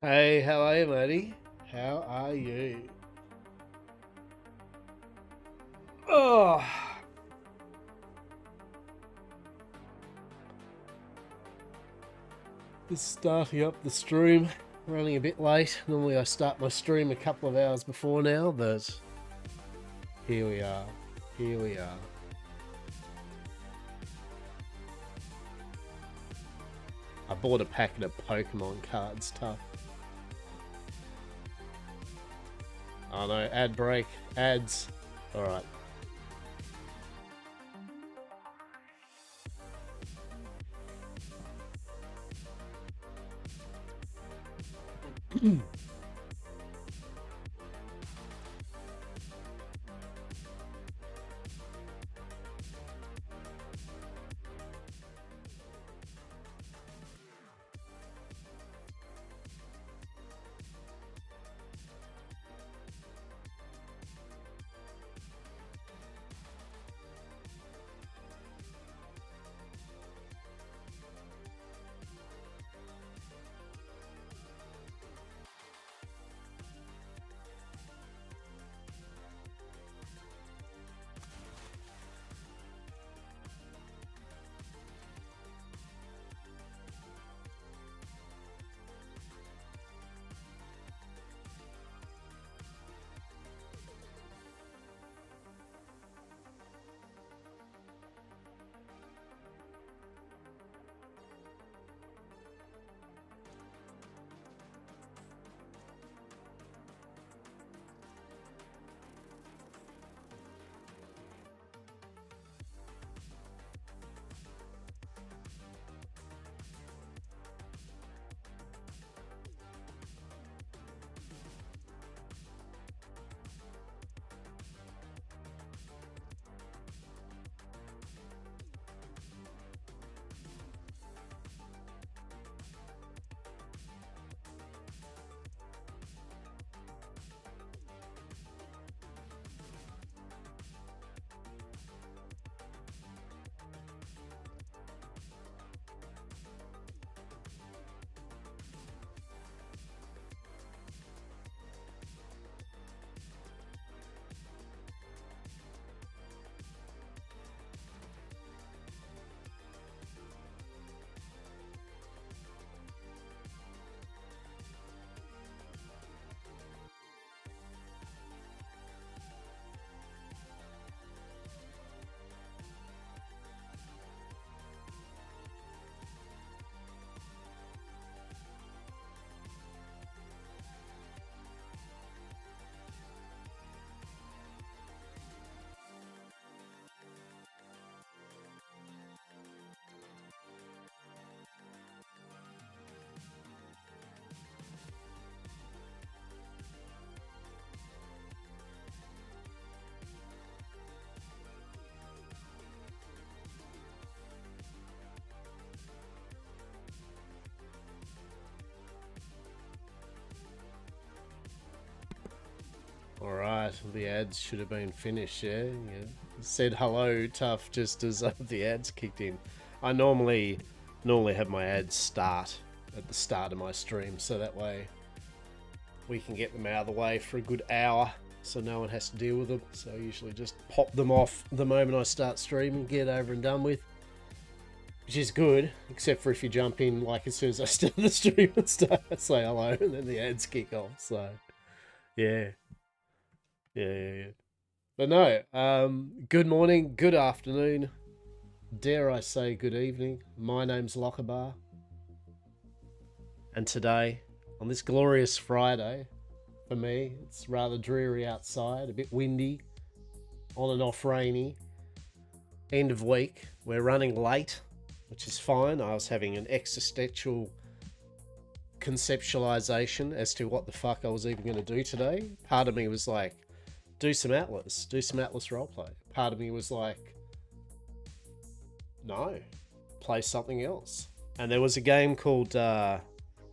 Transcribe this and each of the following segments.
Hey, how are you, matey? How are you? Oh, just starting up the stream. Running a bit late. Normally I start my stream a couple of hours before now, but here we are. Here we are. I bought a packet of Pokemon cards, tough. Oh no, ad break, ads. Alright. Alright, the ads should have been finished, yeah? Said hello, tough, just as the ads kicked in. I normally have my ads start at the start of my stream, so that way we can get them out of the way for a good hour, so no one has to deal with them. So I usually just pop them off the moment I start streaming, get over and done with. Which is good, except for if you jump in like as soon as I start the stream and start say hello, and then the ads kick off, so yeah. Yeah. But no, good morning, good afternoon, dare I say good evening. My name's Lockabar. And today, on this glorious Friday, for me, it's rather dreary outside, a bit windy, on and off rainy. End of week, we're running late, which is fine. I was having an existential conceptualization as to what the fuck I was even going to do today. Part of me was like, do some Atlas roleplay. Part of me was like, no, play something else. And there was a game called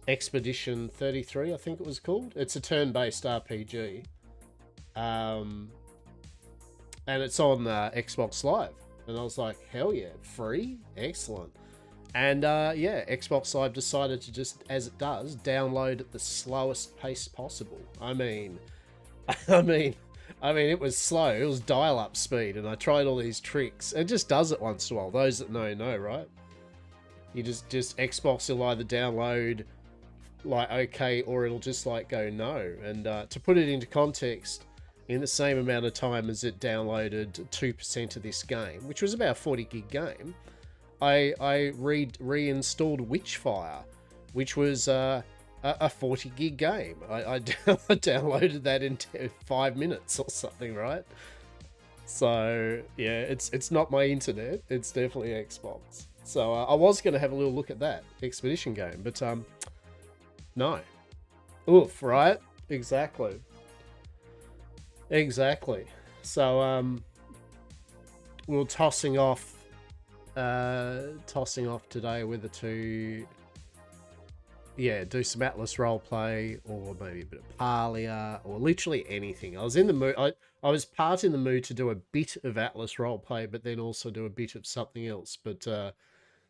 Expedition 33, I think it was called. It's a turn-based RPG. and it's on Xbox Live. And I was like, hell yeah, free? Excellent. And yeah, Xbox Live decided to just, as it does, download at the slowest pace possible. I mean, it was slow. It was dial-up speed, and I tried all these tricks. It just does it once in a while. Those that know, right? You just Xbox will either download like okay, or it'll just like go no. And to put it into context, in the same amount of time as it downloaded 2% of this game, which was about a 40 gig game, I reinstalled Witchfire, which was a 40 gig game. I downloaded that in 5 minutes or something, right? So yeah, it's not my internet. It's definitely Xbox. So I was going to have a little look at that Expedition game, but no. Oof, right? Exactly. So we were tossing off today whether to do some Atlas roleplay or maybe a bit of Parlia or literally anything. I was in the mood. I was part in the mood to do a bit of Atlas roleplay, but then also do a bit of something else. But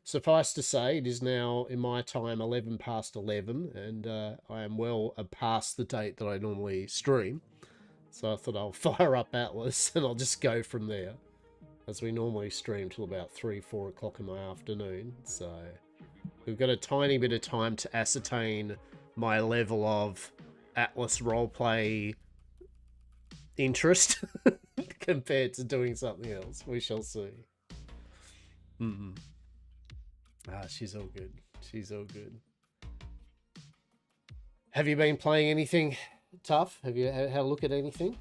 suffice to say, it is now, in my time, 11 past 11, and I am well past the date that I normally stream. So I thought I'll fire up Atlas and I'll just go from there, as we normally stream till about 3-4 o'clock in the afternoon. So we've got a tiny bit of time to ascertain my level of Atlas roleplay interest compared to doing something else. We shall see. She's all good. She's all good. Have you been playing anything tough? Have you had a look at anything?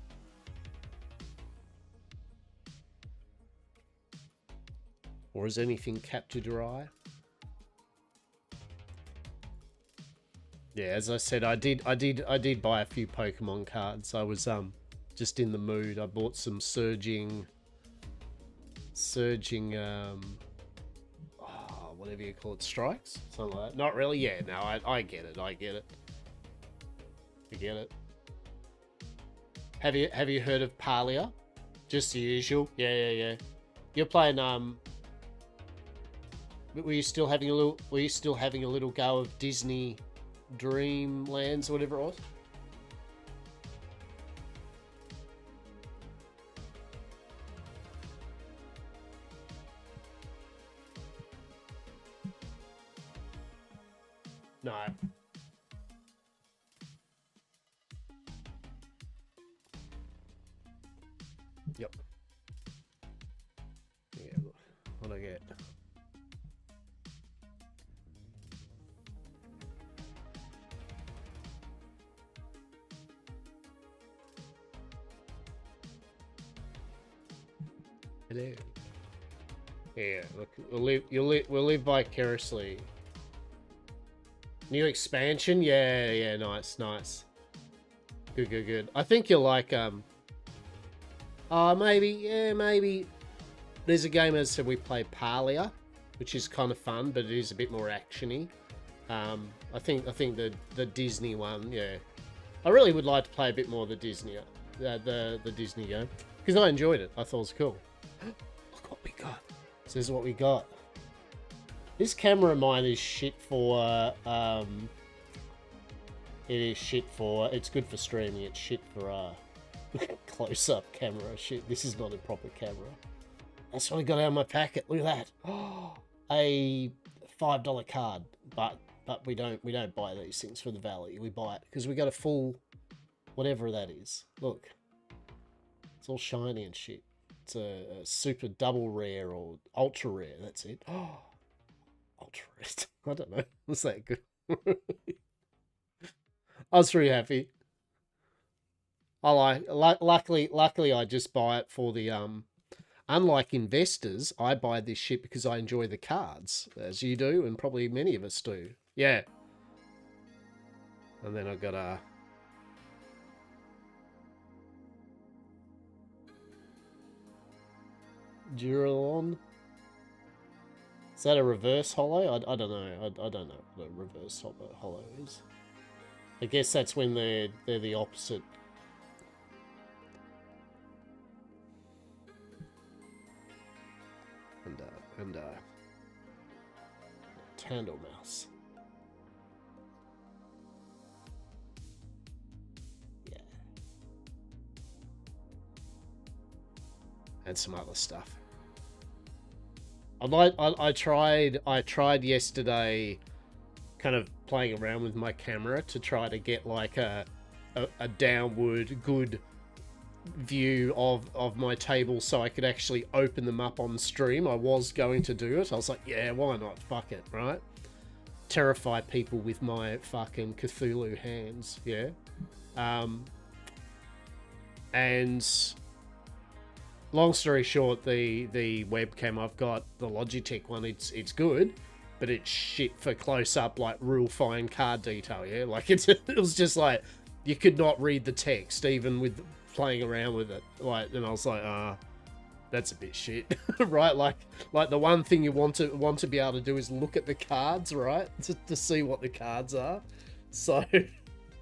Or has anything captured your eye? Yeah, as I said, I did buy a few Pokemon cards. I was just in the mood. I bought some surging whatever you call it, strikes, something like that. Not really. Yeah, no, I get it. I get it. Have you heard of Parlia? Just the usual. Yeah. You're playing. Were you still having a little go of Disney Dreamlands or whatever it was? No. Yep. Yeah, what do I get? Hello. Yeah, look, we'll live vicariously. New expansion? Yeah, nice. Good. I think you'll like, maybe. There's a game, as I said, we play Parlia, which is kind of fun, but it is a bit more actiony. I think the Disney one, yeah. I really would like to play a bit more of the Disney game, because I enjoyed it. I thought it was cool. Look what we got. This is what we got. This camera of mine is shit for, it's good for streaming, it's shit for, close-up camera. Shit, this is not a proper camera. That's what I got out of my packet. Look at that. A $5 card, but we don't buy these things for the value. We buy it because we got a full, whatever that is. Look, it's all shiny and shit. It's a super double rare or ultra rare. That's it. Ultra rare. I don't know. Was that good? I was pretty happy. Luckily, I just buy it for the Unlike investors, I buy this shit because I enjoy the cards, as you do, and probably many of us do. Yeah. And then I've got a Duralon. Is that a reverse holo? I don't know. I don't know what a reverse holo is. I guess that's when they're the opposite. and Tandle mouse. Yeah. And some other stuff. I tried yesterday kind of playing around with my camera to try to get like a downward good view of my table so I could actually open them up on stream. I was going to do it. I was like, yeah, why not? Fuck it, right? Terrify people with my fucking Cthulhu hands, yeah? And long story short, the webcam I've got, the Logitech one, it's good, but it's shit for close up, like real fine card detail, yeah? Like it was just like, you could not read the text even with playing around with it. Like, and I was like, that's a bit shit, right? Like the one thing you want to be able to do is look at the cards, right? To see what the cards are. So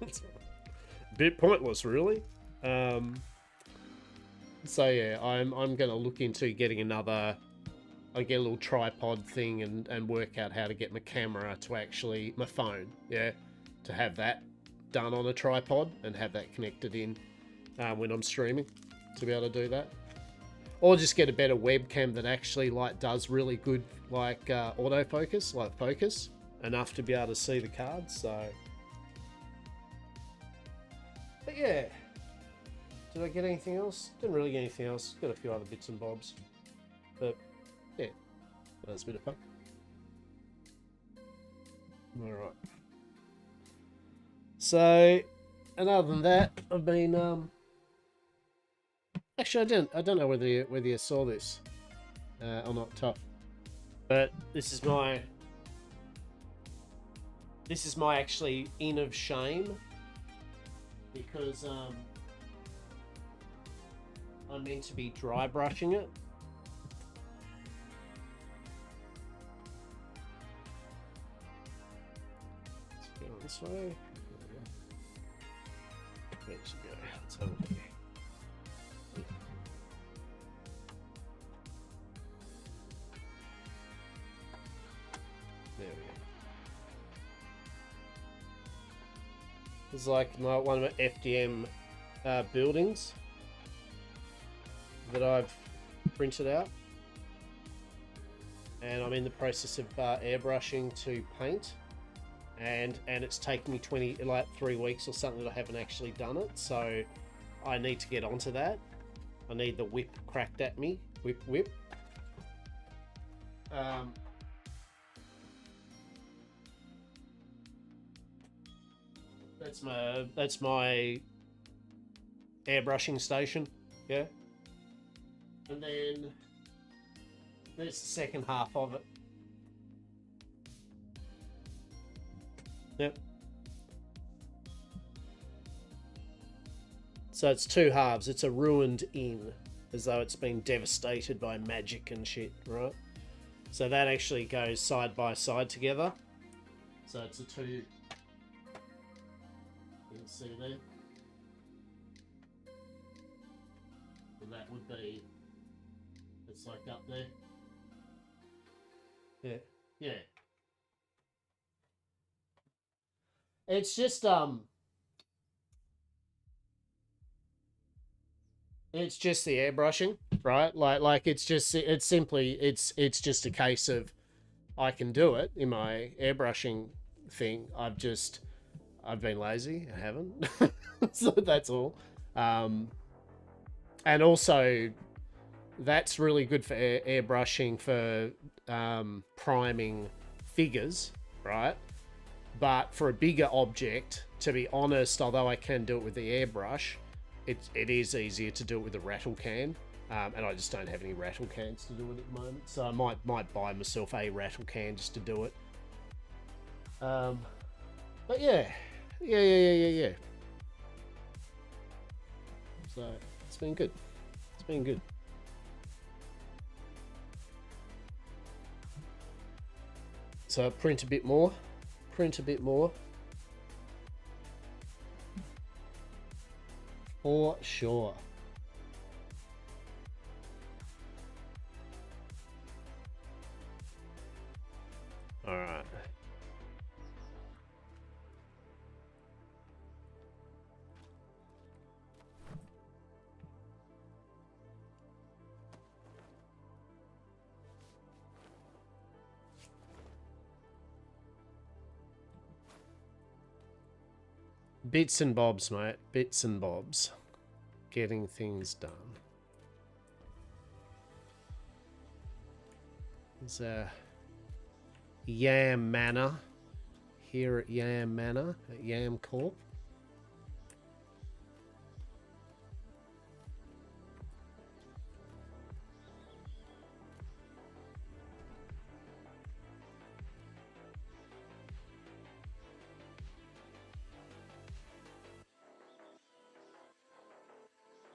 it's a bit pointless, really. So yeah, I'm gonna look into getting another. I get a little tripod thing and work out how to get my camera to actually my phone, yeah, to have that done on a tripod and have that connected in when I'm streaming to be able to do that, or just get a better webcam that actually like does really good like autofocus, like focus enough to be able to see the cards. So, but yeah. Did I get anything else? Didn't really get anything else. Got a few other bits and bobs. But, yeah. That was a bit of fun. Alright. So, and other than that, I've been, actually, I don't know whether you saw this. Or not, tough. But this is my actually in of shame. Because, I'm meant to be dry brushing it. Let's go this way. There we go. Let's have a look here. There we go. It's like one of my FDM buildings that I've printed out, and I'm in the process of airbrushing to paint, and it's taken me 3 weeks or something that I haven't actually done it, so I need to get onto that. I need the whip cracked at me. Whip. That's my airbrushing station, yeah. And then there's the second half of it. Yep. So it's two halves. It's a ruined inn, as though it's been devastated by magic and shit, right? So that actually goes side by side together. So it's a two. You can see there. And that would be. It's like up there. Yeah. It's just it's just the airbrushing, right? Like it's just it's just a case of I can do it in my airbrushing thing. I've been lazy. I haven't. So that's all. And also that's really good for airbrushing for priming figures, right? But for a bigger object, to be honest, although I can do it with the airbrush, it is easier to do it with a rattle can, and I just don't have any rattle cans to do it at the moment. So I might buy myself a rattle can just to do it. But yeah. So it's been good. So print a bit more. For sure. Alright. Bits and bobs, mate. Bits and bobs. Getting things done. There's a Yam Manor here at Yam Manor at Yam Corp.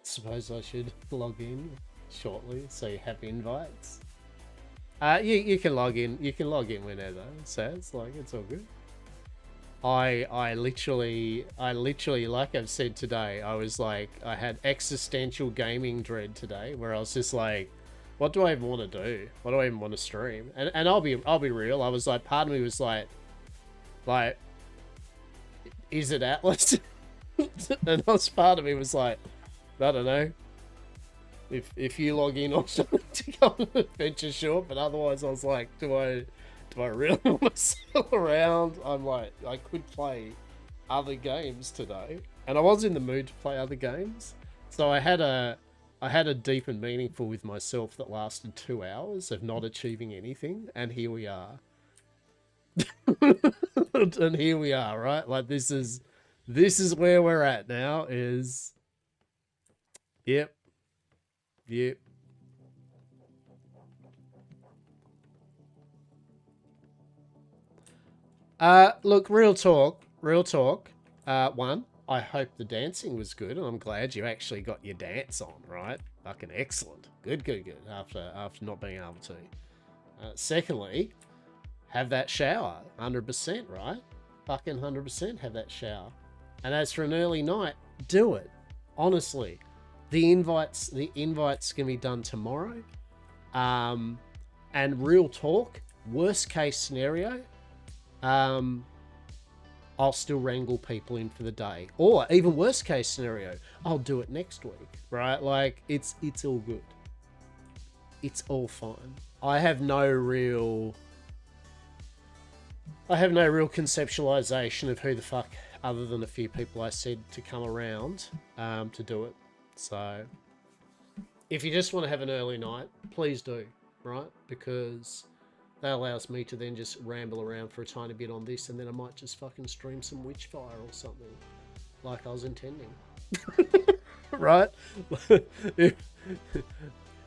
Suppose I should log in shortly so you have invites. You can log in. You can log in whenever. So it's like it's all good. I literally, like I've said today, I was like, I had existential gaming dread today, where I was just like, what do I even want to do? What do I even want to stream? And I'll be real. I was like, part of me was like, is it Atlas? And part of me was like, I don't know. If you log in or something to go on an adventure, sure. But otherwise, I was like, do I really want to sell around? I'm like, I could play other games today, and I was in the mood to play other games. So I had a deep and meaningful with myself that lasted 2 hours of not achieving anything, and here we are. And here we are, right? Like this is where we're at now. Is yep. Look, real talk. One, I hope the dancing was good, and I'm glad you actually got your dance on, right? Fucking excellent. Good. After not being able to. Secondly, have that shower, 100%, right? Fucking 100% have that shower. And as for an early night, do it. Honestly. The invites can be done tomorrow. And real talk, worst case scenario, I'll still wrangle people in for the day. Or even worst case scenario, I'll do it next week, right? Like it's all good. It's all fine. I have no real conceptualization of who the fuck, other than a few people I said to come around to do it. So, if you just want to have an early night, please do, right? Because that allows me to then just ramble around for a tiny bit on this, and then I might just fucking stream some Witchfire or something, like I was intending. Right?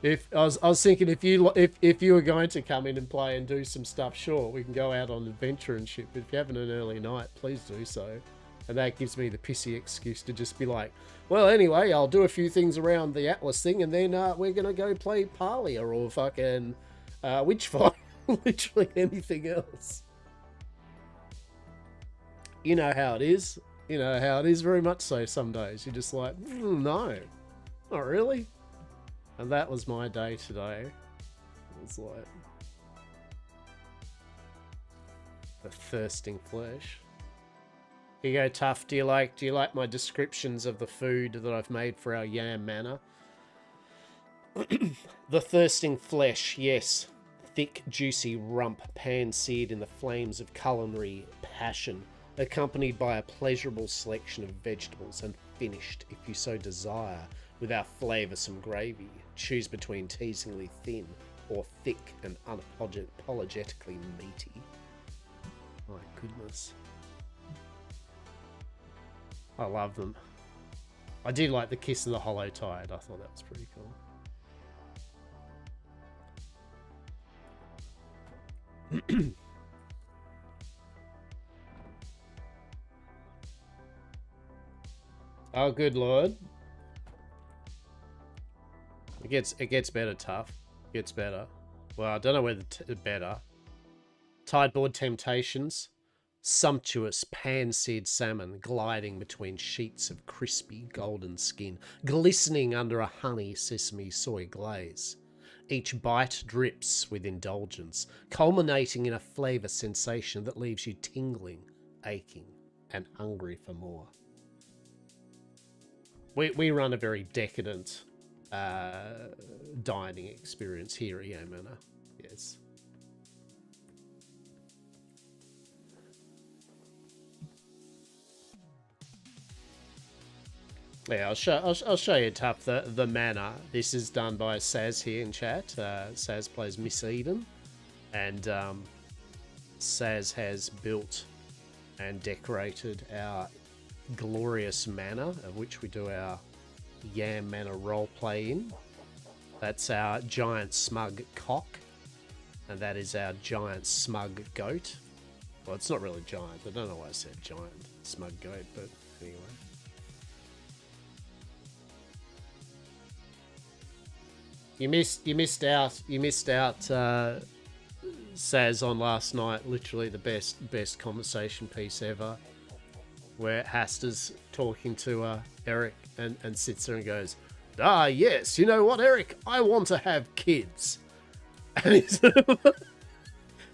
If I was thinking, if you were going to come in and play and do some stuff, sure, we can go out on adventure and shit. But if you're having an early night, please do so. And that gives me the pissy excuse to just be like, well, anyway, I'll do a few things around the Atlas thing, and then we're going to go play Parlia or fucking Witchfire. Literally anything else. You know how it is. You know how it is, very much so some days. You're just like, no, not really. And that was my day today. It was like the thirsting flesh. Here you go, Tough. Do you like my descriptions of the food that I've made for our Yam Manor? The thirsting flesh, yes. Thick, juicy rump, pan-seared in the flames of culinary passion, accompanied by a pleasurable selection of vegetables, and finished, if you so desire, with our flavoursome gravy. Choose between teasingly thin or thick and unapologetically meaty. My goodness. I love them. I did like the Kiss of the Hollow Tide. I thought that was pretty cool. Oh, good lord. It gets better, Tough. It gets better. Well, I don't know whether better. Tideboard Temptations. Sumptuous pan-seared salmon gliding between sheets of crispy golden skin, glistening under a honey sesame soy glaze. Each bite drips with indulgence, culminating in a flavour sensation that leaves you tingling, aching, and hungry for more. We run a very decadent dining experience here at Yam Manor. Yes. Yeah, I'll show you tough the manor. This is done by Saz here in chat. Saz plays Miss Eden, and Saz has built and decorated our glorious manor, of which we do our Yam Manor roleplay in. That's our giant smug cock, and that is our giant smug goat. Well, it's not really giant. I don't know why I said giant smug goat, but anyway. You missed out, Saz, on last night. Literally the best conversation piece ever, where Haster's talking to Eric and sits there and goes, "Ah, yes, you know what, Eric? I want to have kids." And it's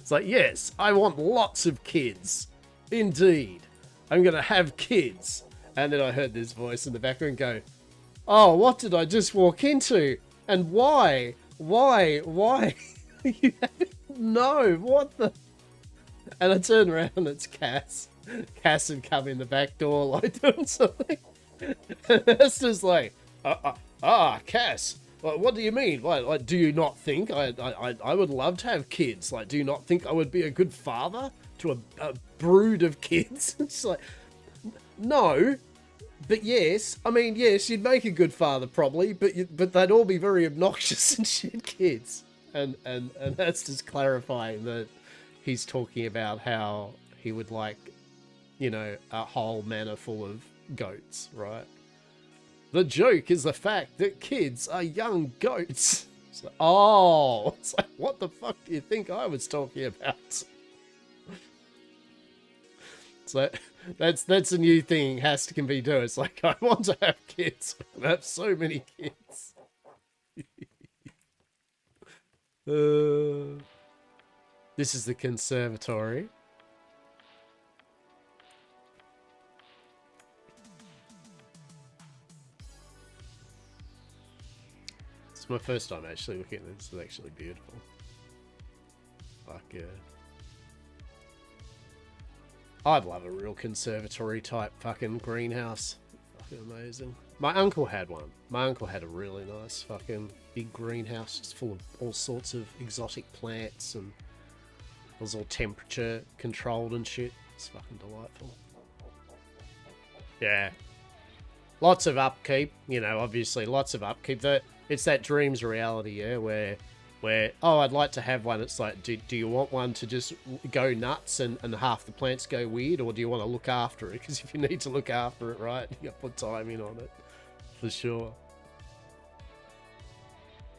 like, "Yes, I want lots of kids. Indeed, I'm gonna have kids." And then I heard this voice in the background go, "Oh, what did I just walk into? And why? No, what the?" And I turn around, it's Cass. Cass had come in the back door, like, doing something. And it's just like, Cass, what do you mean? Like, do you not think I would love to have kids? Like, do you not think I would be a good father to a brood of kids? It's like, no. But yes, I mean, yes, you'd make a good father probably, but they'd all be very obnoxious and shit kids. And that's just clarifying that he's talking about how he would like, you know, a whole manor full of goats, right? The joke is the fact that kids are young goats. It's like, oh, it's like, what the fuck do you think I was talking about? So that's a new thing Hasta can be doing. It's like, I want to have kids. I have so many kids. This is the conservatory. It's my first time actually looking at this. It's actually beautiful. Fuck yeah. I'd love a real conservatory type fucking greenhouse. Fucking amazing. My uncle had one. My uncle had a really nice fucking big greenhouse just full of all sorts of exotic plants, and it was all temperature controlled and shit. It's fucking delightful. Yeah. Lots of upkeep, you know, obviously lots of upkeep. It's that dreams reality, yeah, where oh, I'd like to have one. It's like, do you want one to just go nuts and half the plants go weird, or do you want to look after it? Because if you need to look after it, right, you got to put time in on it, for sure.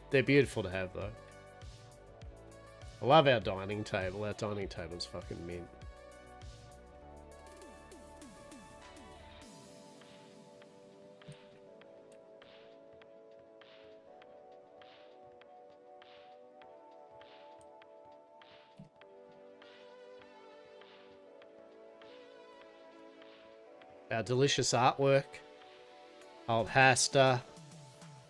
They're beautiful to have, though. I love our dining table. Our dining table's fucking mint. Our delicious artwork. Old Hasta.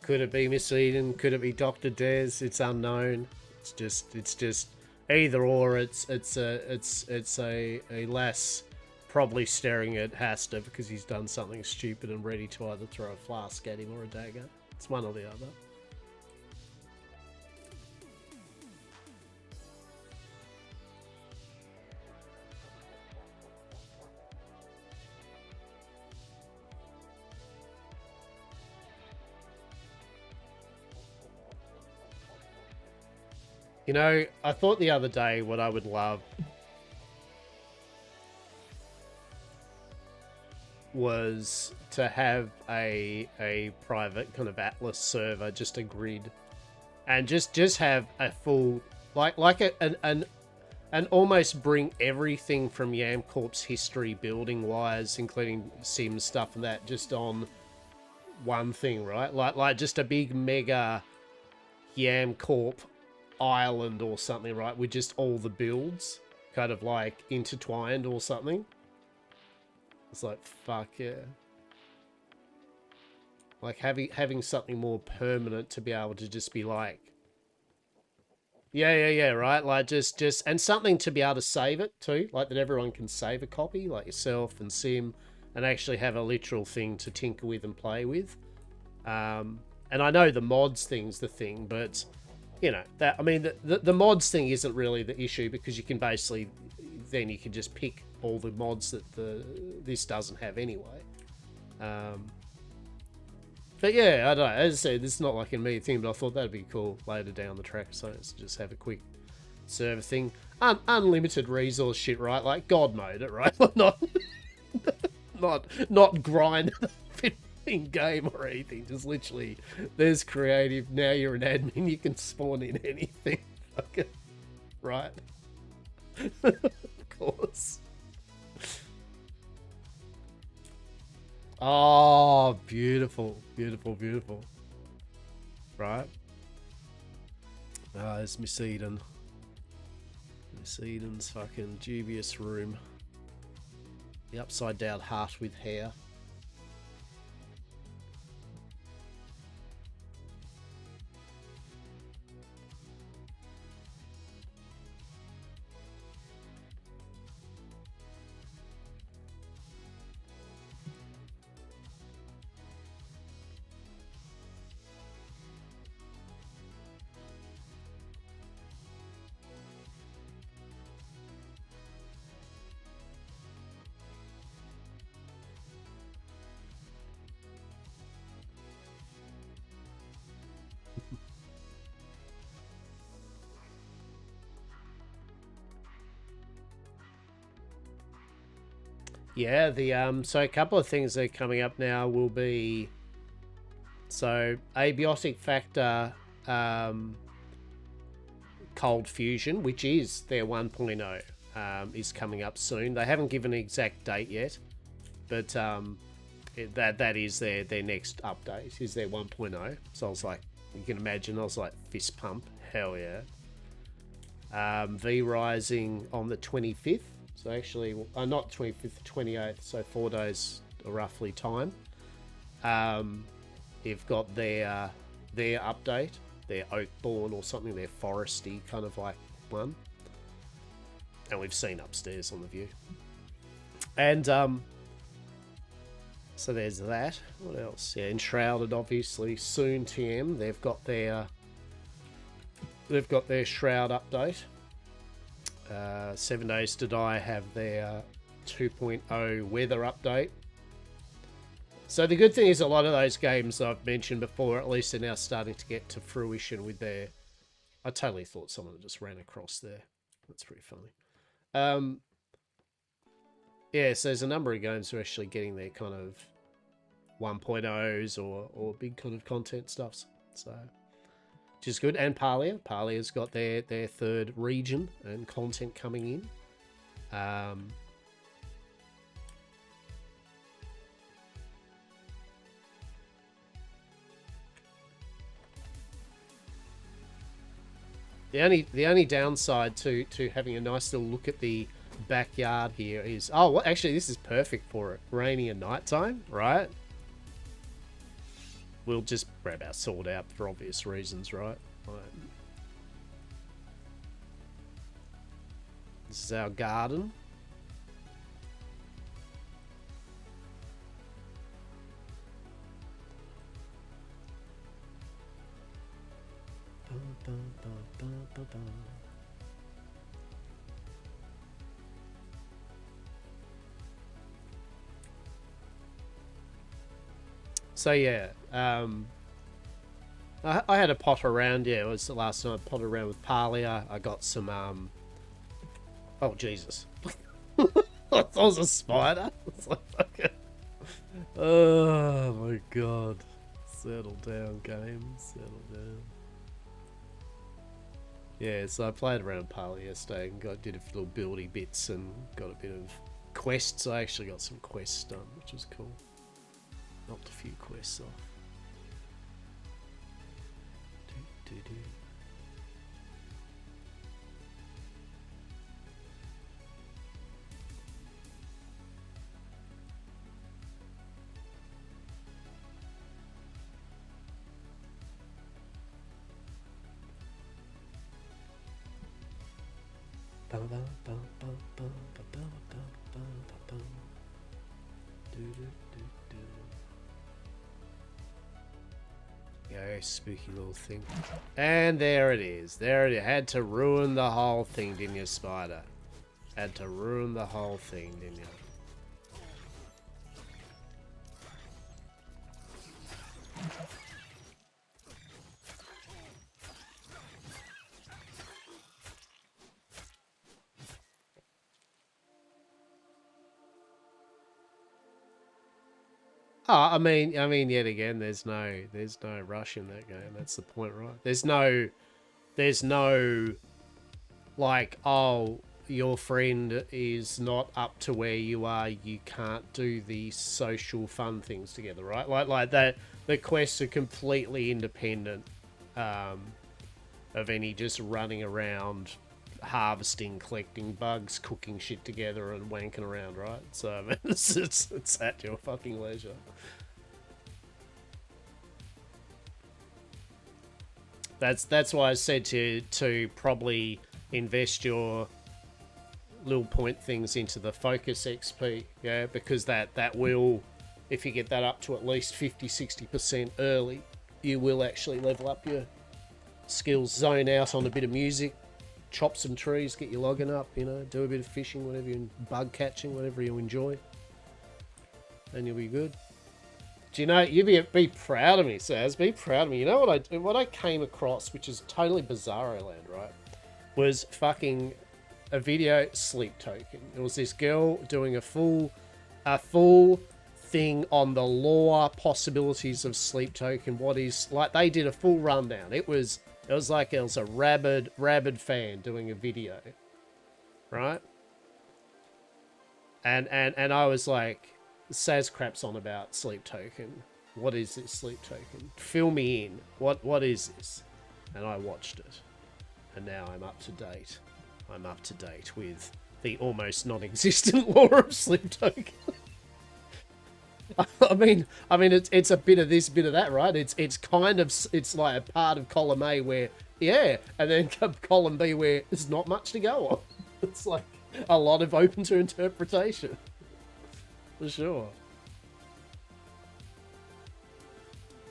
Could it be Miss Eden? Could it be Dr. Des? It's unknown. It's just either or. It's a lass probably staring at Hasta because he's done something stupid and ready to either throw a flask at him or a dagger. It's one or the other. You know, I thought the other day what I would love was to have a private kind of Atlas server, just a grid, and just have a full and almost bring everything from Yamcorp's history building wise, including Sim stuff and that, just on one thing, right? Like just a big mega Yam Corp island or something, right? With just all the builds kind of like intertwined or something. It's like, fuck yeah. Like having something more permanent to be able to just be like, yeah, right? Like just and something to be able to save it too, like that everyone can save a copy, like yourself and Sim, and actually have a literal thing to tinker with and play with. And I know the mods thing's the thing, but you know that, I mean, the mods thing isn't really the issue, because you can basically then you can just pick all the mods that this doesn't have anyway. But yeah, I don't know. As I said, this is not like an immediate thing, but I thought that'd be cool later down the track. So let's just have a quick server thing. Unlimited resource shit, right? Like God mode it, right? not grind in game or anything. Just literally, there's creative. Now you're an admin. You can spawn in anything. Okay. Right? Of course. Oh, beautiful, beautiful, beautiful. Right? There's Miss Eden. Miss Eden's fucking dubious room. The upside down heart with hair. Yeah, so a couple of things that are coming up now will be, so abiotic factor cold fusion, which is their 1.0, is coming up soon. They haven't given an exact date yet, but that is their next update, is their 1.0. So I was like, you can imagine, I was like, fist pump, hell yeah. V Rising on the 25th. So actually, not 25th, 28th, so 4 days roughly time. They've got their update, their Oakborn or something, their foresty kind of like one. And we've seen upstairs on the view. And so there's that. What else? Yeah, Enshrouded, obviously. Soon TM, they've got their Shroud update. 7 Days to Die have their 2.0 weather update. So the good thing is a lot of those games I've mentioned before, at least are now starting to get to fruition with their... I totally thought someone just ran across there. That's pretty funny. Yeah, so there's a number of games who are actually getting their kind of 1.0s or big kind of content stuffs. So... which is good. And Parlia's got their third region and content coming in. The only downside to having a nice little look at the backyard here is, oh, well, actually this is perfect for it. Rainy and nighttime, right? We'll just grab our sword out for obvious reasons, right? This is our garden. So yeah, I had a potter around. Yeah, it was the last time I potted around with Parlia. I got some. Oh Jesus! That was a spider. It's like fucking... Oh my god! Settle down, game. Settle down. Yeah, so I played around Parlia yesterday and did a few little buildy bits and got a bit of quests. I actually got some quests done, which was cool. Knocked a few quests off. Go, spooky little thing. And there it is. There it is. Had to ruin the whole thing, didn't you, Spider? Had to ruin the whole thing, didn't you? Oh, I mean, yet again, there's no rush in that game. That's the point, right? There's no, like, oh, your friend is not up to where you are. You can't do the social fun things together, right? Like that. The quests are completely independent of any just running around, harvesting, collecting bugs, cooking shit together, and wanking around, right? So it's at your fucking leisure. That's why I said to probably invest your little point things into the focus XP, yeah, because that will, if you get that up to at least 50-60% early, you will actually level up your skills, zone out on a bit of music, chop some trees, get your logging up, you know, do a bit of fishing, whatever you, bug catching, whatever you enjoy, and you'll be good. Do you know, you'd be proud of me, Saz, be proud of me. You know what I came across, which is totally bizarro land, right, was fucking a video sleep token. It was this girl doing a full thing on the lore possibilities of sleep token. What is, like, they did a full rundown. It was like it was a rabid fan doing a video, right? And I was like, Saz craps on about sleep token. What is this sleep token? Fill me in. What is this? And I watched it, and now I'm up to date. I'm up to date with the almost non-existent lore of sleep token. I mean, it's a bit of this, bit of that, right? It's kind of, it's like a part of column A where, yeah, and then column B where there's not much to go on. It's like a lot of open to interpretation, for sure.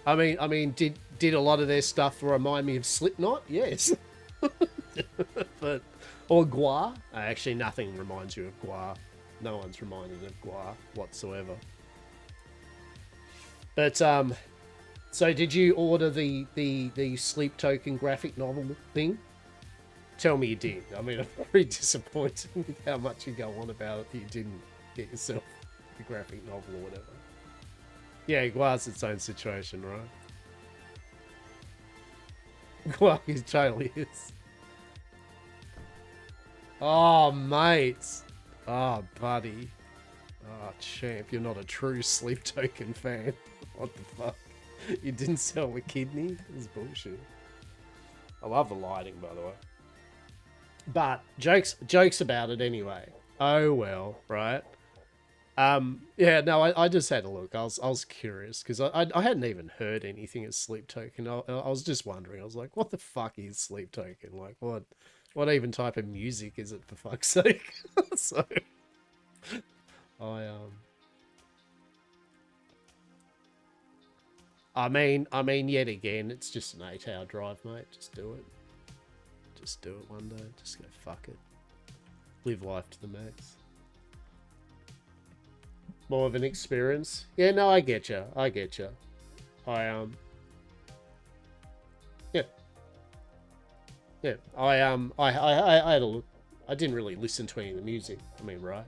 I mean, did a lot of their stuff remind me of Slipknot? Yes, but. Or Gua. Actually, nothing reminds you of Gua. No one's reminded of Gua whatsoever. But, so did you order the sleep token graphic novel thing? Tell me you did. I mean, I'm very disappointed with how much you go on about it that you didn't get yourself the graphic novel or whatever. Yeah, Gua's its own situation, right? Gua totally is. Oh, mate. Oh, buddy. Oh, champ, you're not a true sleep token fan. What the fuck? You didn't sell a kidney? This is bullshit. I love the lighting, by the way. But jokes about it anyway. Oh well, right? Yeah, no, I just had a look. I was curious because I hadn't even heard anything as sleep token. I was just wondering. I was like, what the fuck is sleep token? Like, what even type of music is it, for fuck's sake? So, I mean, yet again, it's just an 8-hour drive, mate. Just do it. Just do it one day. Just go fuck it. Live life to the max. More of an experience. Yeah, no, I get you. Yeah. Yeah, I had a look. I didn't really listen to any of the music. I mean, right?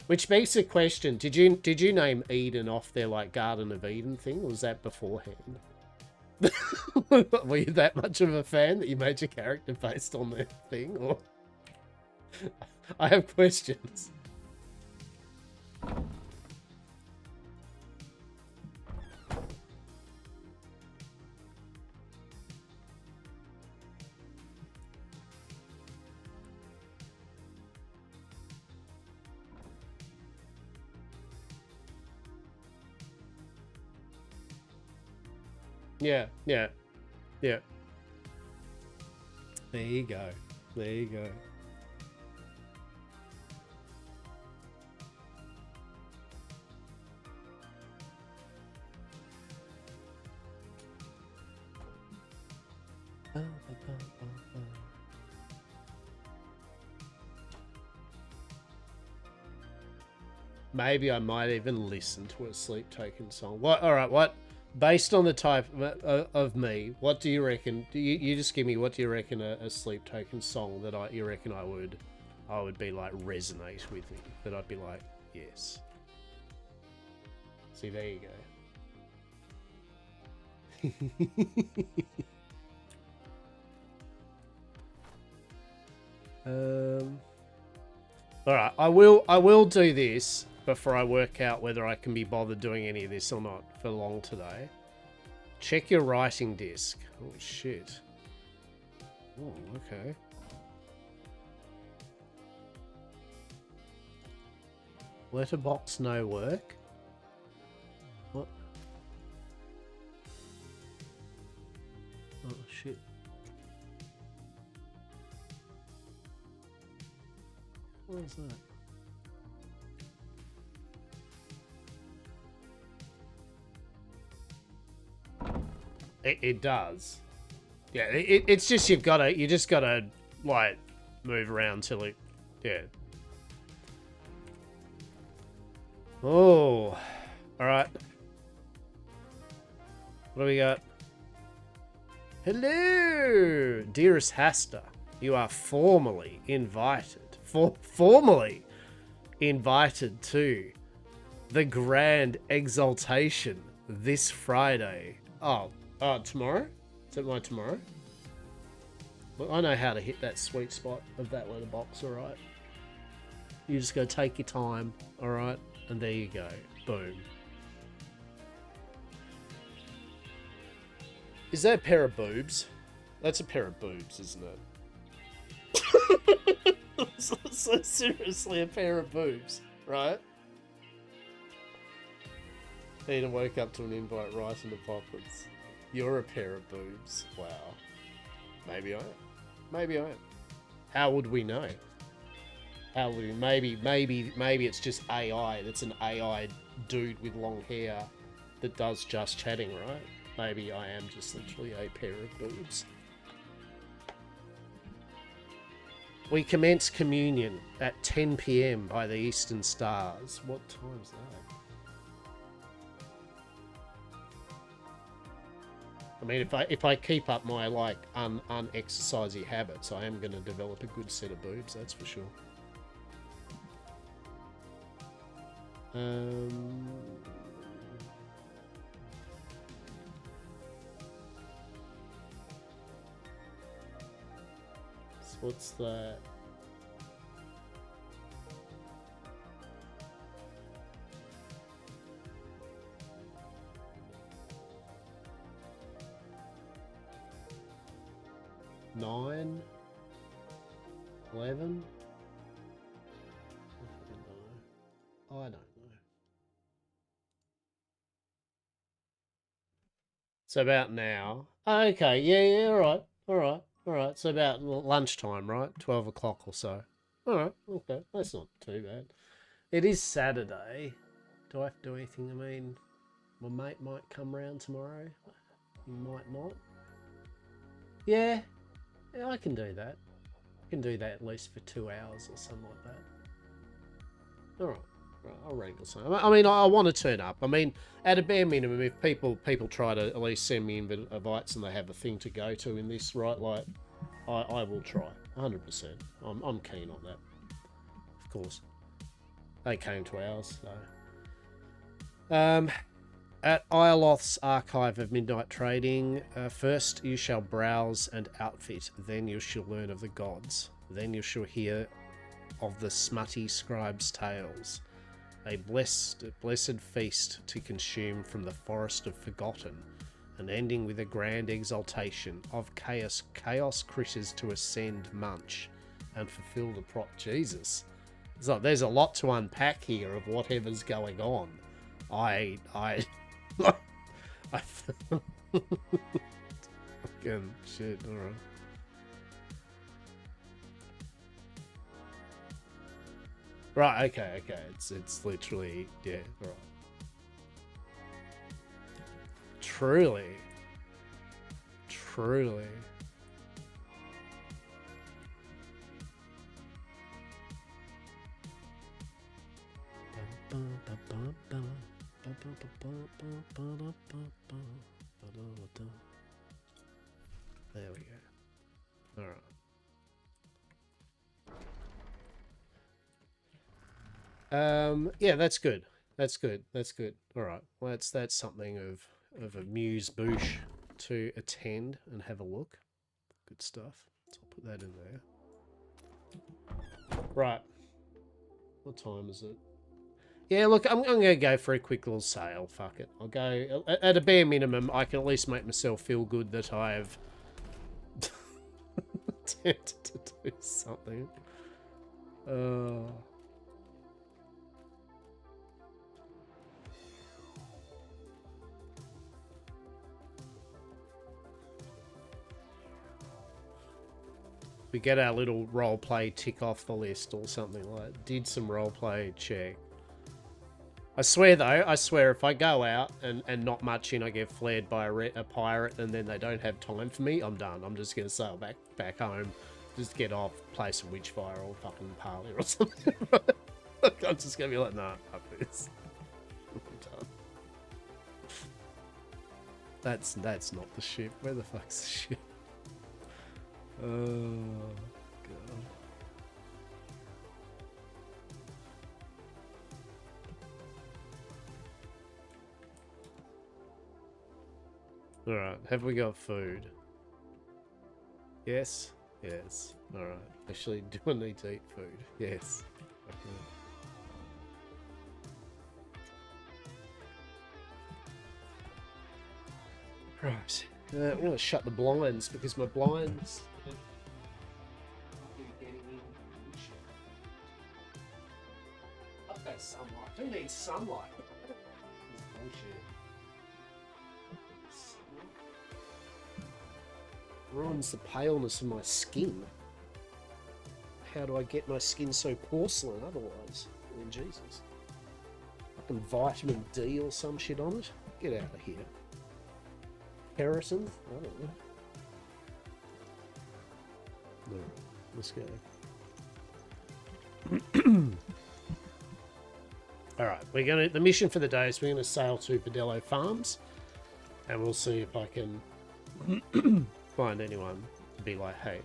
Which begs the question: Did you name Eden off their like Garden of Eden thing, or was that beforehand? Were you that much of a fan that you made your character based on their thing, or? I have questions. Yeah, yeah, yeah. There you go. There you go. Maybe I might even listen to a sleep token song. What? All right. What? Based on the type of me, what do you reckon? You just give me what do you reckon a sleep token song that you reckon I would be like resonate with me, that I'd be like yes. See, there you go. All right, I will do this before I work out whether I can be bothered doing any of this or not for long today. Check your writing disk. Oh shit. Oh, okay. Letterbox no work. What? Oh shit. What is that? It does. Yeah, it's just you just gotta like move around till it, yeah. Oh, all right. What do we got? Hello, dearest Hasta. You are formally invited. Formally invited to the Grand Exaltation this Friday. Oh, tomorrow? Is that my tomorrow? Well, I know how to hit that sweet spot of that letterbox, alright? You just gotta take your time, alright? And there you go. Boom. Is that a pair of boobs? That's a pair of boobs, isn't it? So seriously, a pair of boobs, right? Peter woke up to an invite right in the pockets. You're a pair of boobs. Wow. Maybe I am. Maybe I am. How would we know? How would we? Maybe it's just AI. That's an AI dude with long hair that does just chatting, right? Maybe I am just literally a pair of boobs. We commence communion at 10 PM by the Eastern Stars. What time's that? I mean, if I keep up my like unexercisey habits, I am going to develop a good set of boobs. That's for sure. So what's that? Nine? 11? I don't know. So about now. Okay, yeah, alright. So about lunchtime, right? 12 o'clock or so. Alright, okay. That's not too bad. It is Saturday. Do I have to do anything? I mean, my mate might come round tomorrow. He might not. Yeah, I can do that. I can do that at least for 2 hours or something like that. Alright. I'll wrangle something. I mean, I want to turn up. I mean, at a bare minimum, if people try to at least send me invites and they have a thing to go to in this, right? Like, I will try, 100%. I'm keen on that. Of course, they came to ours, so. At Ioloth's Archive of Midnight Trading, first you shall browse and outfit, then you shall learn of the gods, then you shall hear of the smutty scribe's tales. A blessed feast to consume from the forest of forgotten, and ending with a grand exaltation of chaos critters to ascend, munch, and fulfill the prop. Jesus, so there's a lot to unpack here of whatever's going on. Again, shit, alright. Right, okay. It's literally, yeah, alright. Truly. There we go. Alright. Yeah, that's good. That's good. Alright. Well, that's something of a muse bouche to attend and have a look. Good stuff. So I'll put that in there. Right. What time is it? Yeah, look, I'm going to go for a quick little sale. Fuck it. I'll go... At a bare minimum, I can at least make myself feel good that I have attempted to do something. We get our little roleplay tick off the list or something like did some roleplay, check. I swear though, if I go out and not much in, I get flared by a pirate and then they don't have time for me, I'm done. I'm just going to sail back home, just get off, play some Witchfire or fucking Parley or something. I'm just going to be like, nah, fuck this. I'm done. That's not the ship. Where the fuck's the ship? Oh, God. Alright, have we got food? Yes? Yes. Alright. Actually, do I need to eat food? Yes. Okay. Right. I'm going to shut the blinds because my blinds... Okay, sunlight. I do need sunlight. This bullshit. Ruins the paleness of my skin. How do I get my skin so porcelain otherwise? I mean, Jesus. Fucking vitamin D or some shit on it? Get out of here. Keratin? I don't know. Alright, let's go. Alright, the mission for the day is we're gonna sail to Padello Farms and we'll see if I can find anyone to be like, hey.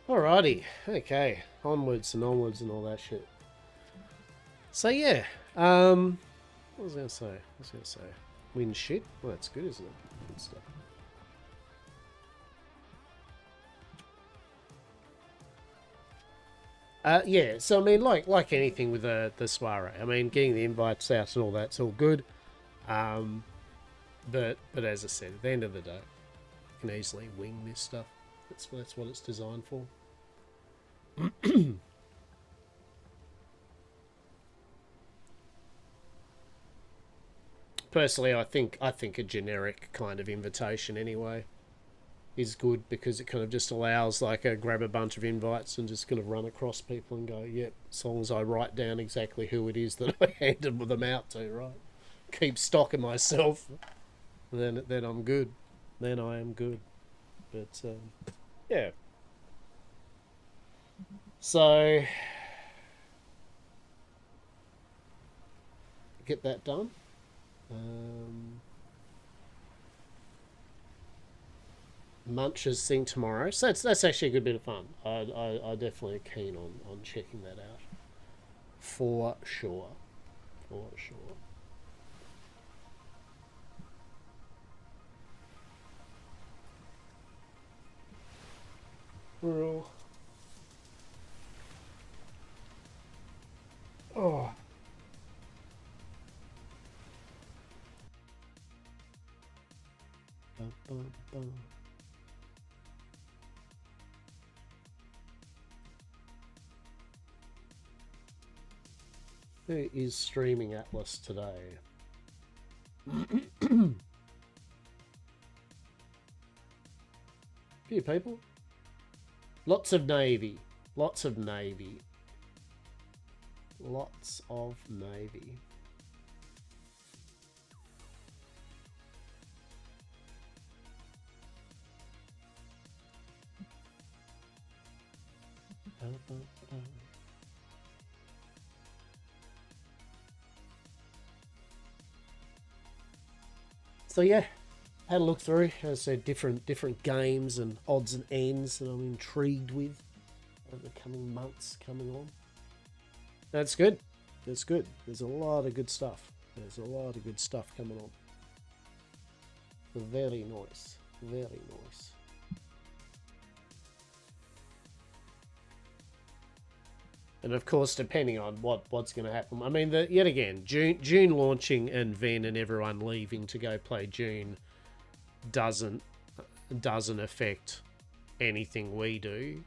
Alrighty, okay, onwards and onwards and all that shit. So yeah, what was I gonna say? Win shit? Well, that's good, isn't it? Good stuff. Yeah, so I mean, like anything with the soiree, I mean, getting the invites out and all that's all good. But as I said, at the end of the day, you can easily wing this stuff. That's what it's designed for. Personally, I think a generic kind of invitation anyway is good because it kind of just allows grab a bunch of invites and just kind of run across people and go, yep, as long as I write down exactly who it is that I handed them out to, right? Keep stock of myself, then I'm good. Then I am good. But yeah. So get that done. Munch's thing tomorrow, so that's actually a good bit of fun. I definitely keen on checking that out for sure, for sure. We're all oh. Bum, bum, bum. Who is streaming Atlas today? Few people. Lots of Navy. Lots of Navy. Lots of Navy. So yeah, had a look through. As I said, different games and odds and ends that I'm intrigued with over the coming months coming on. That's good. That's good. There's a lot of good stuff. There's a lot of good stuff coming on. Very nice. Very nice. And of course, depending on what's going to happen. I mean, yet again, June launching and Ven and everyone leaving to go play June doesn't affect anything we do,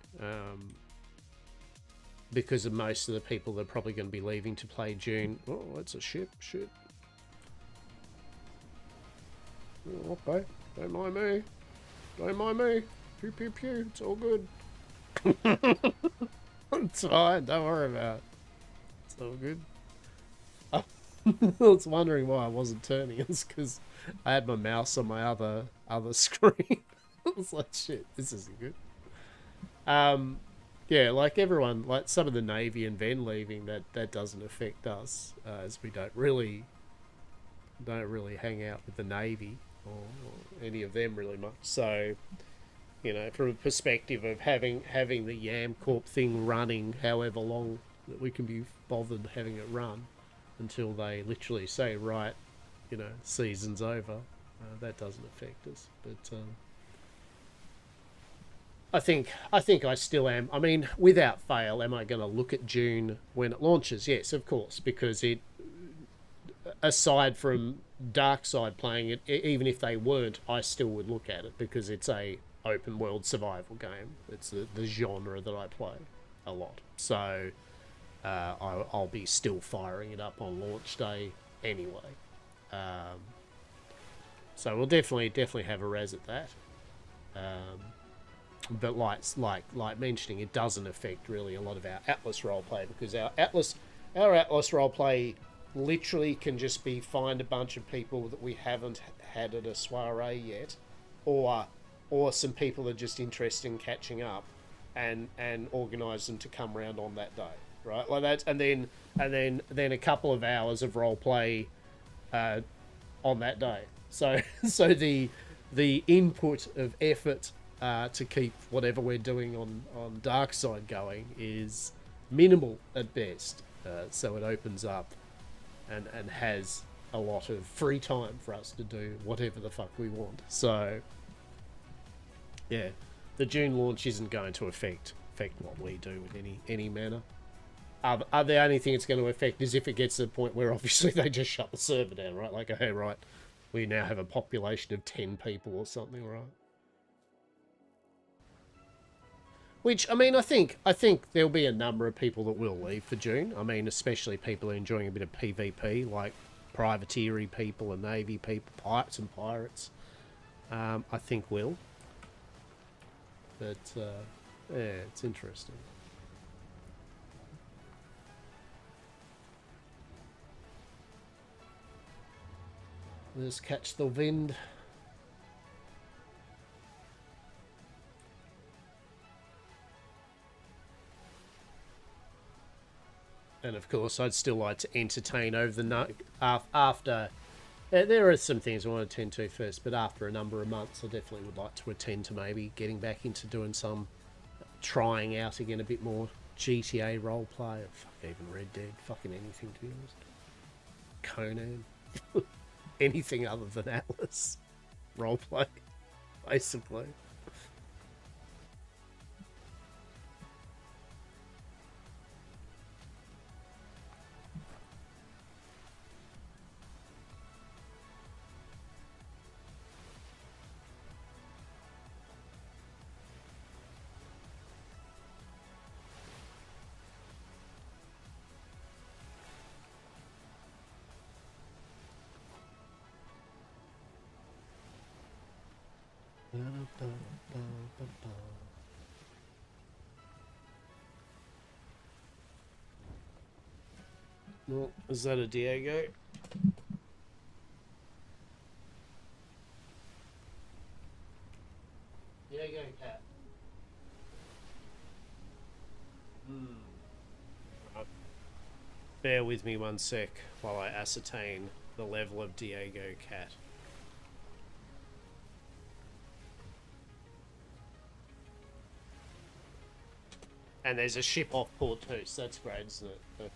because of most of the people that are probably going to be leaving to play June. Oh, that's a ship. Shit. Oh, okay. Don't mind me. Don't mind me. Pew pew pew. It's all good. It's fine, don't worry about it. It's all good. I was wondering why I wasn't turning. It's because I had my mouse on my other screen. I was like, shit, this isn't good. Yeah, like everyone, like some of the Navy and Ven leaving, that doesn't affect us, as we don't really hang out with the Navy or any of them really much. So, you know, from a perspective of having the Yam Corp thing running however long that we can be bothered having it run until they literally say, right, you know, season's over, that doesn't affect us. But I think I still am. I mean, without fail, am I going to look at June when it launches? Yes, of course, because it, aside from Darkside playing it, even if they weren't, I still would look at it because it's a open world survival game. It's the genre that I play a lot. So I'll be still firing it up on launch day anyway. So we'll definitely have a res at that. But like mentioning, it doesn't affect really a lot of our Atlas roleplay, because our Atlas roleplay literally can just be find a bunch of people that we haven't had at a soiree yet, or some people that are just interested in catching up, and organise them to come round on that day, right? Like that, and then a couple of hours of role play on that day. So the input of effort to keep whatever we're doing on Darkside going is minimal at best. So it opens up and has a lot of free time for us to do whatever the fuck we want. So yeah, the June launch isn't going to affect what we do in any manner. The only thing it's going to affect is if it gets to the point where obviously they just shut the server down, right? Like, hey, right, we now have a population of 10 people or something, right? Which, I mean, I think there'll be a number of people that will leave for June. I mean, especially people enjoying a bit of PvP, like privateery people and Navy people, pirates. I think will. But, yeah, it's interesting. Let's catch the wind. And of course, I'd still like to entertain over the after. There are some things I want to attend to first, but after a number of months, I definitely would like to attend to maybe getting back into doing some trying out again a bit more GTA roleplay. Or fuck, even Red Dead, fucking anything to be honest. Conan, anything other than Atlas roleplay, basically. Well, is that a Diego? Diego cat. Right. Bear with me one sec while I ascertain the level of Diego cat. And there's a ship off port too, so that's great, isn't it? But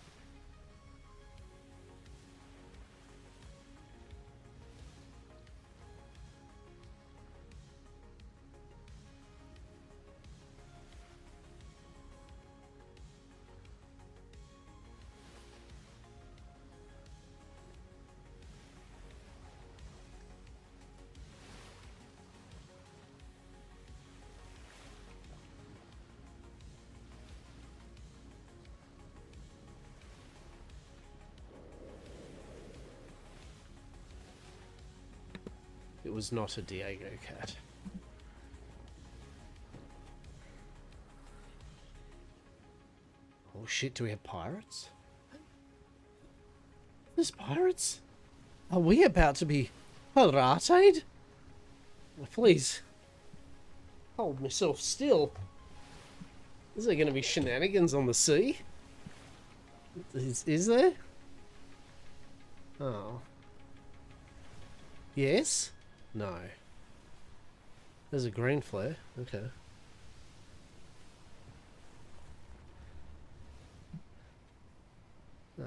it was not a Diego cat. Oh shit, do we have pirates? There's pirates? Are we about to be pirated? Please. Hold myself still. Is there going to be shenanigans on the sea? Is there? Oh. Yes? No. There's a green flare. Okay. Oh.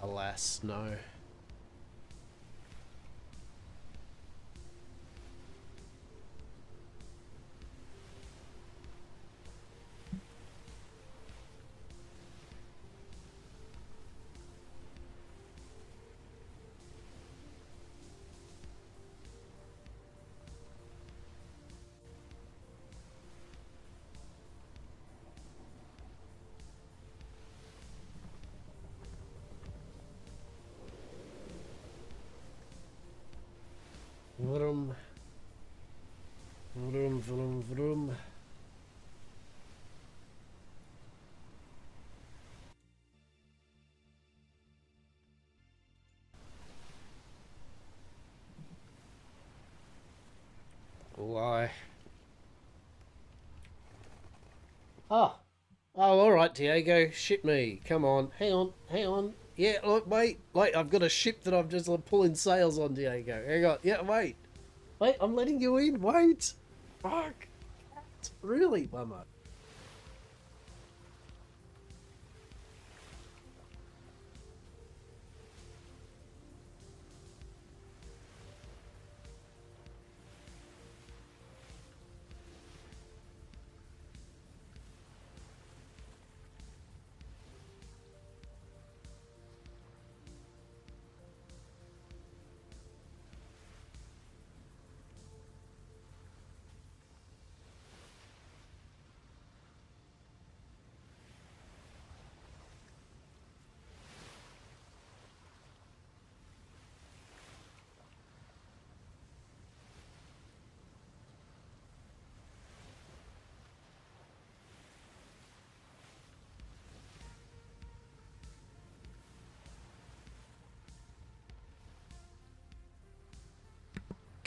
Alas, no. Vroom. Vroom, vroom, vroom. Why? Oh. Oh, alright, Diego. Ship me. Come on. Hang on. Hang on. Yeah, look, wait. Wait, I've got a ship that I'm just pulling sails on, Diego. Hang on. Yeah, wait. Wait, I'm letting you in. Wait. Fuck. Really, bummer.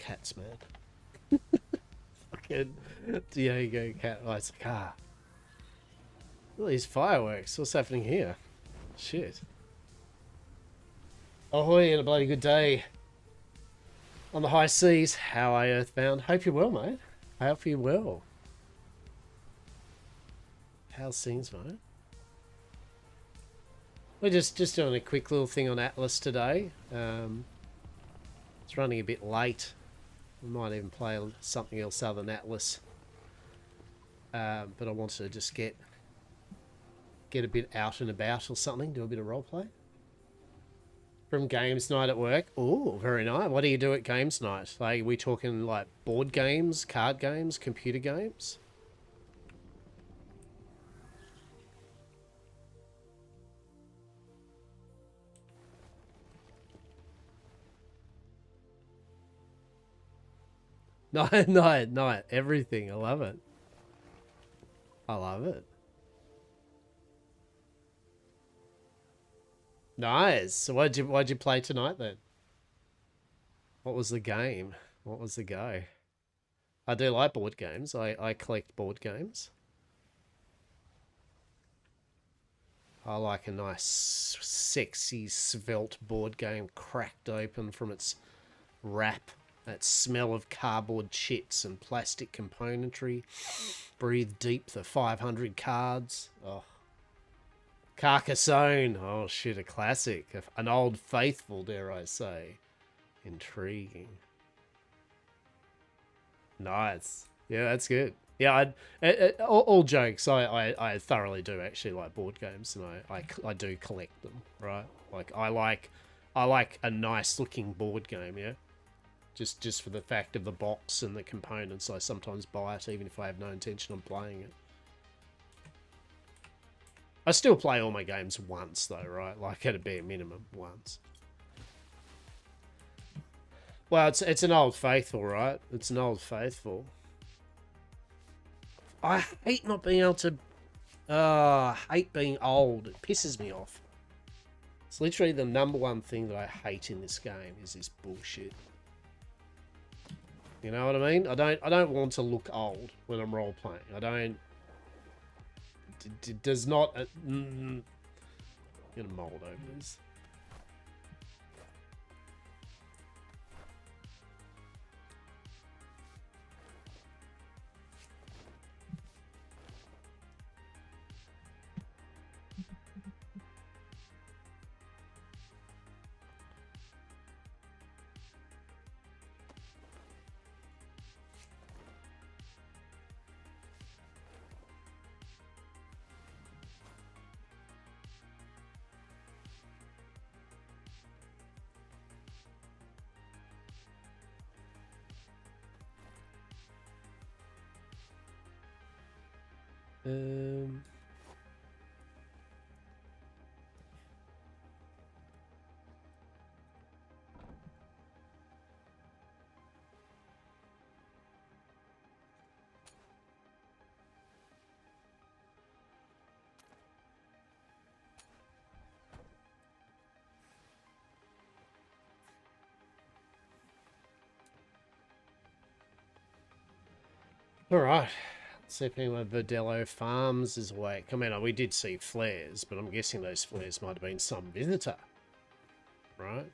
cats, man. Fucking Diego cat. Oh, it's like, ah. All these fireworks. What's happening here? Shit. Ahoy and a bloody good day. On the high seas. How are you, Earthbound? Hope you're well, mate. I hope you're well. How's things, mate? We're just doing a quick little thing on Atlas today. It's running a bit late. We might even play something else other than Atlas. But I wanted to just get a bit out and about or something. Do a bit of roleplay. From games night at work. Oh, very nice. What do you do at games night? Like, are we talking like board games, card games, computer games? No, everything. I love it. I love it. Nice. So what'd you play tonight then? What was the game? What was the go? I do like board games. I collect board games. I like a nice, sexy, svelte board game cracked open from its wrap. That smell of cardboard chits and plastic componentry. Breathe deep the 500 cards. Oh. Carcassonne. Oh shit, a classic. An old faithful, dare I say. Intriguing. Nice. Yeah, that's good. Yeah, all jokes. I thoroughly do actually like board games, and I do collect them. Right, like I like a nice looking board game. Yeah, just for the fact of the box and the components. I sometimes buy it even if I have no intention of playing it. I still play all my games once though, right? Like at a bare minimum once. Well, it's an old faithful, right? It's an old faithful. I hate not being able to... I hate being old. It pisses me off. It's literally the #1 thing that I hate in this game is this bullshit. You know what I mean? I don't want to look old when I'm role playing. I don't... It does not... I'm gonna mold over this. All right. Let's see if anyone Verdello Farms is awake. I mean, we did see flares, but I'm guessing those flares might have been some visitor. Right?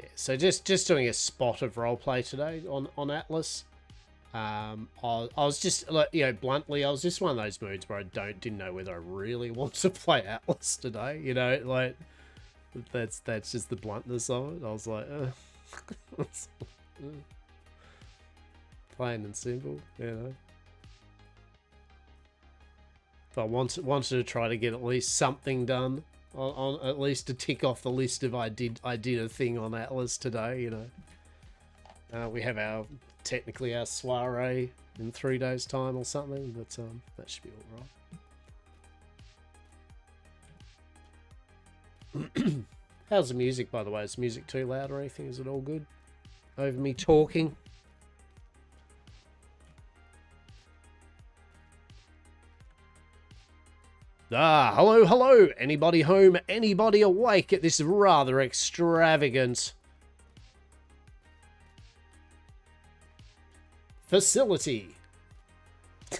Yeah, so just doing a spot of roleplay today on Atlas. I was just, like, you know, bluntly, I was just one of those moods where I didn't know whether I really want to play Atlas today. You know, like... That's just the bluntness of it. I was like, plain and simple, you know. But I wanted to try to get at least something done, on at least to tick off the list of I did a thing on Atlas today, you know. We have technically our soiree in 3 days' time or something, but that should be all right. How's the music, by the way? Is the music too loud or anything? Is it all good? Over me talking? Hello, hello. Anybody home? Anybody awake at this rather extravagant facility?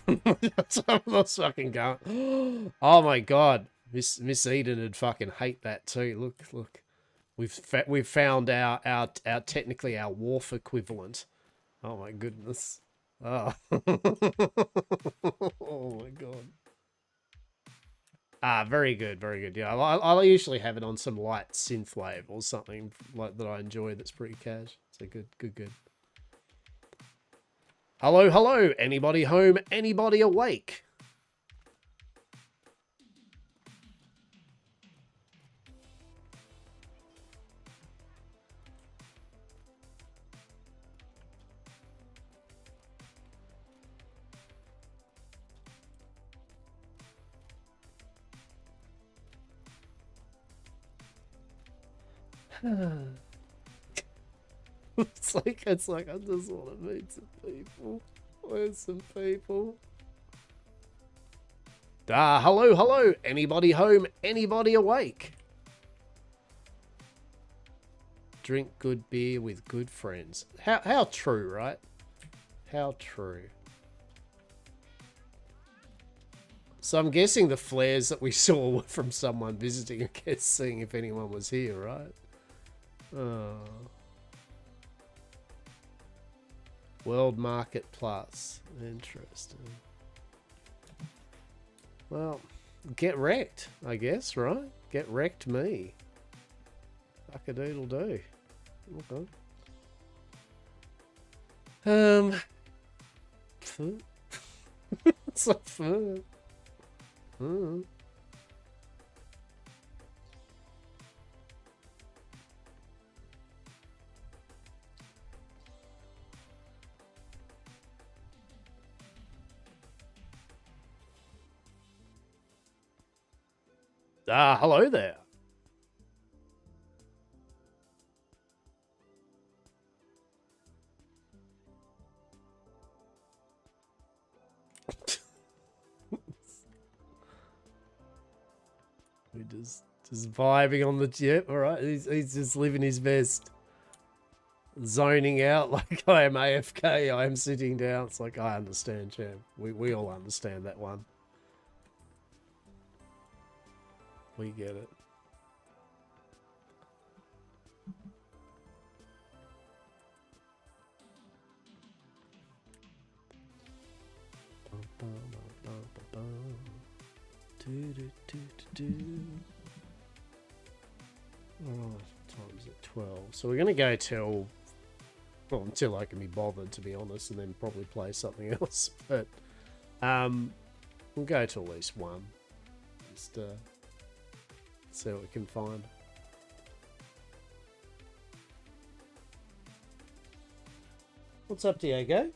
That's fucking going. Oh my god, Miss Eden would fucking hate that too. Look, we've found our technically our wharf equivalent. Oh my goodness. Oh. Oh my god. Very good, very good. Yeah, I usually have it on some light synthwave or something like that I enjoy. That's pretty cash. So good. Hello, hello. Anybody home? Anybody awake? It's like I just want to meet some people. Where's some people? Hello, hello. Anybody home? Anybody awake? Drink good beer with good friends. How true, right? How true. So I'm guessing the flares that we saw were from someone visiting, I guess, seeing if anyone was here, right? Oh. World Market Plus. Interesting. Well, get wrecked, I guess, right? Get wrecked me. Fuck-a-doodle-do. Okay. It's like fun. Hello there. We just vibing on the jet, all right? He's just living his best. Zoning out like I am AFK, I am sitting down. It's like, I understand, champ. We all understand that one. We get it. Oh, time's at 12. So we're gonna go till, well, until I can be bothered, to be honest, and then probably play something else. But we'll go to at least 1. Just see what we can find. What's up, Diego?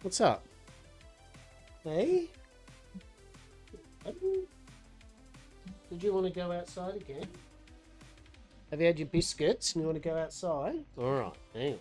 What's up? Hey? Did you want to go outside again? Have you had your biscuits and you want to go outside? Alright, hang on.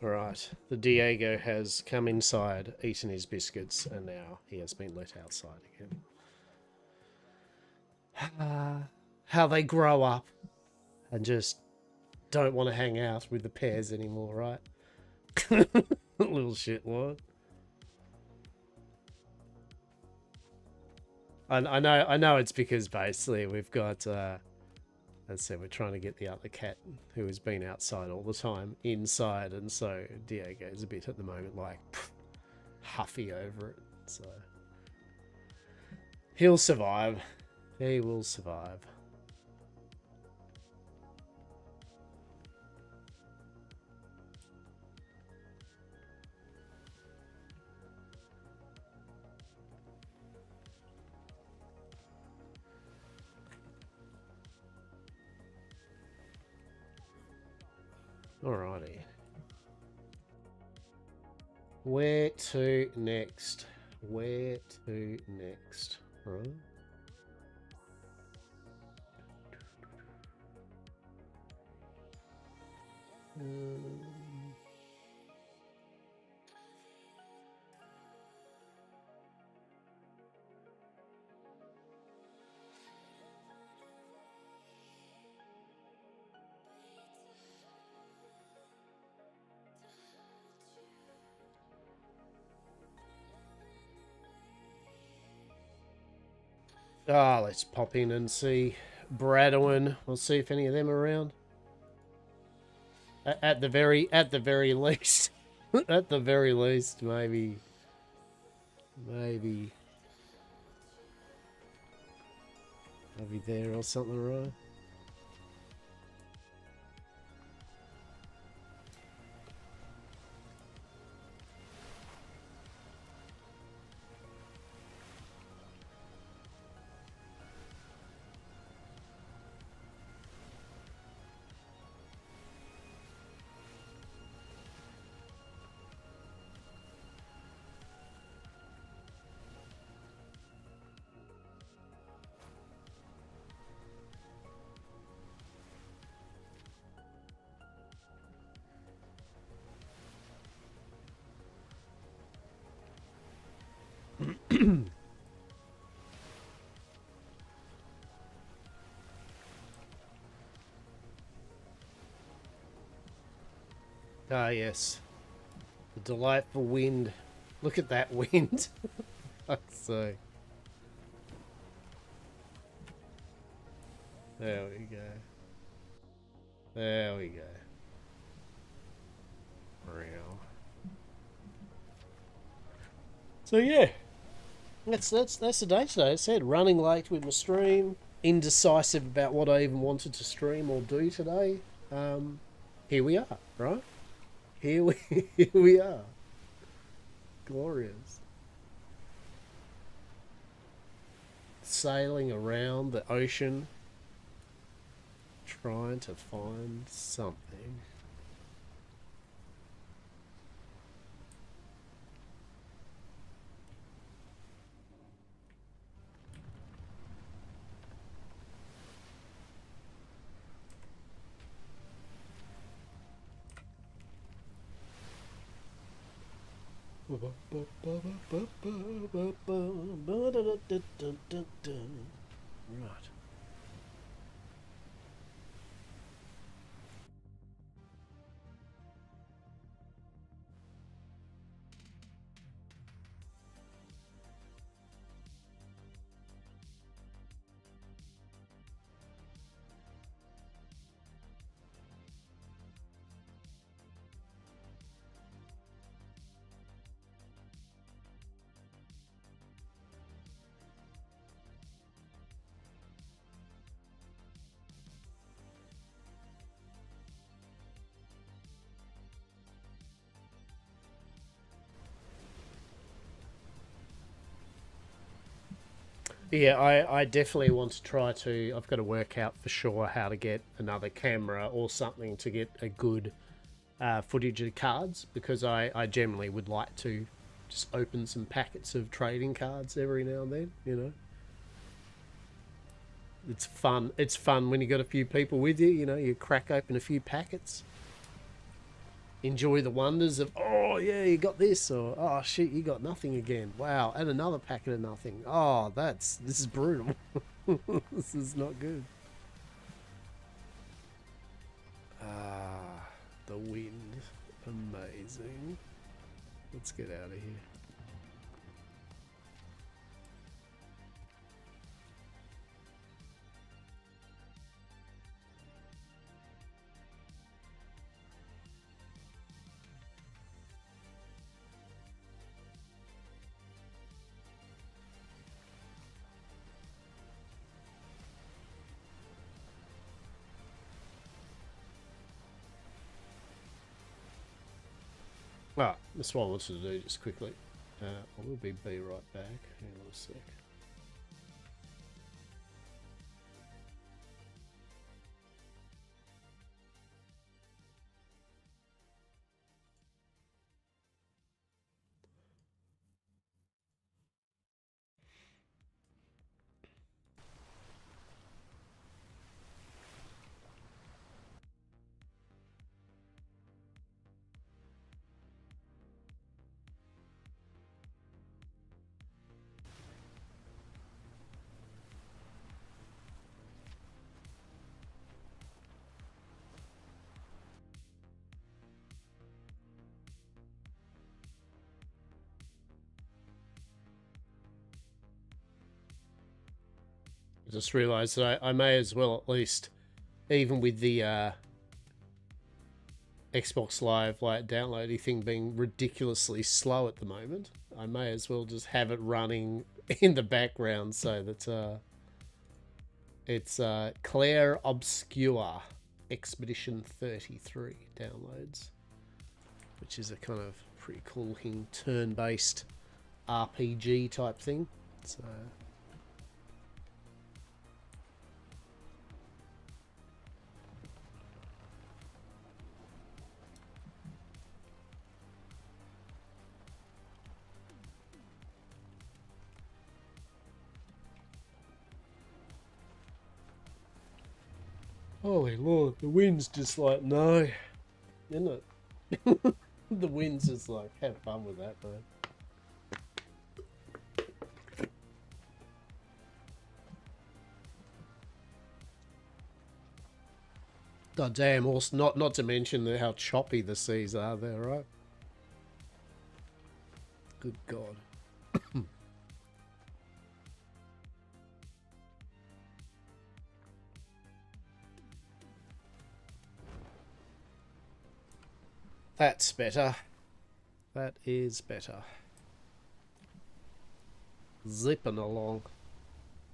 Alright, the Diego has come inside, eaten his biscuits, and now he has been let outside again. How they grow up and just don't want to hang out with the pairs anymore, right? Little shitwad. I know it's because basically we've got, as I said, we're trying to get the other cat who has been outside all the time inside, and so Diego's a bit at the moment like huffy over it. So he'll survive. He will survive. Alrighty. Where to next? Where to next? Right. Let's pop in and see Bradwin. We'll see if any of them are around. At the very least, at the very least, maybe I'll be there or something, right? Ah, yes. The delightful wind. Look at that wind. Fuck's sake. There we go. There we go. Real. So yeah. That's the day today. I said running late with my stream, indecisive about what I even wanted to stream or do today. Here we are, right? Here we are. Glorious. Sailing around the ocean, trying to find something. Right. Yeah, I definitely want to try to. I've got to work out for sure how to get another camera or something to get a good footage of cards, because I generally would like to just open some packets of trading cards every now and then, you know. It's fun. It's fun when you got a few people with you, you know, you crack open a few packets. Enjoy the wonders of, oh yeah, you got this, or oh shit, you got nothing again. Wow, and another packet of nothing. Oh, this is brutal. This is not good. Ah, the wind. Amazing. Let's get out of here. That's what I wanted to do just quickly. I will be right back. Hang on a sec. I just realised that I may as well at least, even with the Xbox Live like downloading thing being ridiculously slow at the moment, I may as well just have it running in the background so that it's Clair Obscur Expedition 33 downloads, which is a kind of pretty cool looking turn-based RPG type thing. So holy lord, the wind's just like, no, isn't it? The wind's just like, have fun with that, man. God damn, also not to mention how choppy the seas are there, right? Good God. That's better. That is better. Zipping along.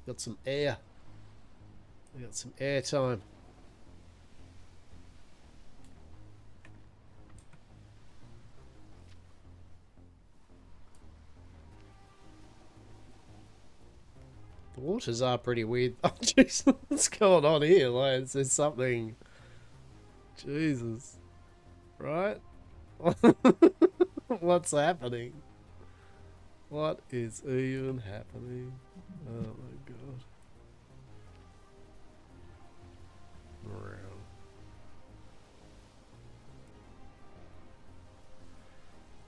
Got some air. We got some air time. The waters are pretty weird. Oh, jeez, what's going on here? Like, there's something. Jesus. Right? What's happening? What is even happening? Oh my god.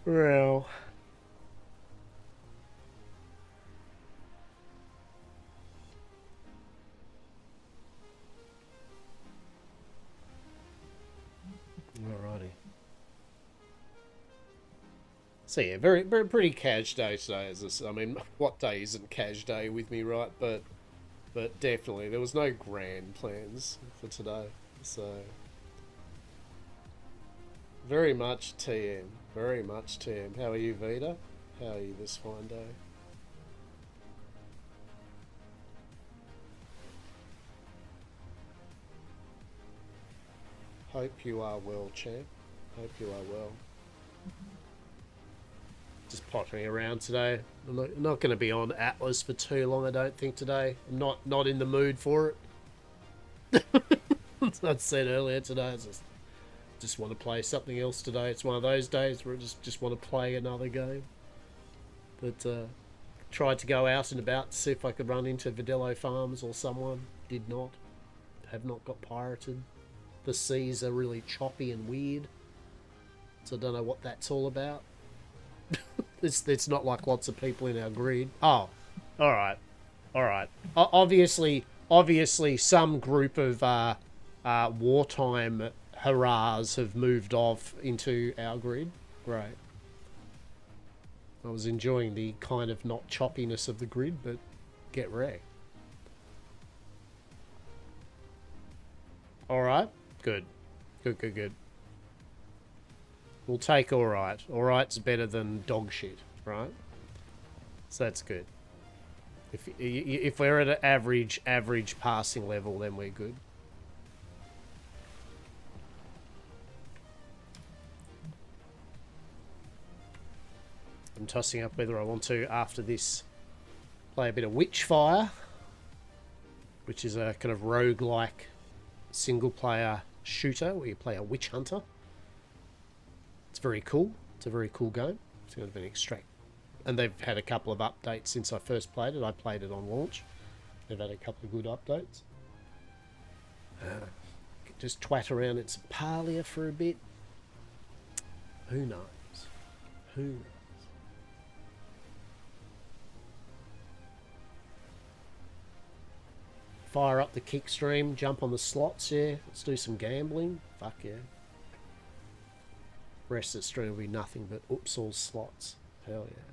Well. Alrighty. So yeah, very pretty cash day today. As this, I mean, what day isn't cash day with me, right? But definitely there was no grand plans for today. So very much TM, very much TM. How are you, Vita? How are you this fine day? Hope you are well, champ. Hope you are well. Just pottering around today. I'm not going to be on Atlas for too long, I don't think, today. I'm not in the mood for it. As I said earlier today, I just want to play something else today. It's one of those days where I just want to play another game. But tried to go out and about to see if I could run into Vidello Farms or someone. Did not. Have not got pirated. The seas are really choppy and weird. So I don't know what that's all about. It's not like lots of people in our grid. Oh, alright. Alright. Obviously some group of wartime hurrahs have moved off into our grid. Great. I was enjoying the kind of not choppiness of the grid, but get wrecked. Alright. Good. Good. We'll take alright. Alright's better than dog shit, right? So that's good. If we're at an average passing level, then we're good. I'm tossing up whether I want to, after this, play a bit of Witchfire, which is a kind of roguelike single-player shooter where you play a witch hunter. It's very cool. It's a very cool game. It's going to be an extract. And they've had a couple of updates since I first played it. I played it on launch. They've had a couple of good updates. Just twat around in some Parlia for a bit. Who knows? Who knows? Fire up the kick stream, jump on the slots, yeah. Let's do some gambling. Fuck yeah. Rest of the stream will be nothing but oops all slots. Hell yeah.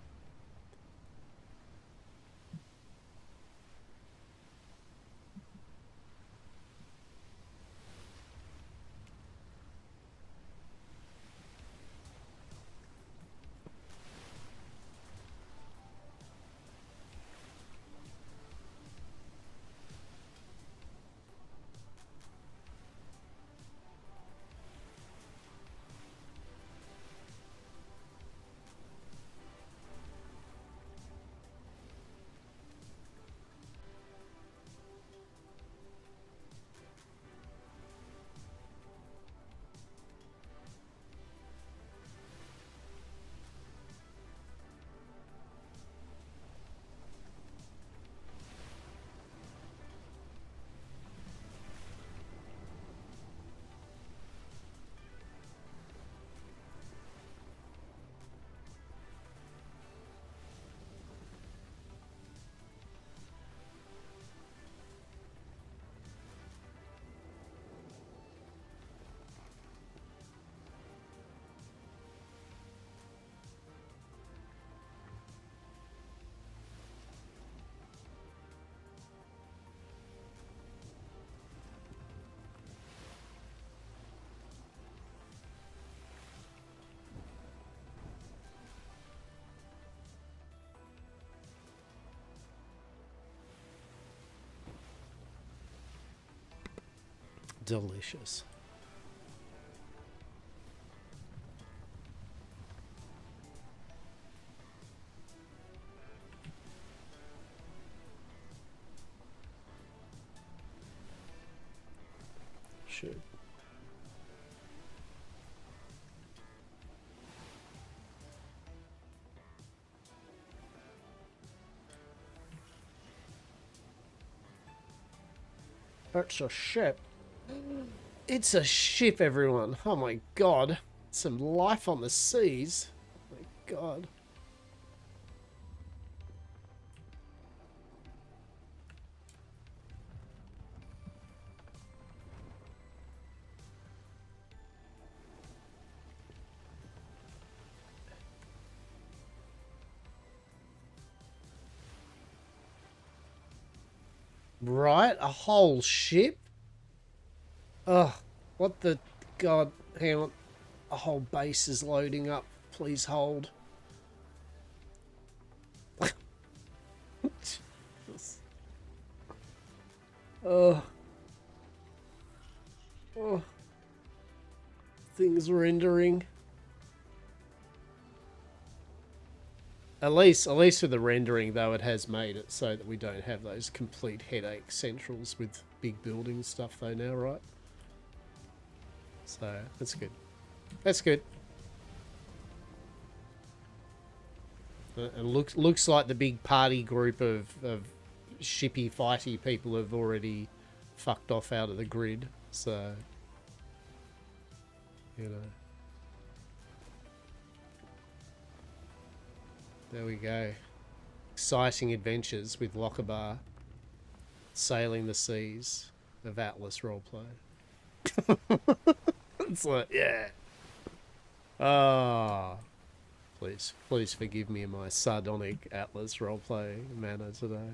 Delicious. Should. It's a ship. It's a ship, everyone. Oh my god. Some life on the seas. Oh my god. Right, a whole ship? Ugh, what the god, hang on. A whole base is loading up. Please hold. Jesus. Oh. Oh. Things rendering. At least with the rendering, though, it has made it so that we don't have those complete headache centrals with big building stuff, though, now, right? So, that's good. That's good. And looks like the big party group of shippy fighty people have already fucked off out of the grid, so, you know. There we go. Exciting adventures with Lockabar sailing the seas of Atlas roleplay. It's like, yeah. Ah, please forgive me in my sardonic Atlas roleplay manner today.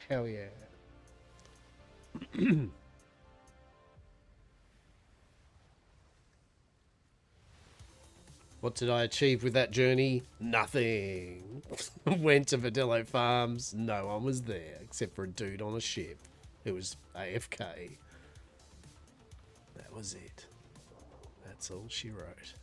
Hell yeah. What did I achieve with that journey? Nothing. Went to Vidillo Farms. No one was there except for a dude on a ship. It was AFK. That was it. That's all she wrote.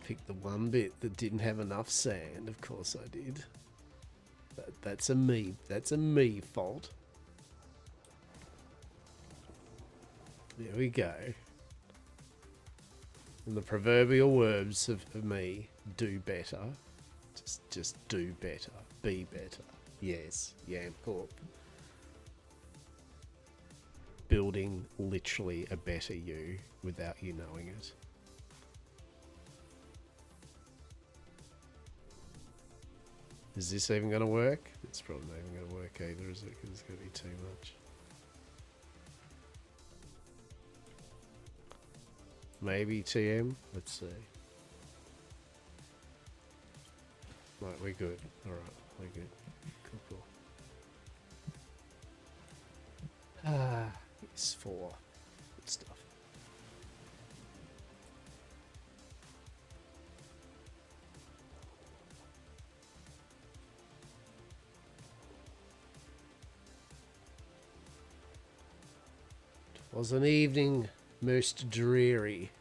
Picked the one bit that didn't have enough sand. Of course I did. That's a me fault. There we go. And the proverbial words of me, do better. Just do better. Be better. Yes, Yamcorp. Building literally a better you without you knowing it. Is this even going to work? It's probably not even going to work either, is it? Because it's going to be too much. Maybe TM? Let's see. Right, we're good. Alright, we're good. Cool. It's 4. Good stuff. It was an evening most dreary.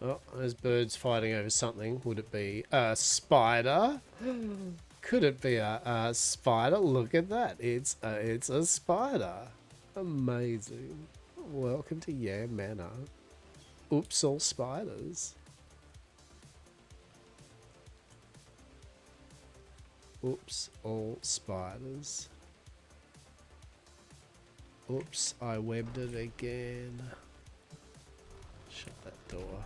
Oh, there's birds fighting over something. Would it be a spider? Could it be a spider? Look at that. It's a spider. Amazing. Welcome to Yam Manor. Oops, all spiders. Oops, all spiders. Oops, I webbed it again. Shut that door.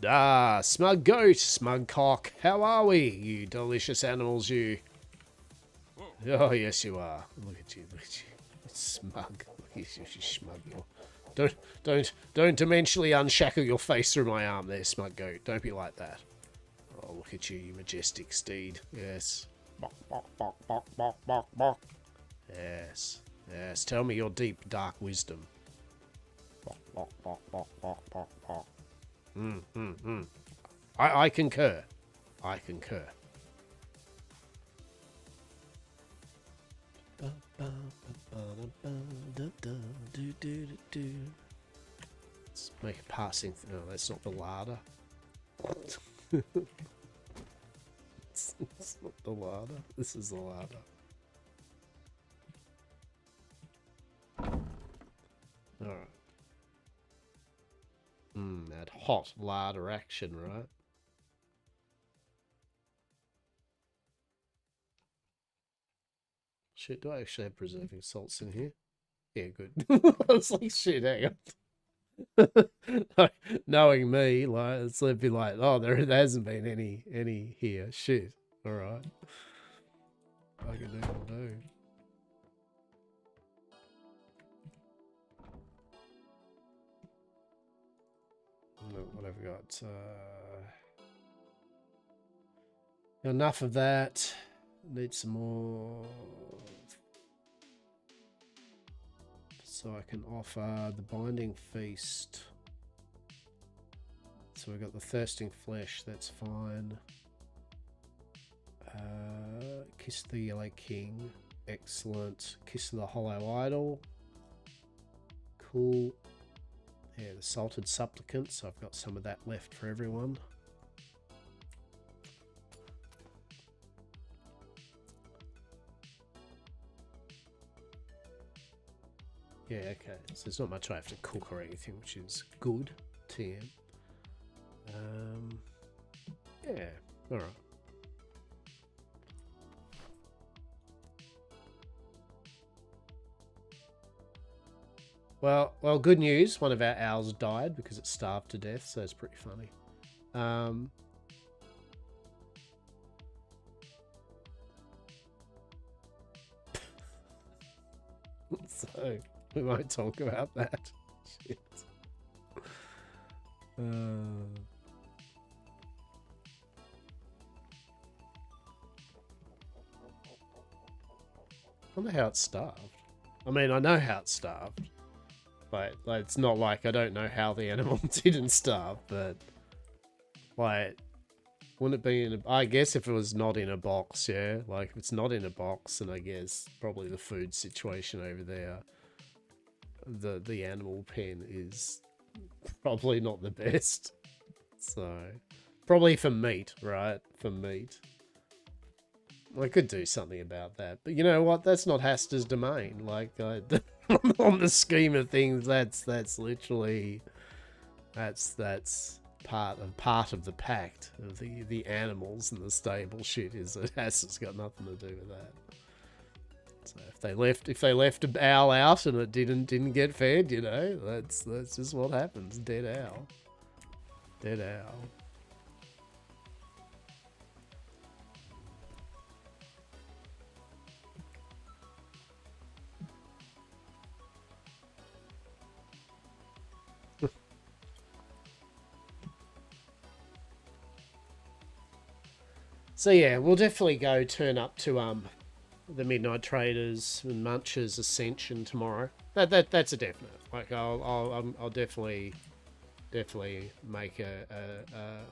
Ah, smug goat, smug cock. How are we, you delicious animals, you? Oh, yes, you are. Look at you, Smug. Look at you, smug. Don't dimensionally unshackle your face through my arm there, smug goat. Don't be like that. Oh, look at you, you majestic steed. Yes. Bok, bok, bok, bok, bok, bok, bok. Yes. Yes, tell me your deep, dark wisdom. Bok, bok, bok, bok, bok, bok, bok. I concur. I concur. Let's make a passing. No, that's not the larder. It's not the larder. This is the larder. Alright. That hot larder action, right? Shit, do I actually have preserving salts in here? Yeah, good. I was like, shit, hang on. Knowing me, like, it's be like, oh, there hasn't been any here. Shit. Alright. I can do. What have we got? Enough of that. Need some more. So I can offer the Binding Feast. So we've got the Thirsting Flesh, that's fine. Kiss the Yellow King, excellent. Kiss of the Hollow Idol, cool. Yeah, the Salted Supplicant, so I've got some of that left for everyone. Yeah, okay, so there's not much I have to cook or anything, which is good. TM. Yeah, alright. Well, good news. One of our owls died because it starved to death, so it's pretty funny. So we won't talk about that. Shit. I wonder how it's starved. I mean, I know how it's starved. Like, it's not like I don't know how the animal didn't starve, but like, wouldn't it be in a... I guess if it was not in a box, yeah. Like, if it's not in a box, then I guess probably the food situation over there, the animal pen is probably not the best. So, probably for meat, right? For meat. I could do something about that, but you know what? That's not Haster's domain. Like, on the scheme of things, that's literally that's part of the pact of the animals and the stable shit. Is that Haster's got nothing to do with that. So if they left an owl out and it didn't get fed, you know, that's just what happens. Dead owl. Dead owl. So yeah, we'll definitely go turn up to the Midnight Traders and Munch's Ascension tomorrow. That's a definite. Like I'll definitely make a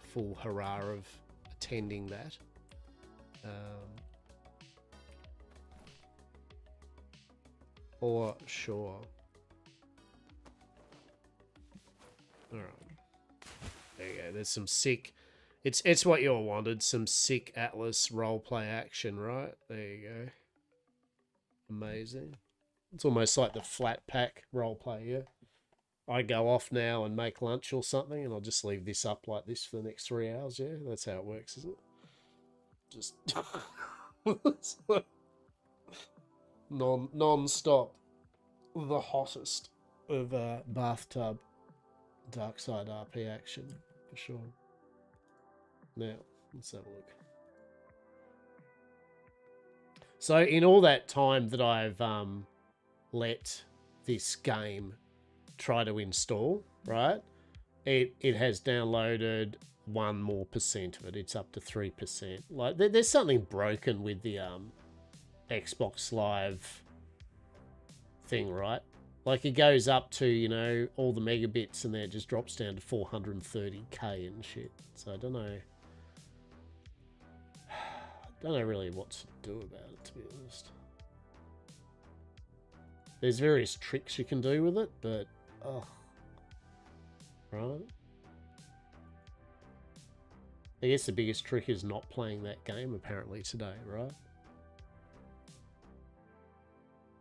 full hurrah of attending that. For sure. All right. There you go. There's some sick. It's what you all wanted. Some sick Atlas roleplay action, right? There you go. Amazing. It's almost like the flat pack roleplay, yeah? I go off now and make lunch or something, and I'll just leave this up like this for the next 3 hours, yeah? That's how it works, isn't it? Just non-stop. The hottest of bathtub DarksideRP action, for sure. Now, let's have a look. So in all that time that I've let this game try to install, right, it has downloaded 1% more of it. It's up to 3%. Like there's something broken with the Xbox Live thing, right? Like it goes up to, you know, all the megabits and then it just drops down to 430k and shit. So I don't know. Don't know really what to do about it, to be honest. There's various tricks you can do with it, but right. I guess the biggest trick is not playing that game apparently today, right?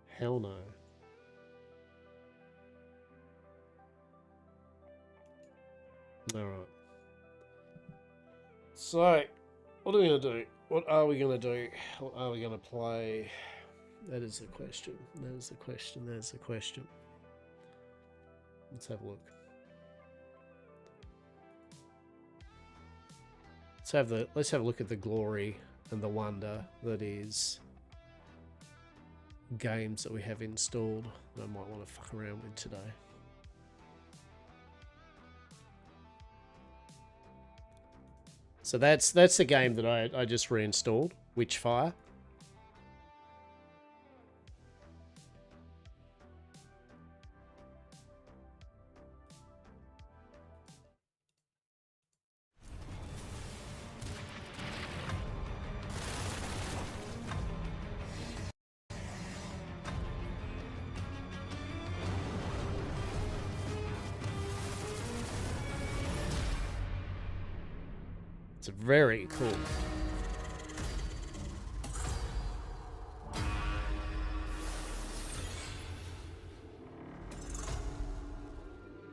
Hell no. Alright. So, what are we going to do? What are we going to do? What are we going to play? That is the question. That is the question. That is the question. Let's have a look. Let's have a look at the glory and the wonder that is games that we have installed that I might want to fuck around with today. So that's the game that I just reinstalled, Witchfire. It's very cool.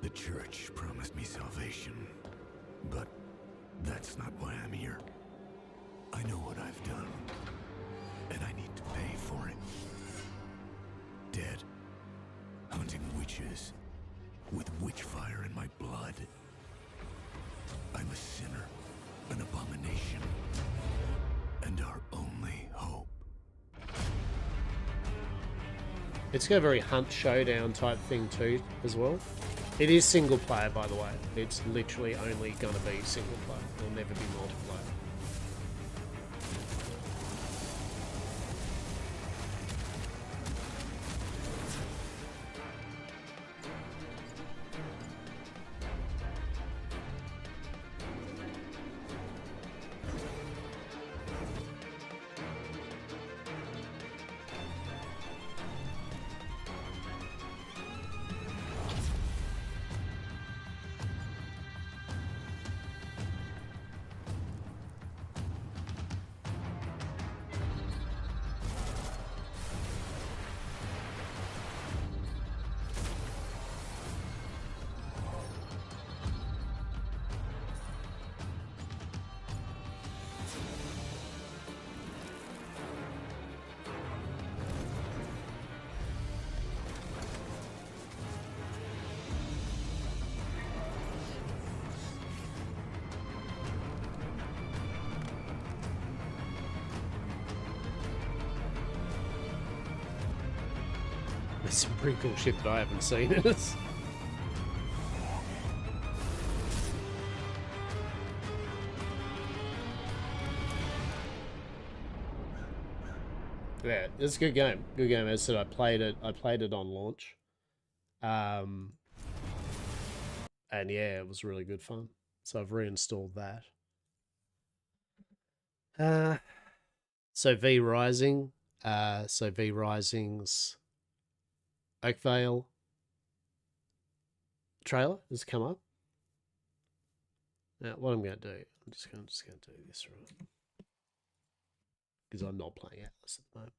The church promised me salvation, but that's not why I'm here. I know what I've done, and I need to pay for it. Dead, hunting witches, with witchfire in my blood. I'm a sinner, an abomination, and our only hope. It's got a very hunt showdown type thing too, as well. It is single player, by the way. It's literally only going to be single player. It'll never be multiplayer. There's some pretty cool shit that I haven't seen in it. Yeah, it's a good game. Good game. As I said, I played it on launch. And yeah, it was really good fun. So I've reinstalled that. So V Rising. So V Rising's Oakvale trailer has come up. Now, what I'm going to do, I'm just going to do this right, because I'm not playing Atlas at the moment.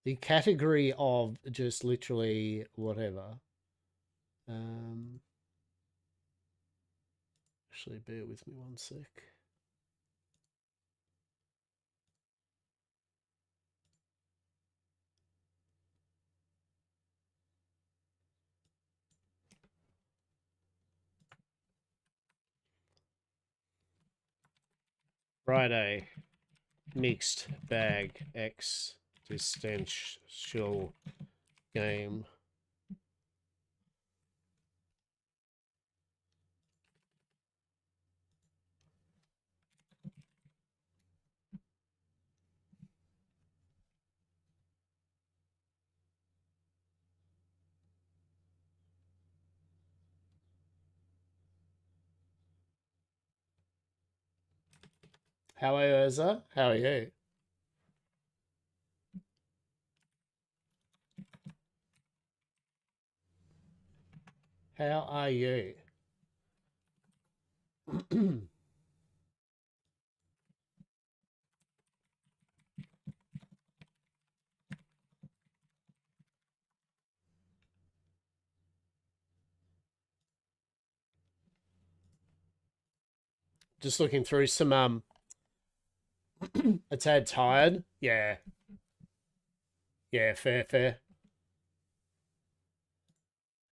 The category of just literally whatever. Actually, bear with me one sec. Friday, mixed bag existential game. How are you, Ezra? How are you? How are you? Just looking through some a tad tired. Yeah. Yeah, fair.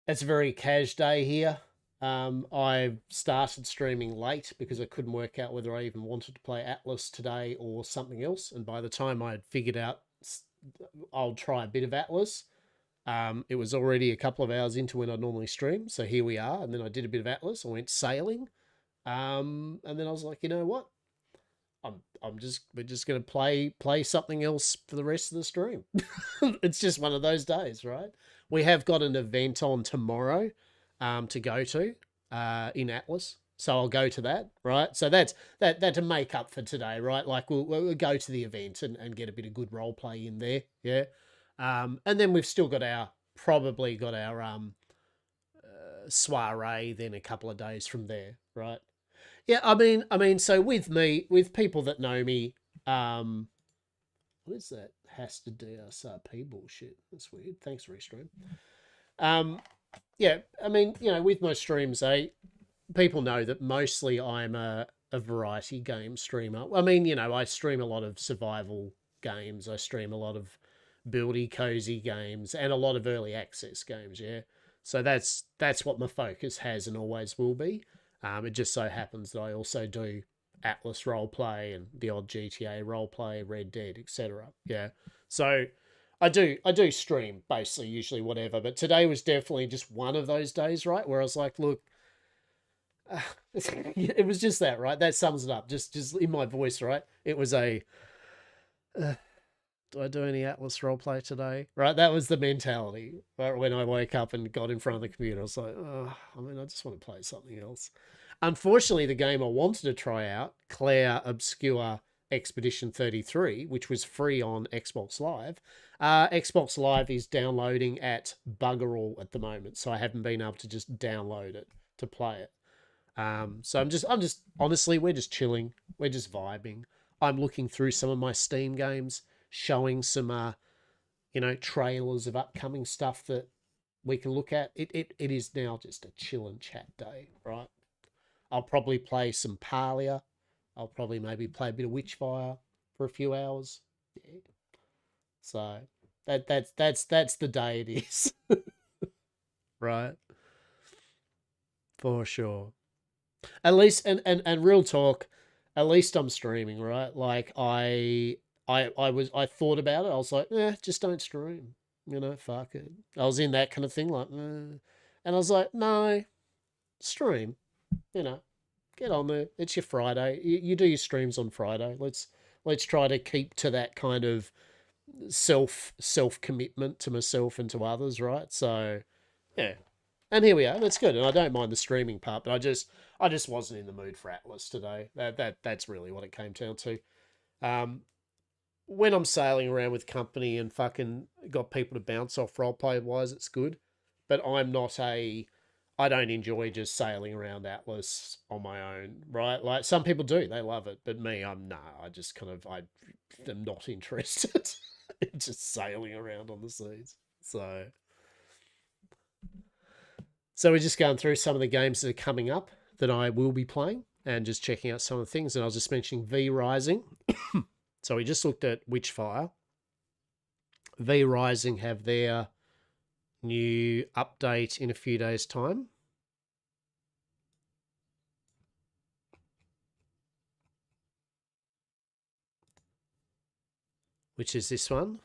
It's a very cash day here. I started streaming late because I couldn't work out whether I even wanted to play Atlas today or something else. And by the time I had figured out I'll try a bit of Atlas. It was already a couple of hours into when I normally stream, so here we are. And then I did a bit of Atlas. I went sailing, and then I was like, you know what? We're just gonna play something else for the rest of the stream. It's just one of those days, right? We have got an event on tomorrow, to go to, in Atlas. So I'll go to that, right? So that's that to make up for today, right? Like we'll go to the event and get a bit of good role play in there, yeah. And then we've still got probably got our soiree then a couple of days from there, right? Yeah, I mean, so with me, with people that know me, what is that? Has to DSRP bullshit. That's weird. Thanks, Restream. Yeah, I mean, you know, with my streams, people know that mostly I'm a variety game streamer. I mean, you know, I stream a lot of survival games. I stream a lot of buildy, cozy games, and a lot of early access games, yeah. So that's what my focus has and always will be. It just so happens that I also do Atlas roleplay and the odd GTA roleplay, Red Dead, etc. Yeah. So I do stream basically usually whatever, but today was definitely just one of those days, right, where I was like, look, it was just that, right? That sums it up. Just in my voice, right? It was a do I do any Atlas roleplay today? Right, that was the mentality. Right? When I woke up and got in front of the computer, I was like, oh, I mean, I just want to play something else. Unfortunately, the game I wanted to try out, Clair Obscur Expedition 33, which was free on Xbox Live. Xbox Live is downloading at bugger all at the moment, so I haven't been able to just download it to play it. So I'm just honestly, we're just chilling, we're just vibing. I'm looking through some of my Steam games, showing some you know, trailers of upcoming stuff that we can look at. It is now just a chill and chat day, right? I'll probably play some Parlia. I'll probably maybe play a bit of Witchfire for a few hours. Yeah. So that's the day it is. Right? For sure. At least and real talk, at least I'm streaming, right? Like I thought about it. I was like, just don't stream. You know, fuck it. I was in that kind of thing, like, and I was like, no, stream. You know, get on there. It's your Friday. You do your streams on Friday. Let's try to keep to that kind of self commitment to myself and to others, right? So, yeah. And here we are. That's good. And I don't mind the streaming part, but I just wasn't in the mood for Atlas today. That's really what it came down to. When I'm sailing around with company and fucking got people to bounce off roleplay wise, it's good. But I don't enjoy just sailing around Atlas on my own, right? Like some people do, they love it. But me, I am not interested in just sailing around on the seas. So we're just going through some of the games that are coming up that I will be playing and just checking out some of the things. And I was just mentioning V Rising. So we just looked at Witchfire. V Rising have their new update in a few days' time. Which is this one.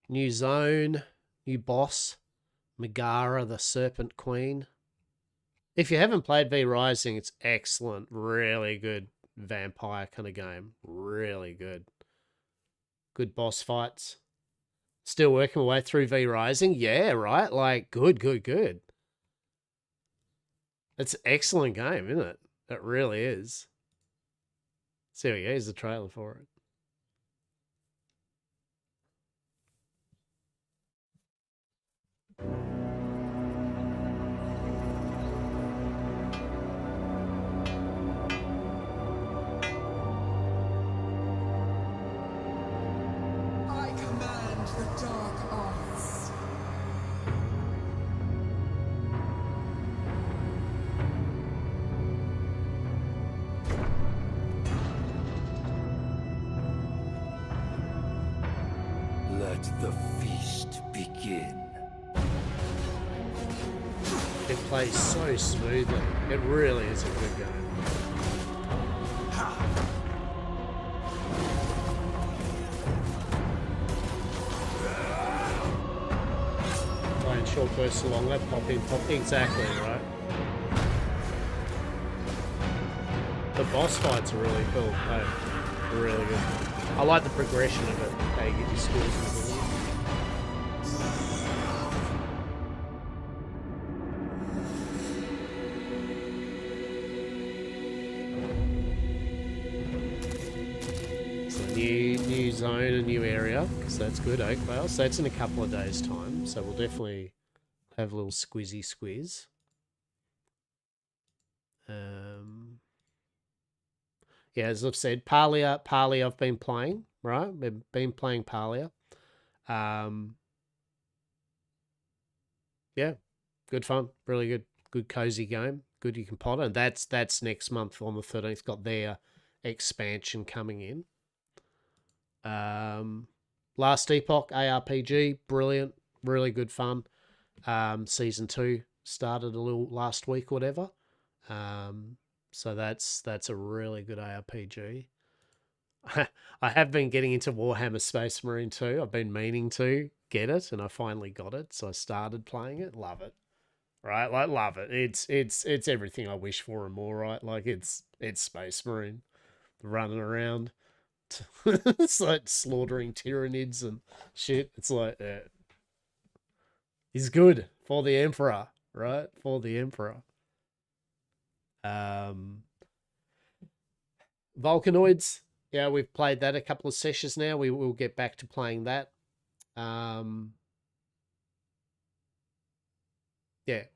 New zone, new boss, Megara, the Serpent Queen. If you haven't played V Rising, it's excellent. Really good vampire kind of game. Really good. Good boss fights. Still working my way through V Rising. Yeah, right? Like, good. It's an excellent game, isn't it? It really is. So here we go. Here's the trailer for it. I command the dark arts. Let the feast begin. It plays so smoothly. It really is a good game. Playing short bursts along that, pop in, pop. Exactly, right? The boss fights are really cool. They're really good. I like the progression of it, how you get your skills and abilities. New zone, a new area, because that's good, Oakvale. So that's in a couple of days' time. So we'll definitely have a little squizzy squiz. Yeah, as I've said, Parlia I've been playing, right? We've been playing Parlia. Yeah, good fun, really good cozy game. Good you can pot, and that's next month on the 13th. Got their expansion coming in. Last Epoch ARPG, brilliant, really good fun. Season 2 started a little last week or whatever. So that's a really good ARPG. I have been getting into Warhammer Space Marine 2. I've been meaning to get it, and I finally got it, so I started playing it. Love it. Right? Like, love it. It's everything I wish for and more, right? Like, it's Space Marine running around. It's like slaughtering Tyranids and shit. It's like, he's good for the Emperor, right? For the Emperor. Volcanoids. Yeah, we've played that a couple of sessions now. We will get back to playing that. Yeah,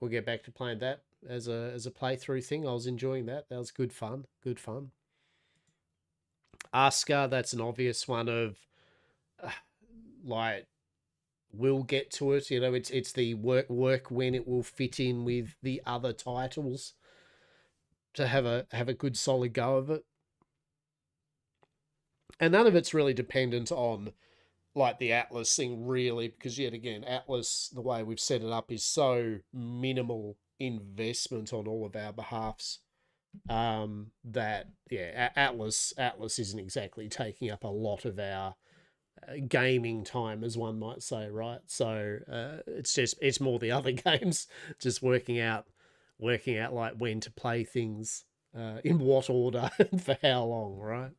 we'll get back to playing that as a playthrough thing. I was enjoying that. That was good fun. Good fun. Aska, that's an obvious one of like, we'll get to it. You know, it's the work when it will fit in with the other titles to have a good solid go of it. And none of it's really dependent on like the Atlas thing, really, because yet again, Atlas, the way we've set it up, is so minimal investment on all of our behalfs, that yeah, Atlas isn't exactly taking up a lot of our gaming time, as one might say, right? So it's more the other games, just working out like when to play things, in what order and for how long, right?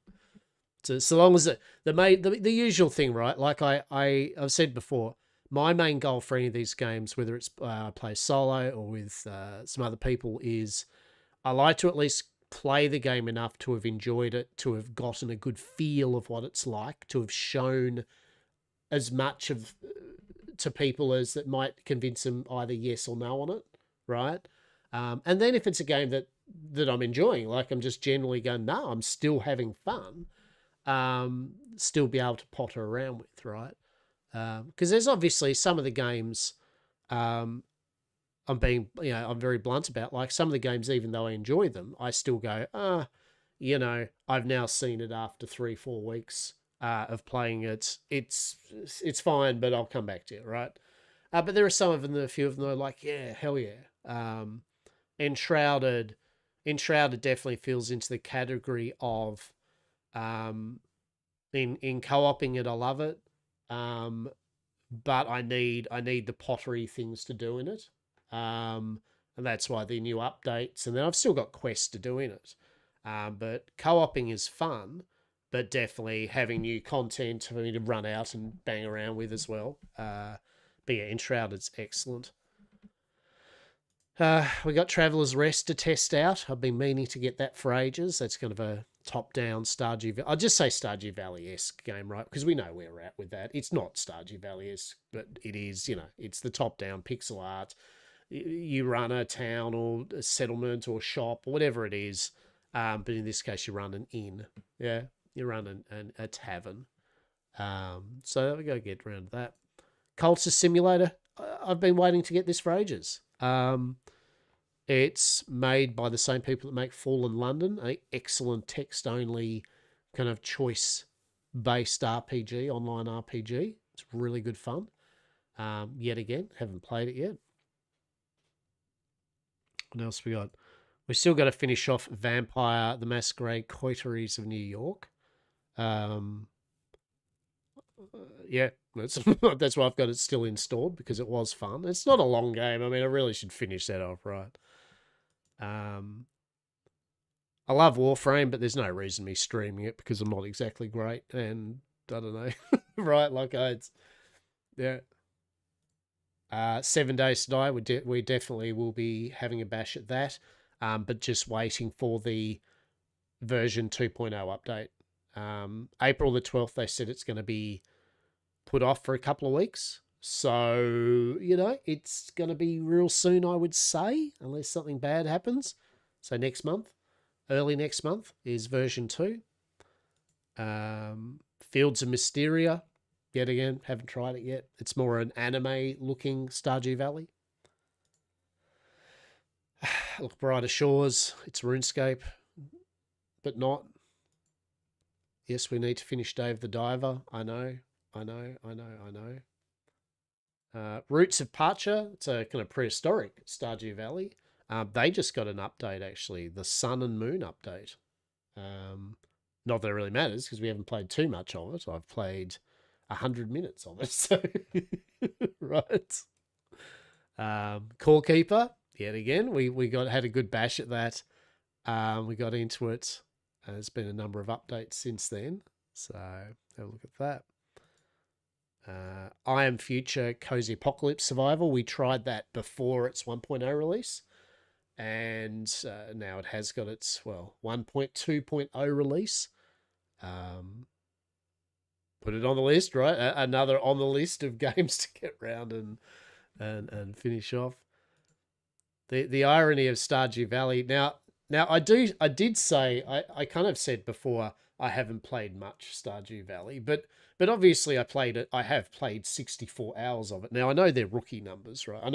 So long as the usual thing, right? Like I've said before, my main goal for any of these games, whether it's play solo or with some other people, is I like to at least play the game enough to have enjoyed it, to have gotten a good feel of what it's like, to have shown as much of to people as that might convince them either yes or no on it, right? And then if it's a game that I'm enjoying, like I'm just generally going, no, I'm still having fun, still be able to potter around with, right? Because there's obviously some of the games, I'm very blunt about, like some of the games, even though I enjoy them, I still go, I've now seen it after 3-4 weeks of playing it. It's fine, but I'll come back to it, right? But there are some of them, a few of them are like, yeah, hell yeah. Enshrouded definitely falls into the category of, in co-oping it, I love it. But I need the pottery things to do in it. And that's why the new updates, and then I've still got quests to do in it. But co-oping is fun, but definitely having new content for me to run out and bang around with as well. But yeah, Enshrouded's excellent. We got Traveller's Rest to test out. I've been meaning to get that for ages. That's kind of a top-down Stardew Valley. I'll just say Stardew Valley-esque game, right? Because we know where we're at with that. It's not Stardew Valley-esque, but it is, it's the top-down pixel art. You run a town or a settlement or shop or whatever it is. But in this case, you run an inn. Yeah, you run a tavern. So we got to get around to that. Cultist Simulator. I've been waiting to get this for ages. It's made by the same people that make Fallen London, an excellent text-only kind of choice-based RPG, online RPG. It's really good fun. Yet again, haven't played it yet. What else we got? We still got to finish off Vampire: The Masquerade Coteries of New York. Yeah, that's that's why I've got it still installed, because it was fun. It's not a long game. I mean, I really should finish that off right. I love Warframe, but there's no reason me streaming it because I'm not exactly great, and I don't know, right? Like it's yeah. 7 Days to Die. We definitely will be having a bash at that, but just waiting for the version 2.0 update. April the 12th, they said it's going to be put off for a couple of weeks. So, you know, it's going to be real soon, I would say, unless something bad happens. So next month, early next month, is version 2. Fields of Mysteria, yet again, haven't tried it yet. It's more an anime-looking Stardew Valley. Look, Brighter Shores, it's RuneScape, but not. Yes, we need to finish Dave the Diver. I know. Roots of Pacha, it's a kind of prehistoric Stardew Valley. They just got an update, actually, the Sun and Moon update. Not that it really matters, because we haven't played too much of it. I've played 100 minutes of it, so right. Core Keeper, yet again, we had a good bash at that. We got into it. There's been a number of updates since then, so have a look at that. I Am Future Cozy Apocalypse Survival. We tried that before its 1.0 release, and now it has got its 1.2.0 release. Put it on the list, right? Another on the list of games to get round and finish off. The irony of Stardew Valley. Now I did say I kind of said before I haven't played much Stardew Valley, but obviously I have played 64 hours of it. Now I know they're rookie numbers, right? I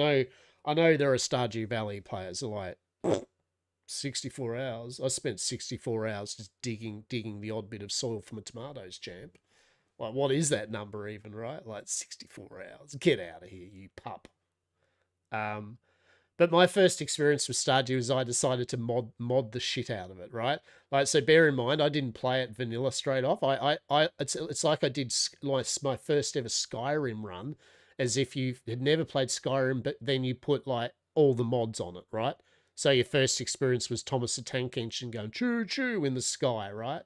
know there are Stardew Valley players who are like 64 hours. I spent 64 hours just digging the odd bit of soil from a tomatoes, champ. Like, what is that number even, right? Like 64 hours. Get out of here, you pup. But my first experience with Stardew is I decided to mod the shit out of it, right? Like, so bear in mind, I didn't play it vanilla straight off. It's like I did like my first ever Skyrim run, as if you had never played Skyrim, but then you put like all the mods on it, right? So your first experience was Thomas the Tank Engine going choo choo in the sky, right?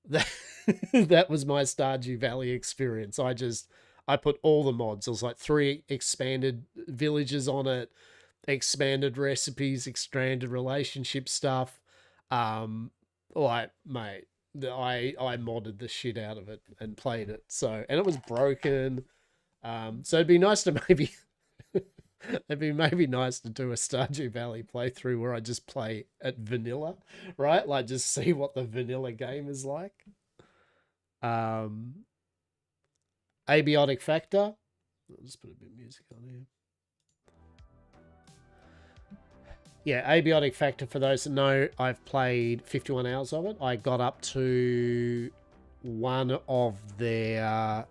That was my Stardew Valley experience. I put all the mods. There was like 3 expanded villages on it, expanded recipes, expanded relationship stuff. Like, mate, I modded the shit out of it and played it. So, and it was broken. So it'd be nice to maybe it'd be maybe nice to do a Stardew Valley playthrough where I just play at vanilla, right? Like, just see what the vanilla game is like. Abiotic Factor. I'll just put a bit of music on here. Yeah, Abiotic Factor, for those that know, I've played 51 hours of it. I got up to one of their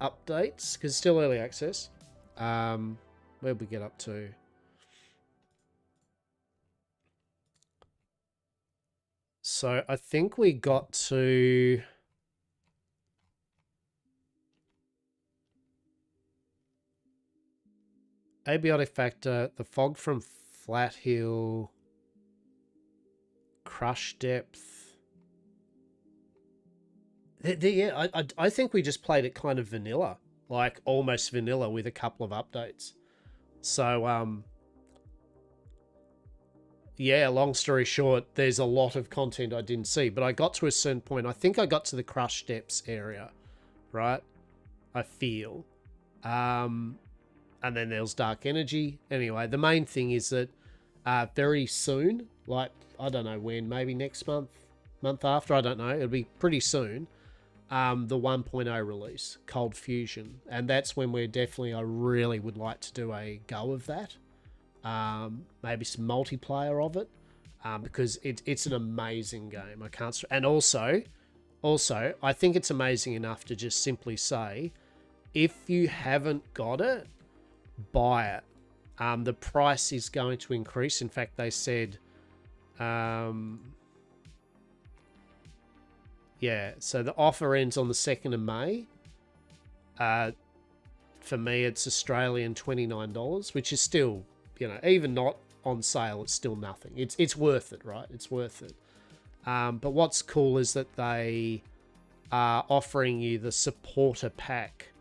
updates, because it's still early access. Where'd we get up to? So I think we got to... Abiotic Factor, The Fog from Flat Hill, Crush Depth. Yeah, I think we just played it kind of vanilla, like almost vanilla with a couple of updates. So, yeah, long story short, there's a lot of content I didn't see, but I got to a certain point. I think I got to the Crush Depths area, right? I feel. And then there's Dark Energy. Anyway, the main thing is that very soon, like, I don't know when, maybe next month after, I don't know, it'll be pretty soon, the 1.0 release, Cold Fusion. And that's when I really would like to do a go of that. Maybe some multiplayer of it, because it's an amazing game. I can't... And also, I think it's amazing enough to just simply say, if you haven't got it, buy it. The price is going to increase. In fact, they said, yeah, so the offer ends on the 2nd of May. For me, it's Australian $29, which is still, you know, even not on sale, it's still nothing. It's worth it, right? It's worth it. But what's cool is that they are offering you the supporter pack.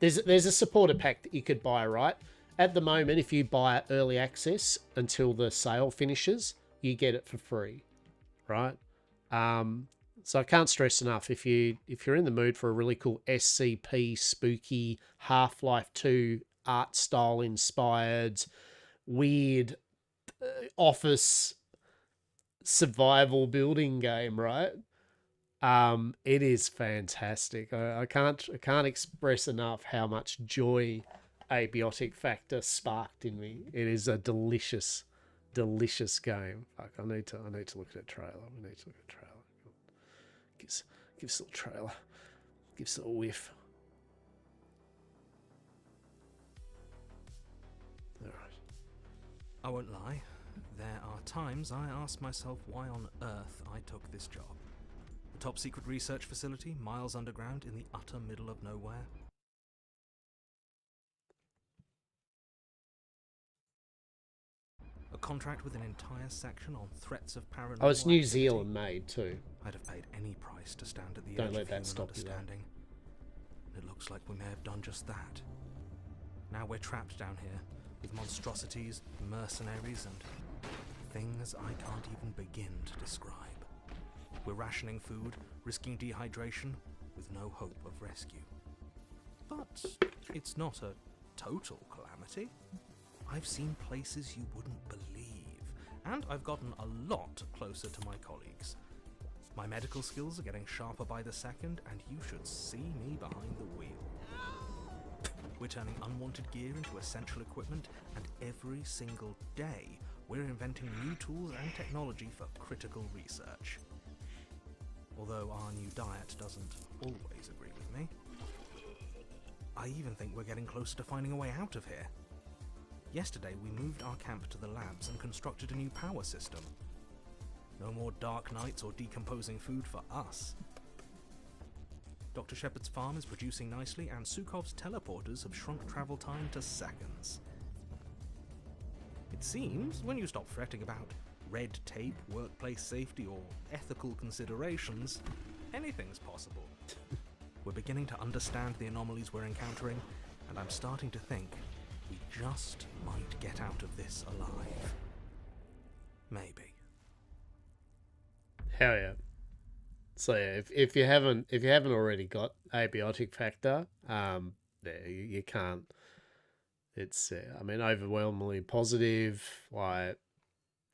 There's a supporter pack that you could buy, right? At the moment, if you buy early access until the sale finishes, you get it for free, right? So I can't stress enough, if you're in the mood for a really cool SCP spooky Half-Life 2 art style inspired weird office survival building game, right? It is fantastic. I can't express enough how much joy Abiotic Factor sparked in me. It is a delicious game. Fuck, I need to look at a trailer. We need to look at a trailer. Gives us a little trailer. Gives us a little whiff. All right. I won't lie. There are times I ask myself why on earth I took this job. A top secret research facility, miles underground in the utter middle of nowhere. A contract with an entire section on threats of paranormal Oh, it's New activity. Zealand made too. I'd have paid any price to stand at the Don't edge let of that human stop you, though. understanding. It looks like we may have done just that. Now we're trapped down here with monstrosities, mercenaries, and things I can't even begin to describe. We're rationing food, risking dehydration, with no hope of rescue. But it's not a total calamity. I've seen places you wouldn't believe, and I've gotten a lot closer to my colleagues. My medical skills are getting sharper by the second, and you should see me behind the wheel. We're turning unwanted gear into essential equipment, and every single day we're inventing new tools and technology for critical research. Although our new diet doesn't always agree with me. I even think we're getting closer to finding a way out of here. Yesterday we moved our camp to the labs and constructed a new power system. No more dark nights or decomposing food for us. Dr. Shepard's farm is producing nicely, and Sukhov's teleporters have shrunk travel time to seconds. It seems, when you stop fretting about red tape, workplace safety, or ethical considerations, anything's possible. We're beginning to understand the anomalies we're encountering, and I'm starting to think we just might get out of this alive. Maybe. Hell yeah. So yeah, if you haven't already got Abiotic Factor, you can't. It's I mean, overwhelmingly positive. Like,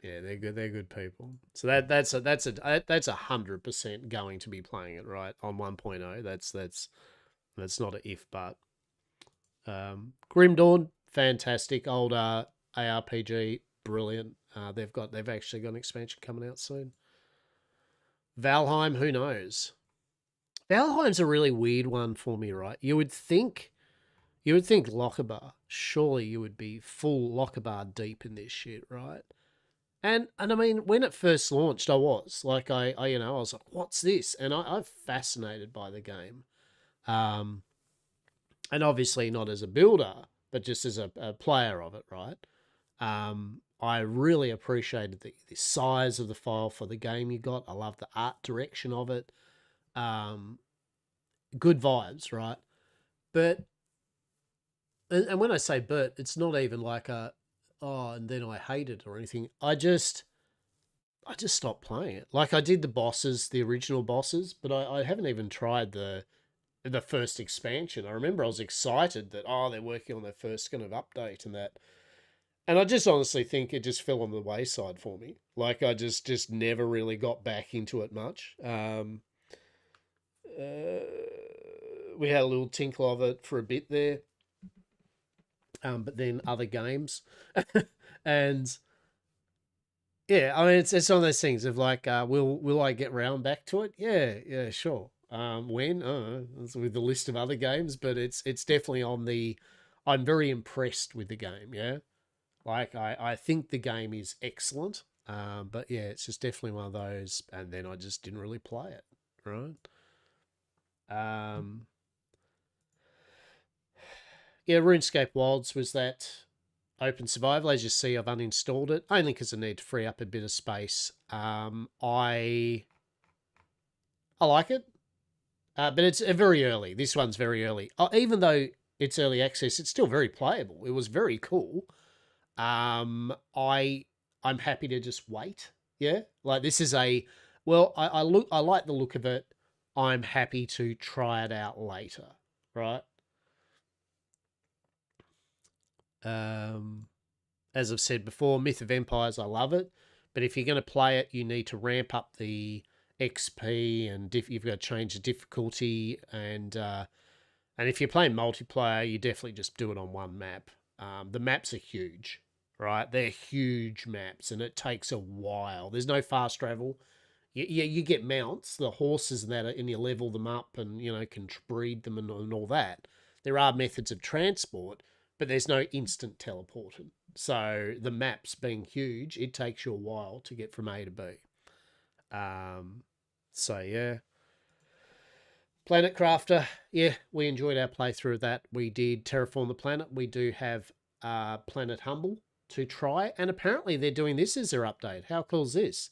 yeah, they're good people. So that's 100% going to be playing it, right, on 1.0. That's not a if, but Grim Dawn, fantastic old ARPG, brilliant. They've actually got an expansion coming out soon. Valheim, who knows? Valheim's a really weird one for me, right? You would think Lochaber, surely you would be full Lochaber deep in this shit, right? And I mean, when it first launched, I was like, I was like, what's this? And I'm fascinated by the game. And obviously not as a builder, but just as a player of it, right? I really appreciated the size of the file for the game you got. I love the art direction of it. Good vibes, right? But, and when I say but, it's not even like and then I hate it or anything. I just stopped playing it. Like, I did the original bosses, but I haven't even tried the first expansion. I remember I was excited that, they're working on their first kind of update and that. And I just honestly think it just fell on the wayside for me. Like, I just never really got back into it much. We had a little tinkle of it for a bit there. But then other games. And yeah, I mean, it's one of those things of like, will I get round back to it? Yeah, sure. When? I don't know. It's with the list of other games, but it's definitely on the I'm very impressed with the game. Yeah, like I think the game is excellent. But yeah, it's just definitely one of those. And then I just didn't really play it. Right. Yeah, RuneScape Wilds was that open survival. As you see, I've uninstalled it only because I need to free up a bit of space. I like it, but it's very early. This one's very early. Even though it's early access, it's still very playable. It was very cool. I'm happy to just wait. Yeah, like this is I like the look of it. I'm happy to try it out later. Right. As I've said before, Myth of Empires, I love it. But if you're going to play it, you need to ramp up the XP, and you've got to change the difficulty. And if you're playing multiplayer, you definitely just do it on one map. The maps are huge, right? They're huge maps, and it takes a while. There's no fast travel. You get mounts, the horses that are, and you level them up, and can breed them and all that. There are methods of transport, but there's no instant teleporting. So the maps being huge, it takes you a while to get from A to B. So yeah. Planet Crafter, yeah, we enjoyed our playthrough of that. We did terraform the planet. We do have Planet Humble to try, and apparently they're doing this as their update. How cool is this?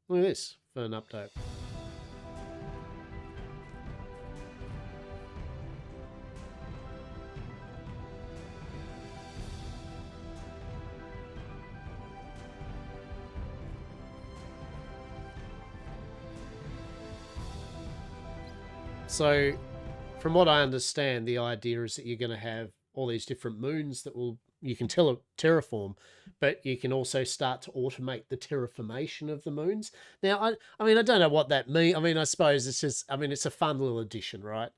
Look at this for an update. So, from what I understand, the idea is that you're going to have all these different moons that you can terraform, but you can also start to automate the terraformation of the moons. Now, I mean, I don't know what that means. I mean, I suppose it's just, I mean, it's a fun little addition, right?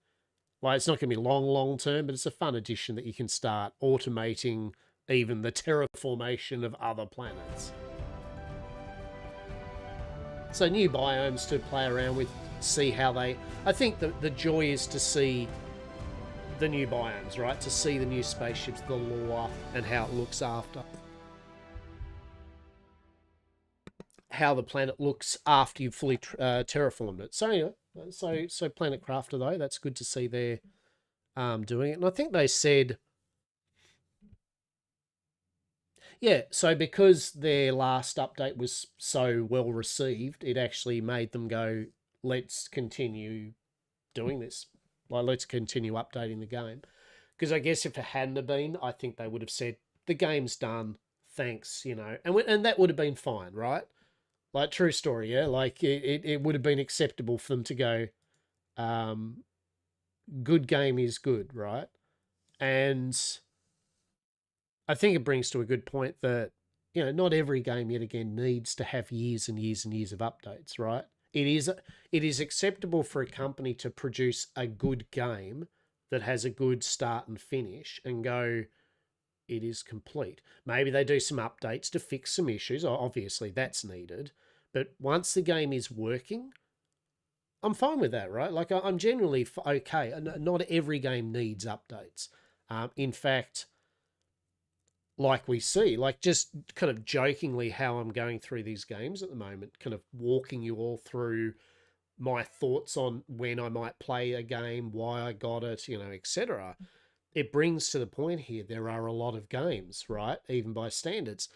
Like, it's not going to be long term, but it's a fun addition that you can start automating even the terraformation of other planets. So new biomes to play around with, see how they... I think the joy is to see the new biomes, right? To see the new spaceships, the lore, and how it looks after. How the planet looks after you've fully terraformed it. So anyway, so Planet Crafter, though, that's good to see they're doing it. And I think they said... Yeah, so because their last update was so well received, it actually made them go, let's continue doing this. Like, let's continue updating the game. Because I guess if it hadn't been, I think they would have said, the game's done, thanks, and that would have been fine, right? Like, true story, yeah? Like, it would have been acceptable for them to go, good game is good, right? And I think it brings to a good point that, not every game yet again needs to have years and years and years of updates, right? It is acceptable for a company to produce a good game that has a good start and finish and go, it is complete. Maybe they do some updates to fix some issues. Obviously, that's needed. But once the game is working, I'm fine with that, right? Like, I'm generally okay. Not every game needs updates. In fact... like we see, like just kind of jokingly how I'm going through these games at the moment, kind of walking you all through my thoughts on when I might play a game, why I got it, etc. It brings to the point here, there are a lot of games, right? Even by standards.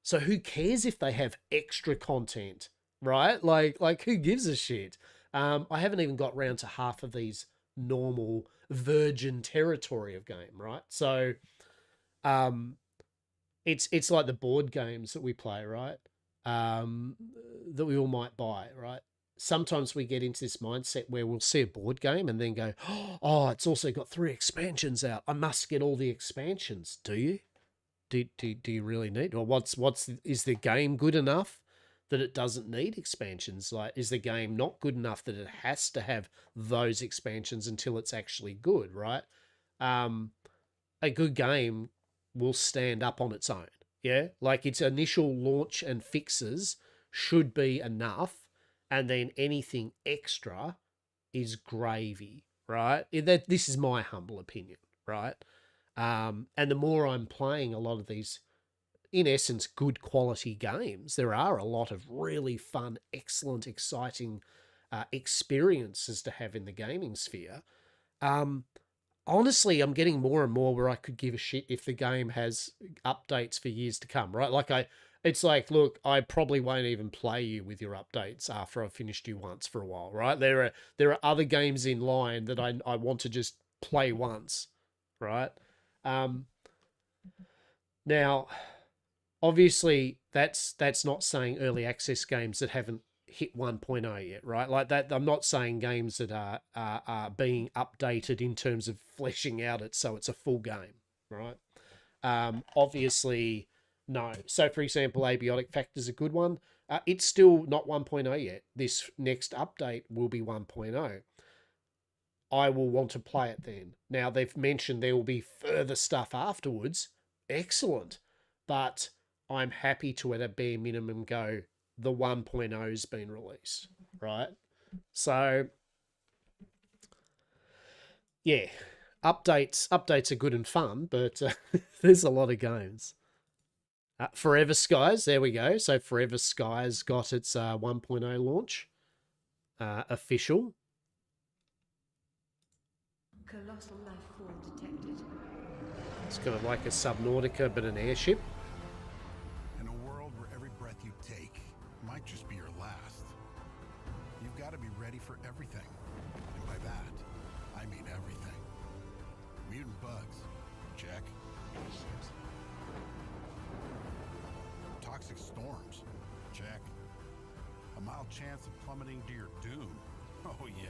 So who cares if they have extra content, right? Like who gives a shit? I haven't even got round to half of these normal virgin territory of game, right? So, it's like the board games that we play, right? That we all might buy, right? Sometimes we get into this mindset where we'll see a board game and then go, oh, it's also got 3 expansions out. I must get all the expansions. Do you? Do you really need? Or is the game good enough that it doesn't need expansions? Like, is the game not good enough that it has to have those expansions until it's actually good, right? A good game will stand up on its own. Yeah. Like, its initial launch and fixes should be enough. And then anything extra is gravy, right? This is my humble opinion, right? And the more I'm playing a lot of these, in essence, good quality games, there are a lot of really fun, excellent, exciting experiences to have in the gaming sphere. Honestly, I'm getting more and more where I could give a shit if the game has updates for years to come, right? It's like, look, I probably won't even play you with your updates after I've finished you once for a while, right? There are other games in line that I want to just play once, right? Now, obviously, that's not saying early access games that haven't hit 1.0 yet, right? Like that, I'm not saying games that are being updated in terms of fleshing out it so it's a full game, right? Obviously, no. So, for example, Abiotic Factor's a good one. It's still not 1.0 yet. This next update will be 1.0. I will want to play it then. Now, they've mentioned there will be further stuff afterwards. Excellent. But I'm happy to, at a bare minimum, go, the 1.0's been released, right? So, yeah, updates are good and fun, but there's a lot of games. Forever Skies, there we go. So Forever Skies got its 1.0 launch, official. Colossal life form detected. It's kind of like a Subnautica, but an airship. In a world where every breath you take might just be your last, you've got to be ready for everything. And by that, I mean everything. Mutant bugs, check. Toxic storms, check. A mild chance of plummeting to your doom. Oh yeah.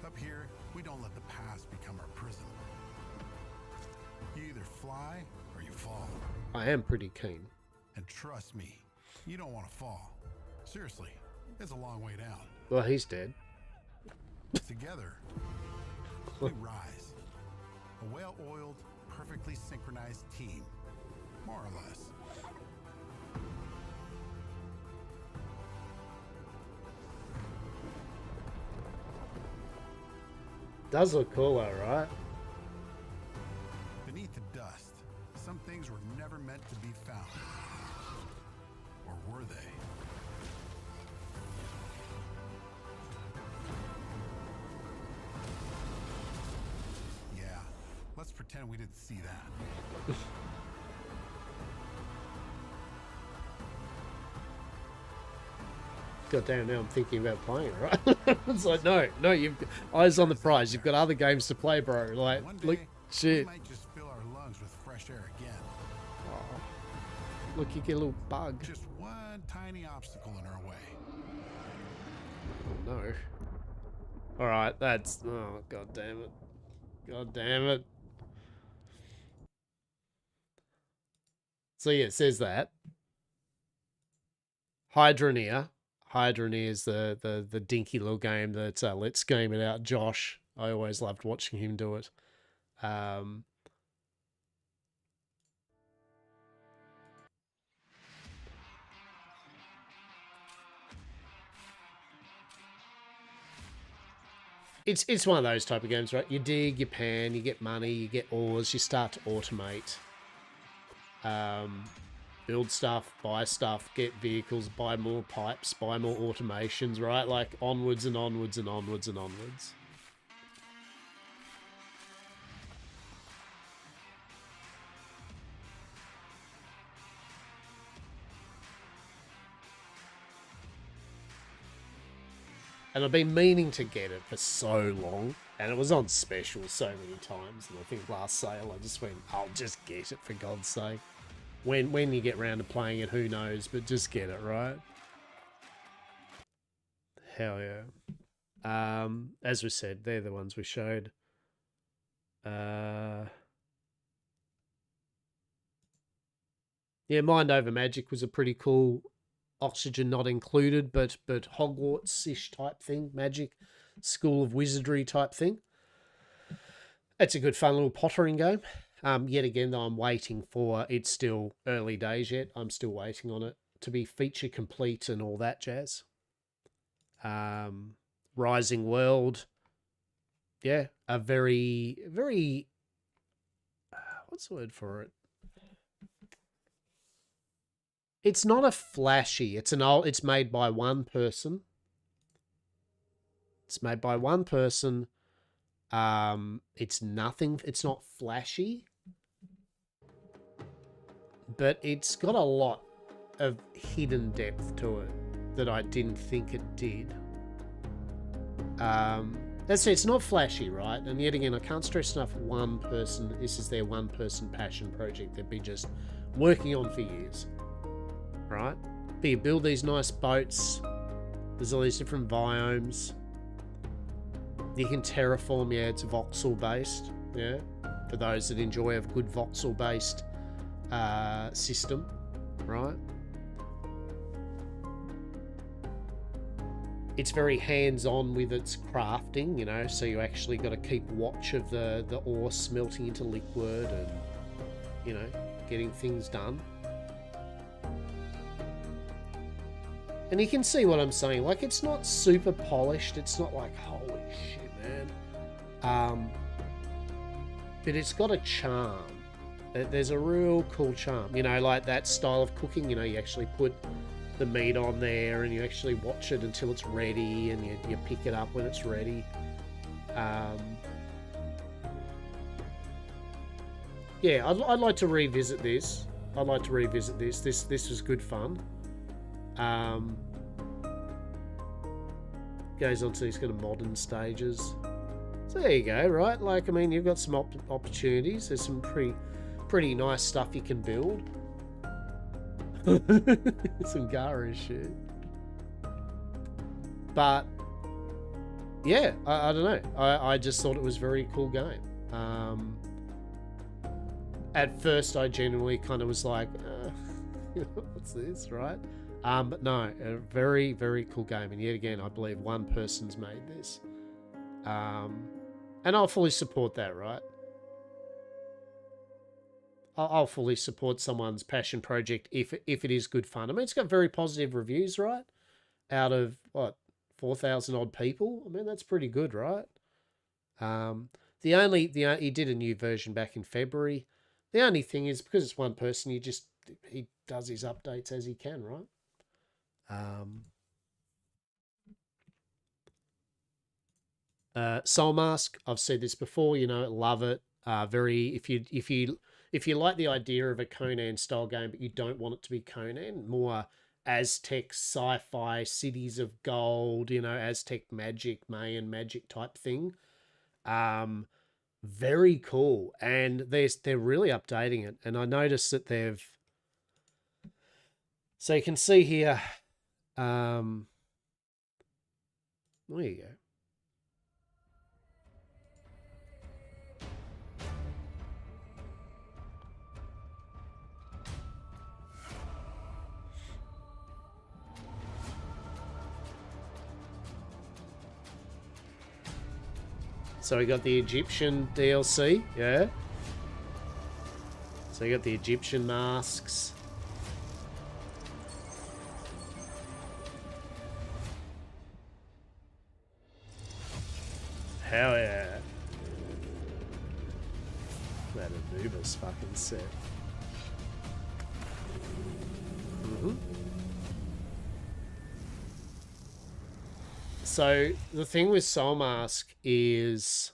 Up here, we don't let the past become our prison. You either fly or you fall. I am pretty keen. And trust me, you don't want to fall. Seriously, it's a long way down. Well, he's dead. Together, we rise. A well-oiled, perfectly synchronized team, more or less. Does look cool though, right? Beneath the dust, some things were never meant to be found. Or were they? Yeah, let's pretend we didn't see that. God damn, now I'm thinking about playing it, right? It's like, no, you've eyes on the prize. You've got other games to play, bro. Like, One day, look, shit. we might just fill our lungs with fresh air again. Oh, look, you get a little bug. Just one tiny obstacle in our way. Oh, no. All right, that's... Oh, god damn it. God damn it. So, yeah, it says that. Hydroneer. Hydroneer is the dinky little game that Let's Game It Out. Josh, I always loved watching him do it. It's one of those type of games, right? You dig, you pan, you get money, you get ores, you start to automate. Build stuff, buy stuff, get vehicles, buy more pipes, buy more automations, right? Like onwards and onwards and onwards and onwards. And I've been meaning to get it for so long. And it was on special so many times. And I think last sale I just went, I'll just get it for God's sake. When you get round to playing it, who knows? But just get it, right? Hell yeah. As we said, they're the ones we showed. Yeah, Mind Over Magic was a pretty cool Oxygen not included, but Hogwarts-ish type thing. Magic, School of Wizardry type thing. It's a good fun little pottering game. Yet again, though, I'm waiting for, it's still early days yet. I'm still waiting on it to be feature complete and all that jazz. Rising World. Yeah, a very, very, what's the word for it? It's not a flashy. It's made by one person. It's made by one person. It's nothing. It's not flashy, but it's got a lot of hidden depth to it that I didn't think it did. That's it. It's not flashy, right? And yet again, I can't stress enough. One person. This is their one-person passion project they've been just working on for years, right? But you build these nice boats. There's all these different biomes. You can terraform. Yeah, it's voxel based. Yeah, for those that enjoy a good voxel based system, right? It's very hands-on with its crafting, you know, so you actually got to keep watch of the ore smelting into liquid and, you know, getting things done. And you can see what I'm saying. Like, it's not super polished. It's not like, holy shit, man. But it's got a charm. There's a real cool charm. You know, like that style of cooking, you know, you actually put the meat on there and you actually watch it until it's ready and you pick it up when it's ready. Yeah, I'd like to revisit this. This was good fun. Goes on to these kind of modern stages. So there you go, right? Like, I mean, you've got some opportunities. There's some pretty nice stuff you can build. Some Gara shit. But yeah, I don't know. I just thought it was a very cool game. At first, I genuinely kind of was like, what's this, right? But no, a very, very cool game. And yet again, I believe one person's made this. And I'll fully support that, right? I'll fully support someone's passion project if it is good fun. I mean, it's got very positive reviews, right? Out of, what, 4,000 odd people? I mean, that's pretty good, right? He did a new version back in February. The only thing is, because it's one person, he does his updates as he can, right? Soul Mask, I've said this before, you know, love it. If you like the idea of a Conan style game, but you don't want it to be Conan, more Aztec sci-fi, cities of gold, you know, Aztec magic, Mayan magic type thing. Very cool. And they're really updating it. And I noticed that so you can see here, there you go. So we got the Egyptian DLC, yeah. So you got the Egyptian masks. Hell yeah. That Anubis fucking set. So the thing with Soul Mask is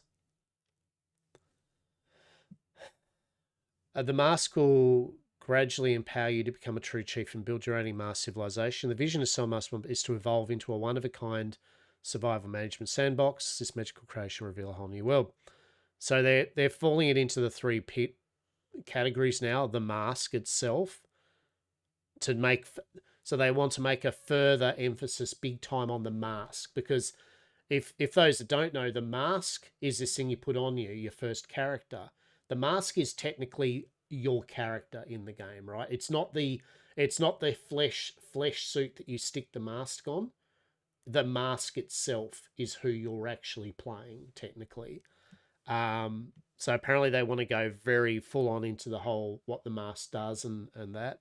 the mask will gradually empower you to become a true chief and build your own masked civilization. The vision of Soul Mask is to evolve into a one-of-a-kind survival management sandbox. This magical creation will reveal a whole new world. So they're falling it into the three pit categories now. The mask itself, so they want to make a further emphasis big time on the mask, because if those that don't know, the mask is this thing you put on you, your first character. The mask is technically your character in the game, right? It's not the flesh suit that you stick the mask on. The mask itself is who you're actually playing, technically. So apparently they want to go very full on into the whole what the mask does and that.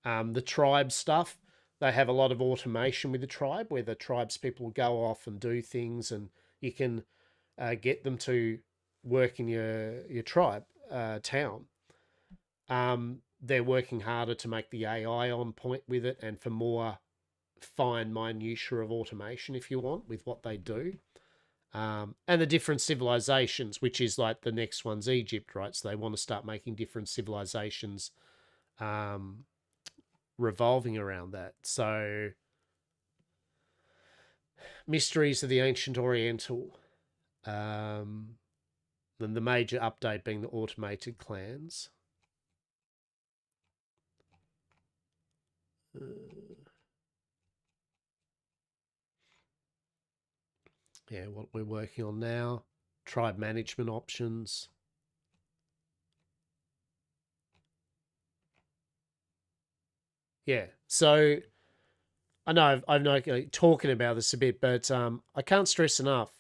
The tribe stuff, they have a lot of automation with the tribe, where the tribes people go off and do things, and you can get them to work in your tribe town. They're working harder to make the AI on point with it and for more fine minutiae of automation, if you want, with what they do. And the different civilizations, which is like the next one's Egypt, right? So they want to start making different civilizations revolving around that. So Mysteries of the Ancient Oriental. Then the major update being the automated clans. Yeah, what we're working on now. Tribe management options. Yeah, so I know I've not talking about this a bit, but I can't stress enough.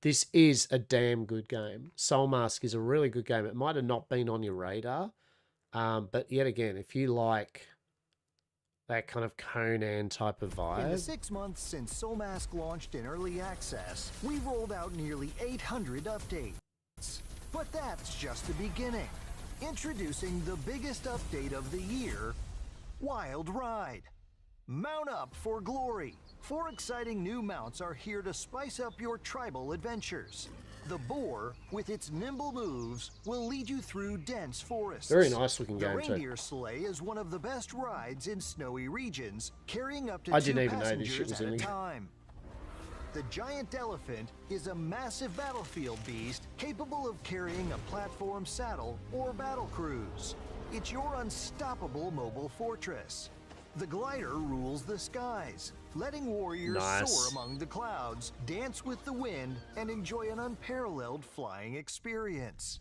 This is a damn good game. Soul Mask is a really good game. It might have not been on your radar, but yet again, if you like that kind of Conan type of vibe. In the 6 months since Soul Mask launched in early access, we've rolled out nearly 800 updates. But that's just the beginning. Introducing the biggest update of the year, Wild Ride. Mount up for glory. 4 exciting new mounts are here to spice up your tribal adventures. The boar, with its nimble moves, will lead you through dense forests. Very nice looking game too. The reindeer sleigh is one of the best rides in snowy regions, carrying up to I 2 didn't even know this shit passengers was at in a the time. The giant elephant is a massive battlefield beast capable of carrying a platform saddle or battle cruise. It's your unstoppable mobile fortress. The glider rules the skies, letting warriors soar among the clouds, dance with the wind, and enjoy an unparalleled flying experience.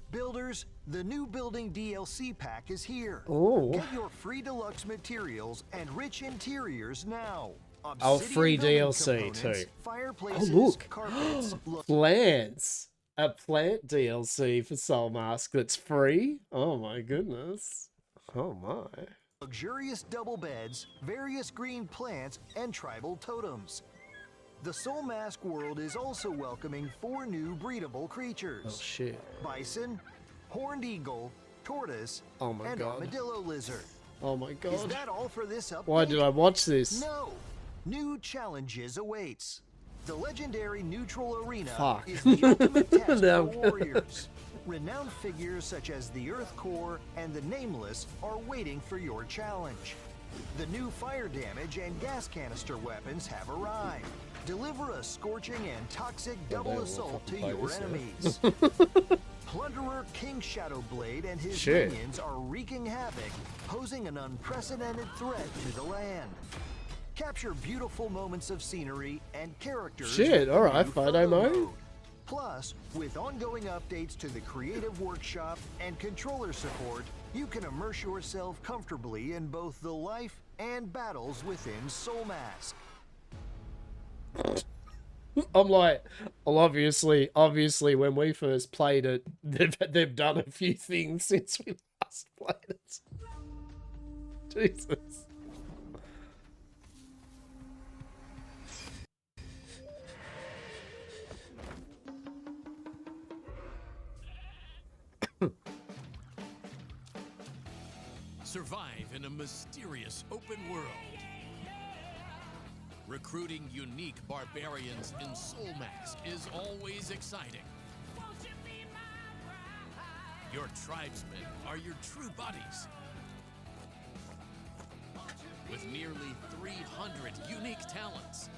Builders, the new building DLC pack is here. Oh. Get your free deluxe materials and rich interiors now. Oh, free Obsidian DLC building too. components, fireplaces, Oh, look. carpets, Plants. A plant DLC for Soul Mask that's free? Oh my goodness. Oh my. luxurious double beds, various green plants, and tribal totems. The Soul Mask world is also welcoming 4 new breedable creatures. Oh shit. Bison, horned eagle, tortoise, Oh my and god. armadillo lizard. Oh my Is god. that all for this update? Why did I watch this? No. New challenges awaits. The legendary Neutral Arena Fuck. is the ultimate test Now for I'm warriors. Renowned figures such as the Earth Core and the Nameless are waiting for your challenge. The new fire damage and gas canister weapons have arrived. Deliver a scorching and toxic double assault to your enemies. Plunderer King Shadowblade and his minions are wreaking havoc, posing an unprecedented threat to the land. Capture beautiful moments of scenery and characters. Shit, with alright, new photo mode. Plus, with ongoing updates to the Creative Workshop and controller support, you can immerse yourself comfortably in both the life and battles within Soul Mask. I'm like, well, obviously, when we first played it, they've done a few things since we last played it. Jesus. Survive in a mysterious open world. Recruiting unique barbarians in Soul Mask is always exciting. Your tribesmen are your true buddies. With nearly 300 unique talents.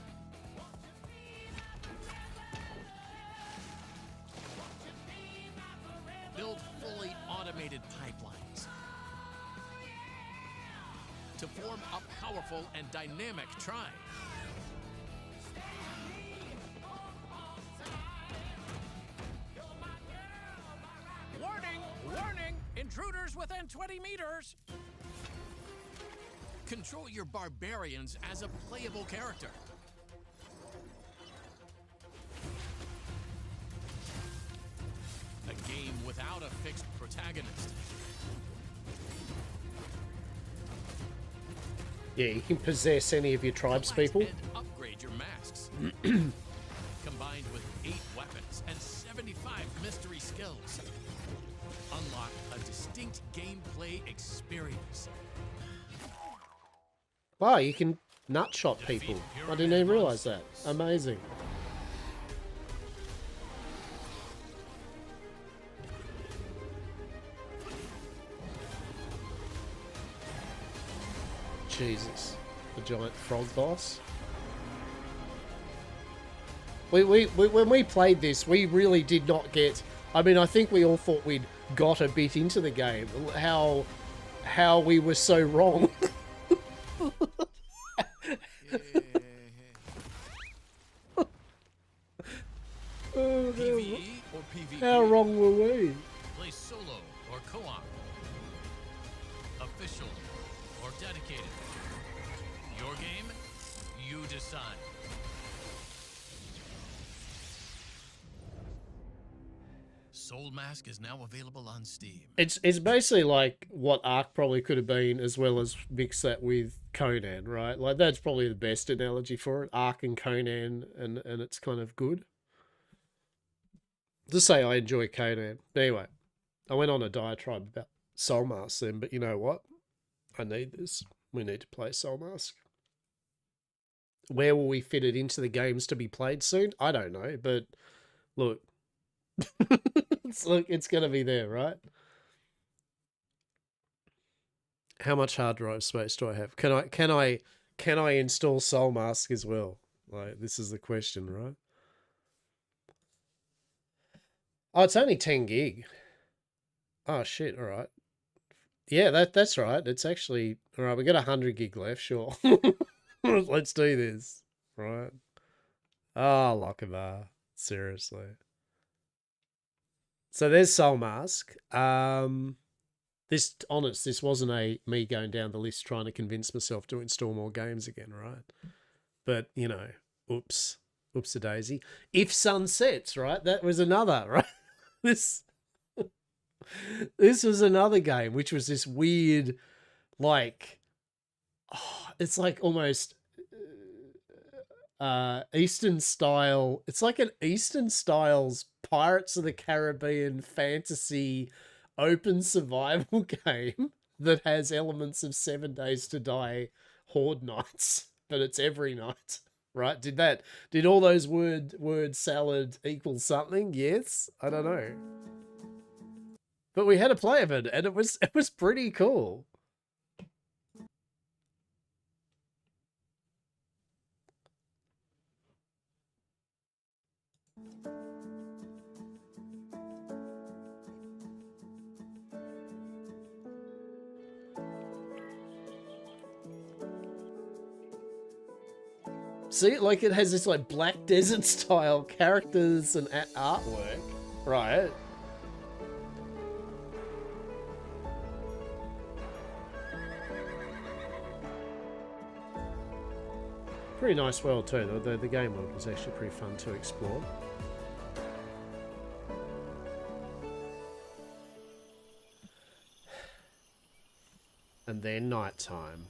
Build fully automated pipelines to form a powerful and dynamic tribe. Warning! Warning! Intruders within 20 meters! Control your barbarians as a playable character. A game without a fixed protagonist. Yeah, you can possess any of your tribespeople. And upgrade your masks. combined with 8 weapons and 75 mystery skills. Unlock a distinct gameplay experience. Wow, you can nutshot people. I didn't even realize that. Amazing. Jesus, the giant frog boss. When we played this, we really did not get. I mean, I think we all thought we'd got a bit into the game. How we were so wrong. PvE or PvP? How wrong were we? Play solo or co-op? Official or dedicated? Your game, you decide. Soul Mask is now available on Steam. It's basically like what Ark probably could have been, as well as mix that with Conan, right? Like that's probably the best analogy for it. Ark and Conan, and it's kind of good. To say I enjoy Conan. Anyway, I went on a diatribe about Soul Mask then, but you know what? I need this. We need to play Soul Mask. Where will we fit it into the games to be played soon? I don't know, but look. It's gonna be there, right? How much hard drive space do I have? Can I install Soul Mask as well? Like, this is the question, right? Oh, it's only 10 gig. Oh shit, alright. Yeah, that's right. It's actually alright, we got 100 gig left, sure. Let's do this. Right. Oh, Lochabar. Seriously. So there's Soul Mask. This wasn't me going down the list trying to convince myself to install more games again, right? But, you know, oops a daisy. If Sun Sets, right? That was another, right? This was another game, which was this weird, like, it's like almost Eastern style. It's like an Eastern styles Pirates of the Caribbean fantasy open survival game that has elements of 7 Days to Die Horde nights, but it's every night, right? Did all those word salad equal something? Yes, I don't know, but we had a play of it, and it was pretty cool. See, like it has this like Black Desert style characters and artwork, right? Pretty nice world too. The game world was actually pretty fun to explore. And then nighttime.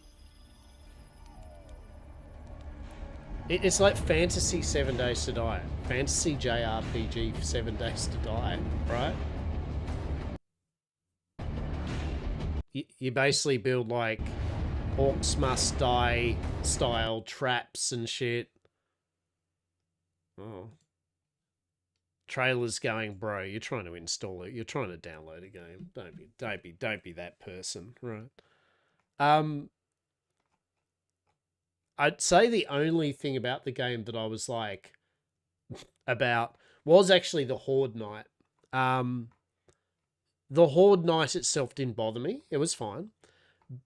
It's like fantasy 7 Days to Die. Fantasy JRPG 7 Days to Die, right? You basically build like Orcs Must Die style traps and shit. Oh. Trailer's going, bro, you're trying to install it. You're trying to download a game. Don't be that person, right? I'd say the only thing about the game that I was like about was actually the Horde Night. The Horde Night itself didn't bother me. It was fine.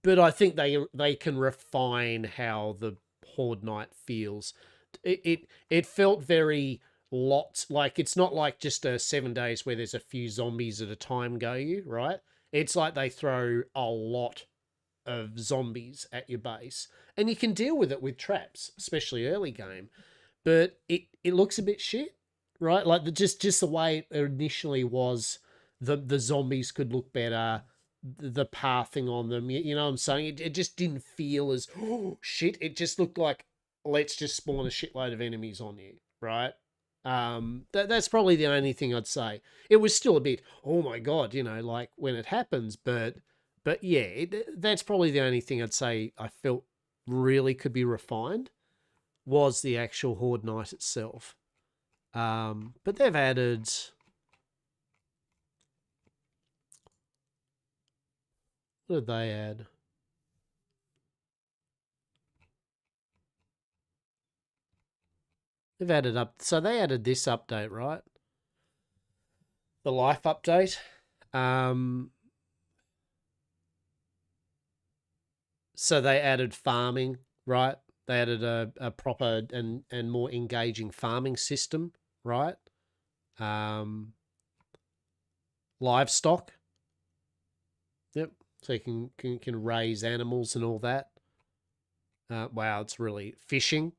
But I think they can refine how the Horde Night feels. It felt very like it's not like just a 7 days where there's a few zombies at a time go you, right? It's like they throw a lot of zombies at your base, and you can deal with it with traps, especially early game, but it looks a bit shit, right? Like just the way it initially was, the zombies could look better, the pathing on them, you know what I'm saying? It just didn't feel as shit. It just looked like, let's just spawn a shitload of enemies on you, right? That's probably the only thing I'd say. It was still a bit, oh my god, you know, like when it happens, but yeah, that's probably the only thing I'd say I felt really could be refined was the actual Horde Night itself. But they've added. What did they add? They've added up. So they added this update, right? The life update. So they added farming, right? They added a proper and more engaging farming system, right? Livestock. Yep. So you can raise animals and all that. Wow, it's really fishing.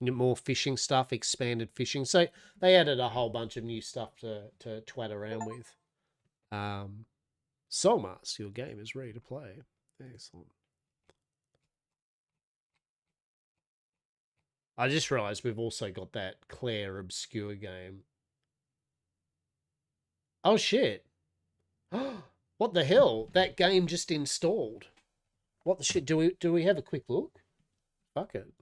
More fishing stuff, expanded fishing. So they added a whole bunch of new stuff to twat around with. Soulmask, your game is ready to play. Excellent. I just realized we've also got that Clair Obscur game. Oh shit. What the hell? That game just installed. What the shit? Do we have a quick look? Fuck it.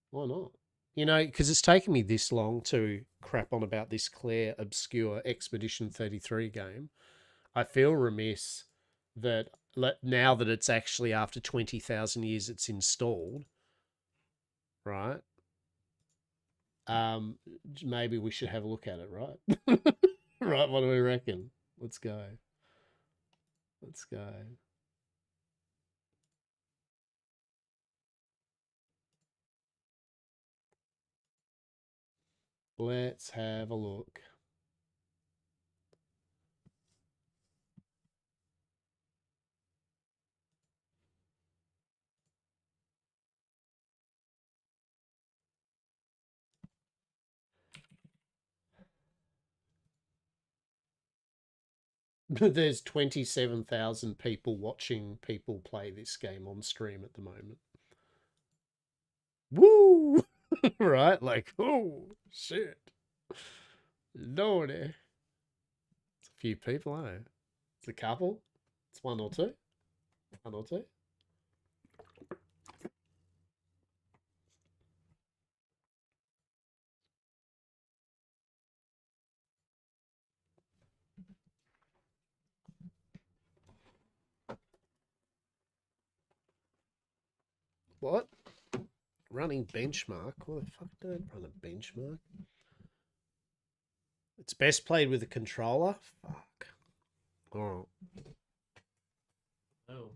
Why not? You know, because it's taken me this long to crap on about this Clair Obscur Expedition 33 game. I feel remiss that now that it's actually after 20,000 years it's installed, right? Maybe we should have a look at it, right? Right, what do we reckon? Let's go. Let's go. Let's have a look. There's 27,000 people watching people play this game on stream at the moment. Woo! Right? Like, oh, shit. Lordy. It's a few people, eh? It's a couple. It's one or two. One or two. What? Running benchmark? What the fuck? Don't run a benchmark. It's best played with a controller? Fuck. Oh. Oh.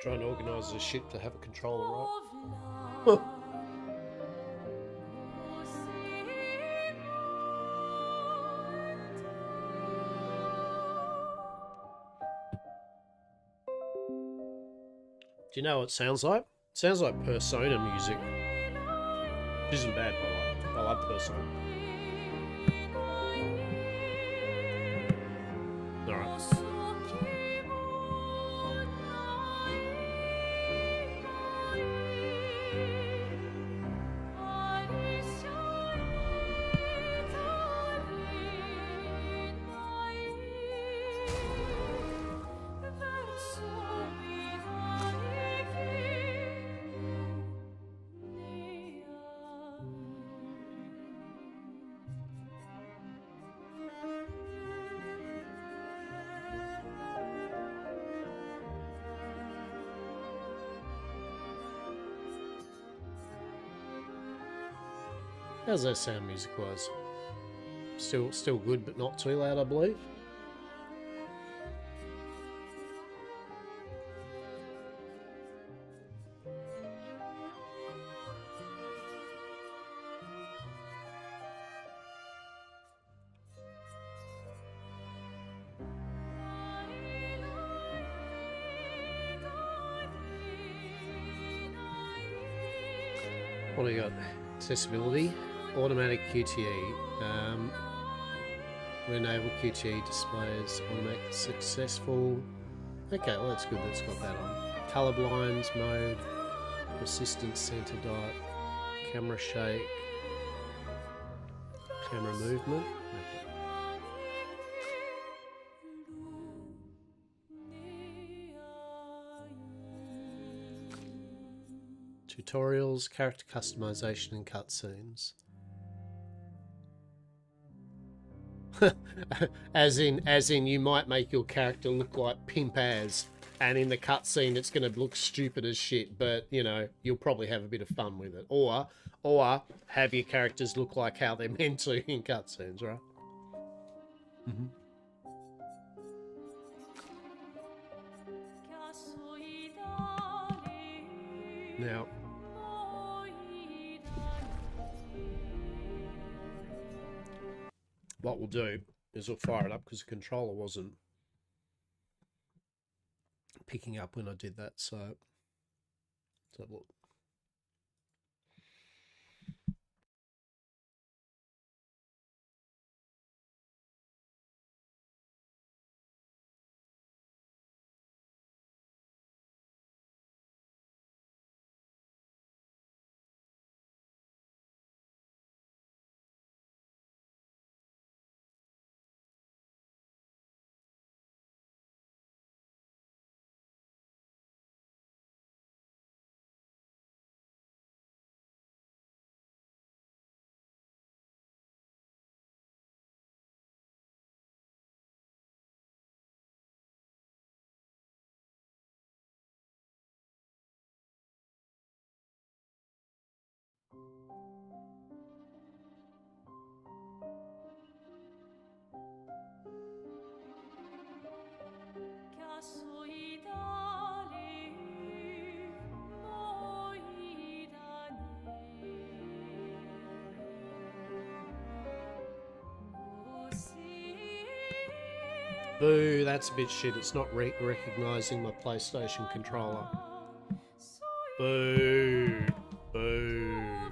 Try and organise this shit to have a controller, right? Do you know what it sounds like? It sounds like Persona music. Which isn't bad, by the way. I love Persona. Alright. How's that sound music-wise? Still good, but not too loud, I believe. What do you got? Accessibility, automatic QTE. We enable QTE displays automatic successful. Okay, well that's good. That's got that on. Color blinds mode, persistent center dot, camera shake, camera movement. Okay. Tutorials, character customization, and cutscenes. as in, you might make your character look like pimp as, and in the cutscene it's going to look stupid as shit. But you know, you'll probably have a bit of fun with it, or have your characters look like how they're meant to in cutscenes, right? Mm-hmm. Now, what we'll do is we'll fire it up because the controller wasn't picking up when I did that. So, let's have a look. Boo, that's a bit shit. It's not recognizing my PlayStation controller. Boo. Boo.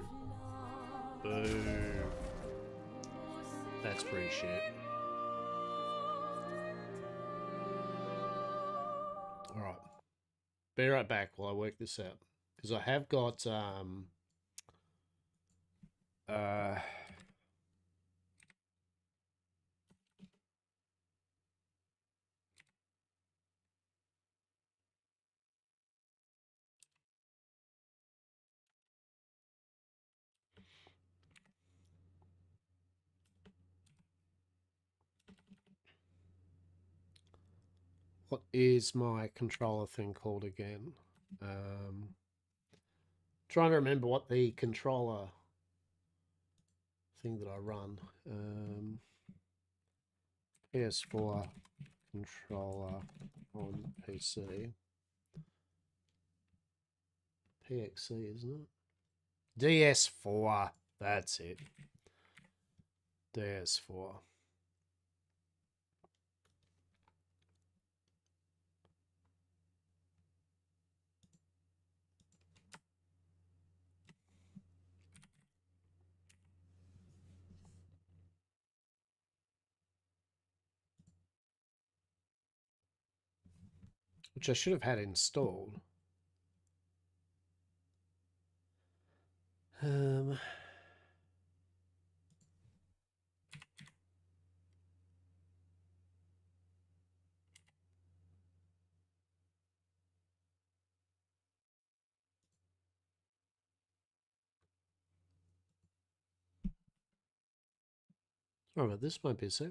Boo. That's pretty shit. Alright. Be right back while I work this out. Because I have got what is my controller thing called again? Trying to remember what the controller thing that I run. PS4 controller on PC. PXC, isn't it? DS4. That's it. DS4. Which I should have had installed. Oh, but this might be a sec.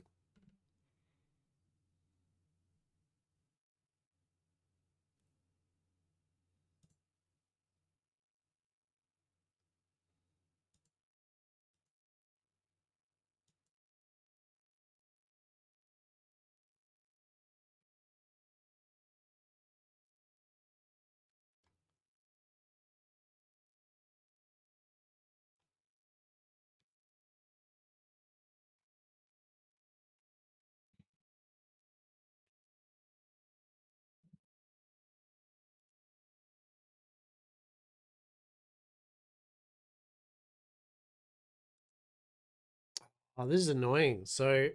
Oh, this is annoying. So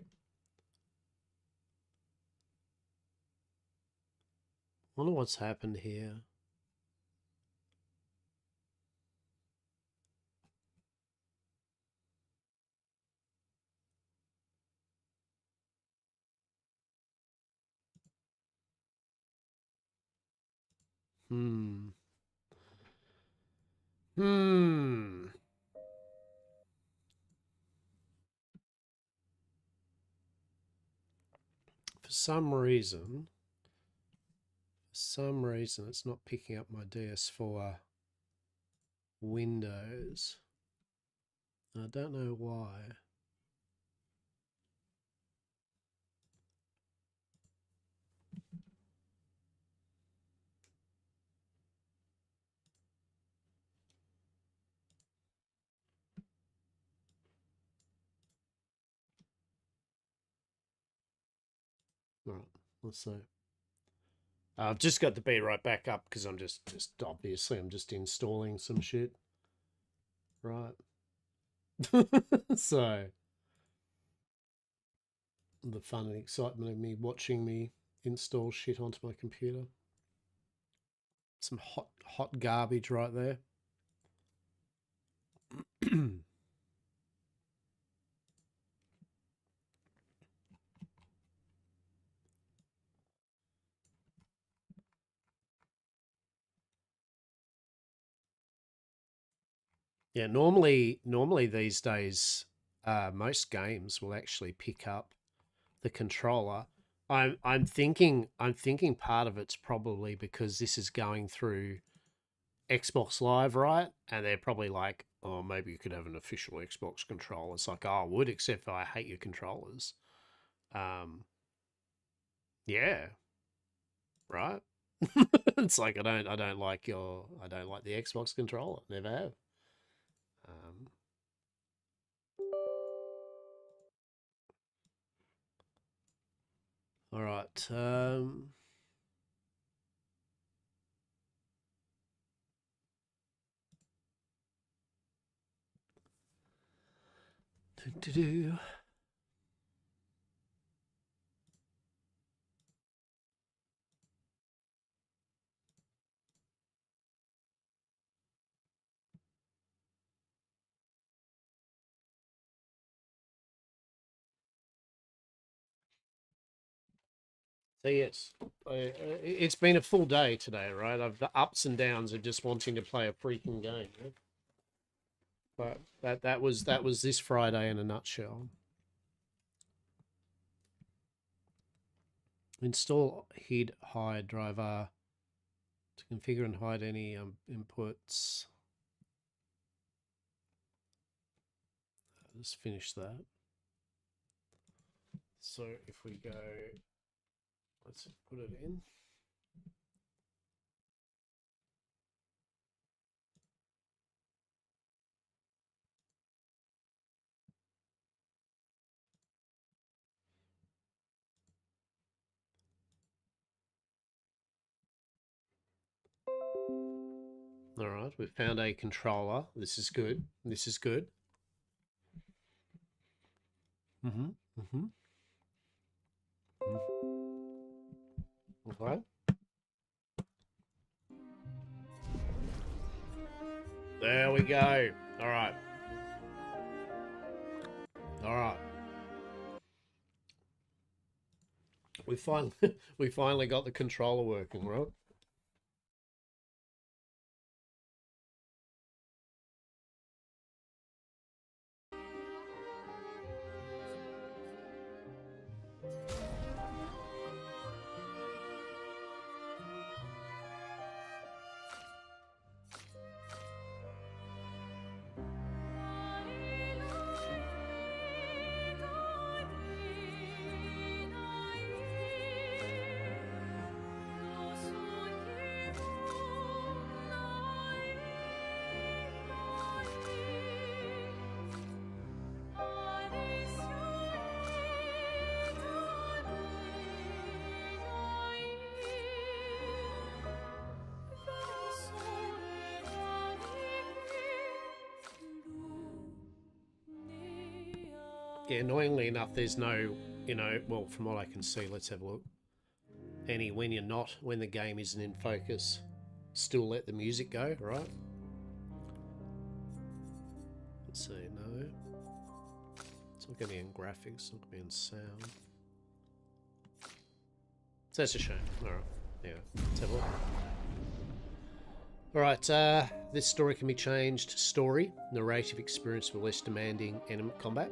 wonder what's happened here. Hmm. Hmm. For some reason, it's not picking up my DS4 Windows. I don't know why. All right, let's see. I've just got to be right back up because I'm just obviously I'm just installing some shit. Right. So the fun and excitement of me watching me install shit onto my computer. Some hot garbage right there. Yeah, normally these days, most games will actually pick up the controller. I'm thinking part of it's probably because this is going through Xbox Live, right? And they're probably like, oh, maybe you could have an official Xbox controller. It's like, oh, I would, except I hate your controllers. Yeah, right. It's like I don't like the Xbox controller. Never have. All right. Do. So yes, it's been a full day today, right? I've the ups and downs of just wanting to play a freaking game. Yeah? But that was this Friday in a nutshell. Install hide driver to configure and hide any inputs. I'll just finish that. So if we go, let's put it in. All right, we've found a controller. This is good. This is good. Okay. There we go. All right. All right. We finally got the controller working, right? Yeah, annoyingly enough, there's no, you know, well, from what I can see, let's have a look. When the game isn't in focus, still let the music go, right? Let's see, no. It's not going to be in graphics, it's not going to be in sound. So that's a shame. Alright, yeah, let's have a look. Alright, this story can be changed. Story, narrative experience with less demanding enemy combat.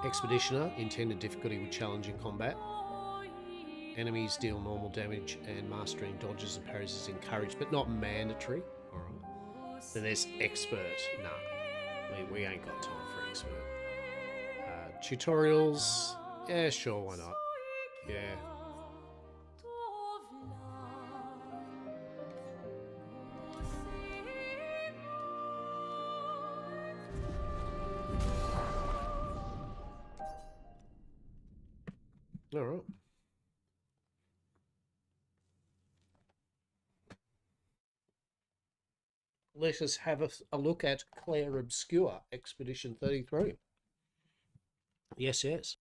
Expeditioner, intended difficulty with challenging combat. Enemies deal normal damage and mastering dodges and parries is encouraged, but not mandatory. Alright. Then there's expert. Nah, we ain't got time for expert. Tutorials. Yeah, sure, why not? Yeah. Alright. Let us have a look at Clair Obscur Expedition 33. Yes, yes.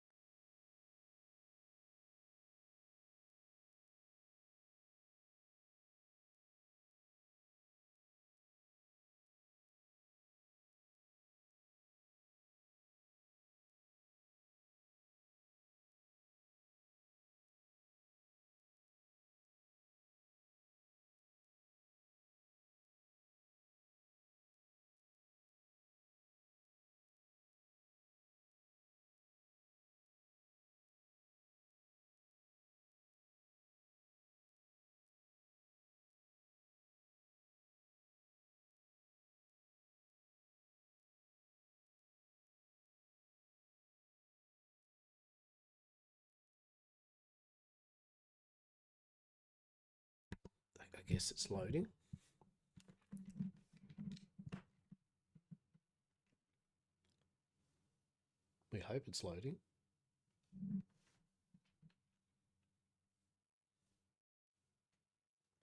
I guess it's loading. We hope it's loading.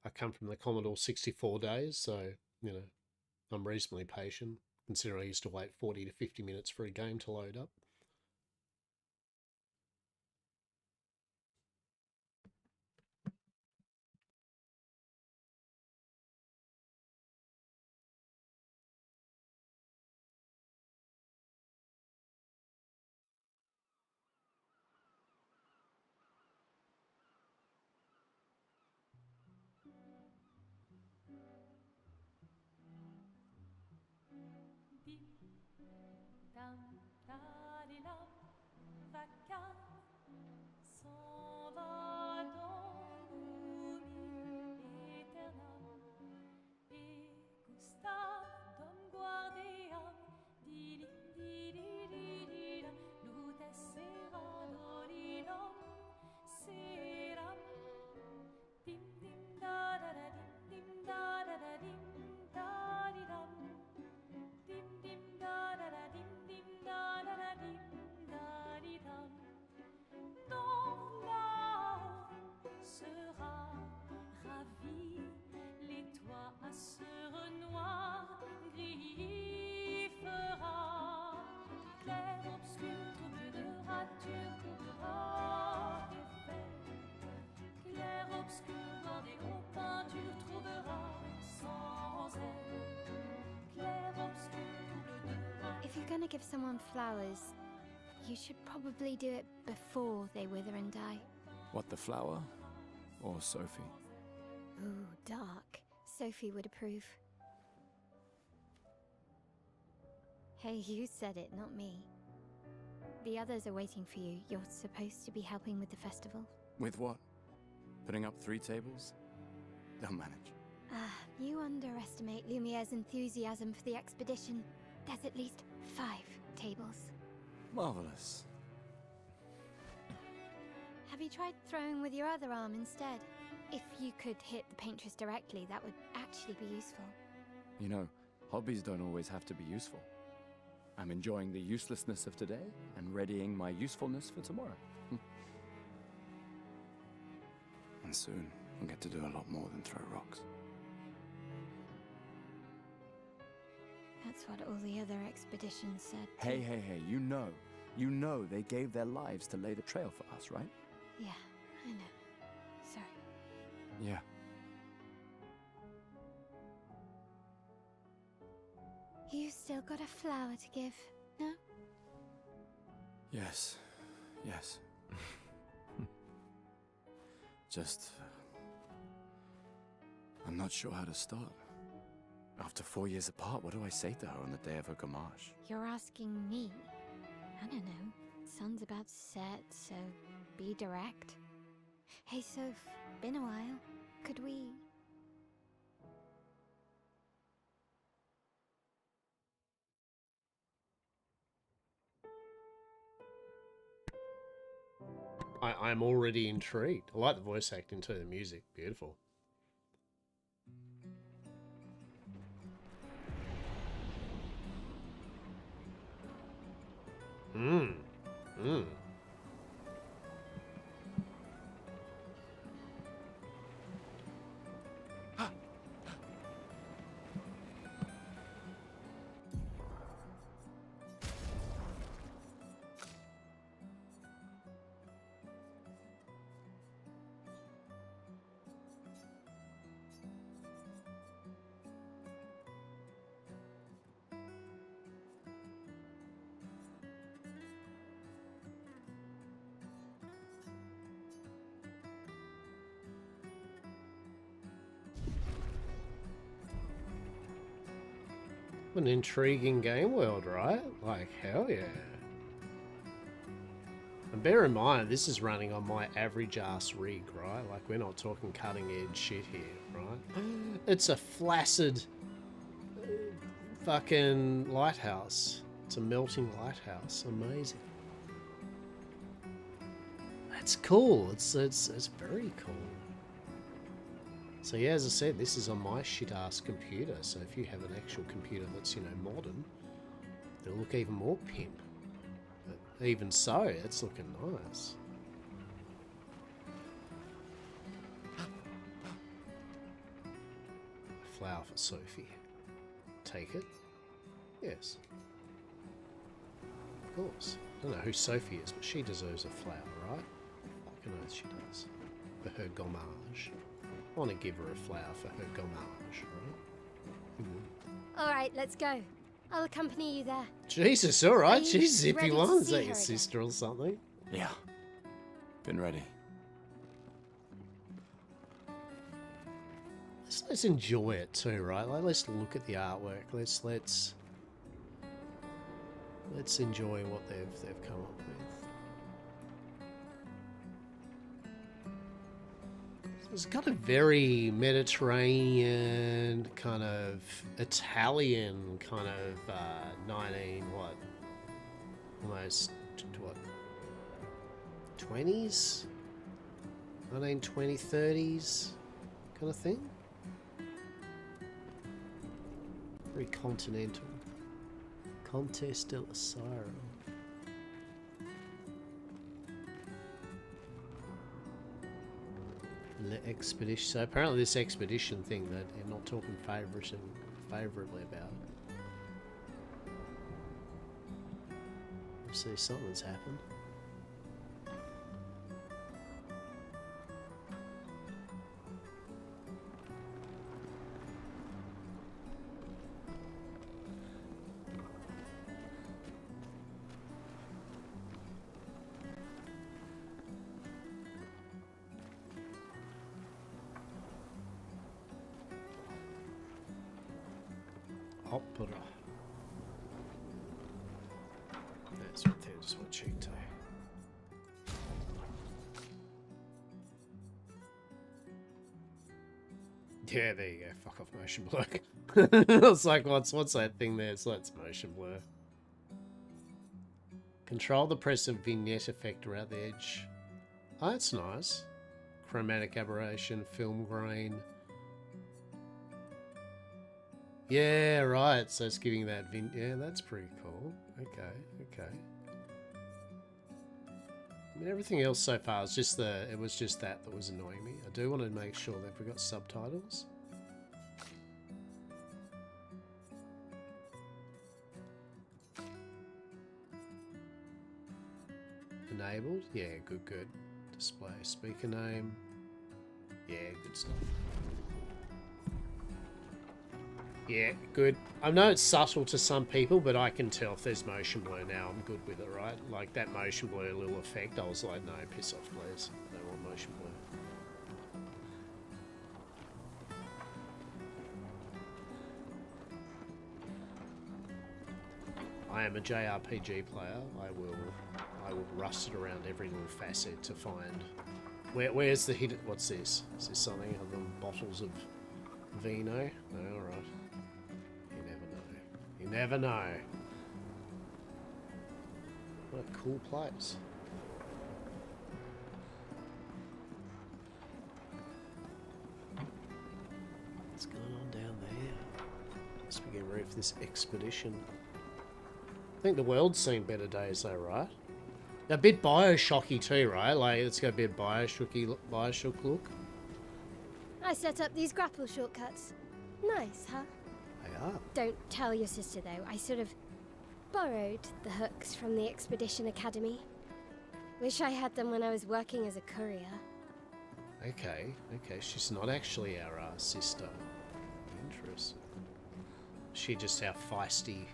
I come from the Commodore 64 days, so, you know, I'm reasonably patient, considering I used to wait 40 to 50 minutes for a game to load up. If you're gonna give someone flowers, you should probably do it before they wither and die. What, the flower? Or Sophie? Ooh, dark. Sophie would approve. Hey, you said it, not me. The others are waiting for you. You're supposed to be helping with the festival. With what? Putting up 3 tables? They'll manage. You underestimate Lumiere's enthusiasm for the expedition. There's at least 5 tables. Marvelous. Have you tried throwing with your other arm instead? If you could hit the paintress directly, that would actually be useful. You know, hobbies don't always have to be useful. I'm enjoying the uselessness of today and readying my usefulness for tomorrow. And soon, I'll get to do a lot more than throw rocks. That's what all the other expeditions said. Hey, too. hey, you know they gave their lives to lay the trail for us, right? Yeah, I know. Sorry. Yeah. You still got a flower to give, no? Yes. Just... I'm not sure how to start. After 4 years apart, what do I say to her on the day of her gamage? You're asking me? I don't know. Sun's about to set, so be direct. Hey, Soph, been a while. Could we... I'm already intrigued. I like the voice acting too, the music. Beautiful. Mmm. An intriguing game world, right? Like, hell yeah. And bear in mind, this is running on my average ass rig, right? Like, we're not talking cutting edge shit here, right? It's a flaccid fucking lighthouse. It's a melting lighthouse. Amazing. That's cool. It's very cool. So yeah, as I said, this is on my shit-ass computer, so if you have an actual computer that's, you know, modern, it'll look even more pimp. But even so, it's looking nice. A flower for Sophie. Take it? Yes. Of course. I don't know who Sophie is, but she deserves a flower, right? Fucking oath she does. For her gommage. I want to give her a flower for her gommage, right? Alright, let's go. I'll accompany you there. Jesus, alright, Are you she's zippy ready to one. Is see that her your again? sister or something? Yeah. Been ready. Let's enjoy it too, right? Like, let's look at the artwork. Let's enjoy what they've come up with. It's got a very Mediterranean kind of Italian kind of 20s, 1920, 30s kind of thing. Very continental. Contes del Asiro. The expedition. So apparently this expedition thing that they're not talking favourably about. See, something's happened. Opera. That's what they just want you to. Yeah, there you go. Fuck off motion blur. It's like, what's that thing there? It's like it's motion blur. Control the press of vignette effect around the edge. Oh, that's nice. Chromatic aberration, film grain. Yeah, right. So it's giving that yeah, that's pretty cool. Okay. I mean, everything else so far is just it was just that was annoying me. I do want to make sure that we've got subtitles. enabled? Yeah, good, good. Display speaker name. Yeah, good stuff. Yeah, good. I know it's subtle to some people, but I can tell if there's motion blur now. I'm good with it, right? Like that motion blur little effect, I was like, no, piss off, please. I don't want motion blur. I am a JRPG player. I will rust it around every little facet to find where's the hidden. What's this? Is this something other than bottles of vino? No, all right. You never know. You never know. What a cool place. What's going on down there? Must be getting ready for this expedition. I think the world's seen better days though, right? A bit Bioshocky too, right? Like, it's got a bit Bioshock look. I set up these grapple shortcuts. Nice, huh? They are. Don't tell your sister, though. I sort of borrowed the hooks from the Expedition Academy. Wish I had them when I was working as a courier. Okay, okay. She's not actually our sister. Interesting. She just our feisty,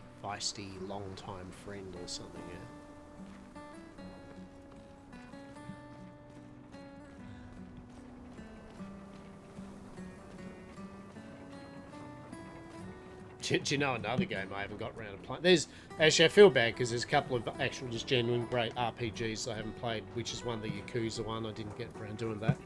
long-time friend or something, yeah? Do you know another game I haven't got around to playing? There's actually, I feel bad because there's a couple of actual just genuine great RPGs I haven't played, which is one, the Yakuza one. I didn't get around doing that.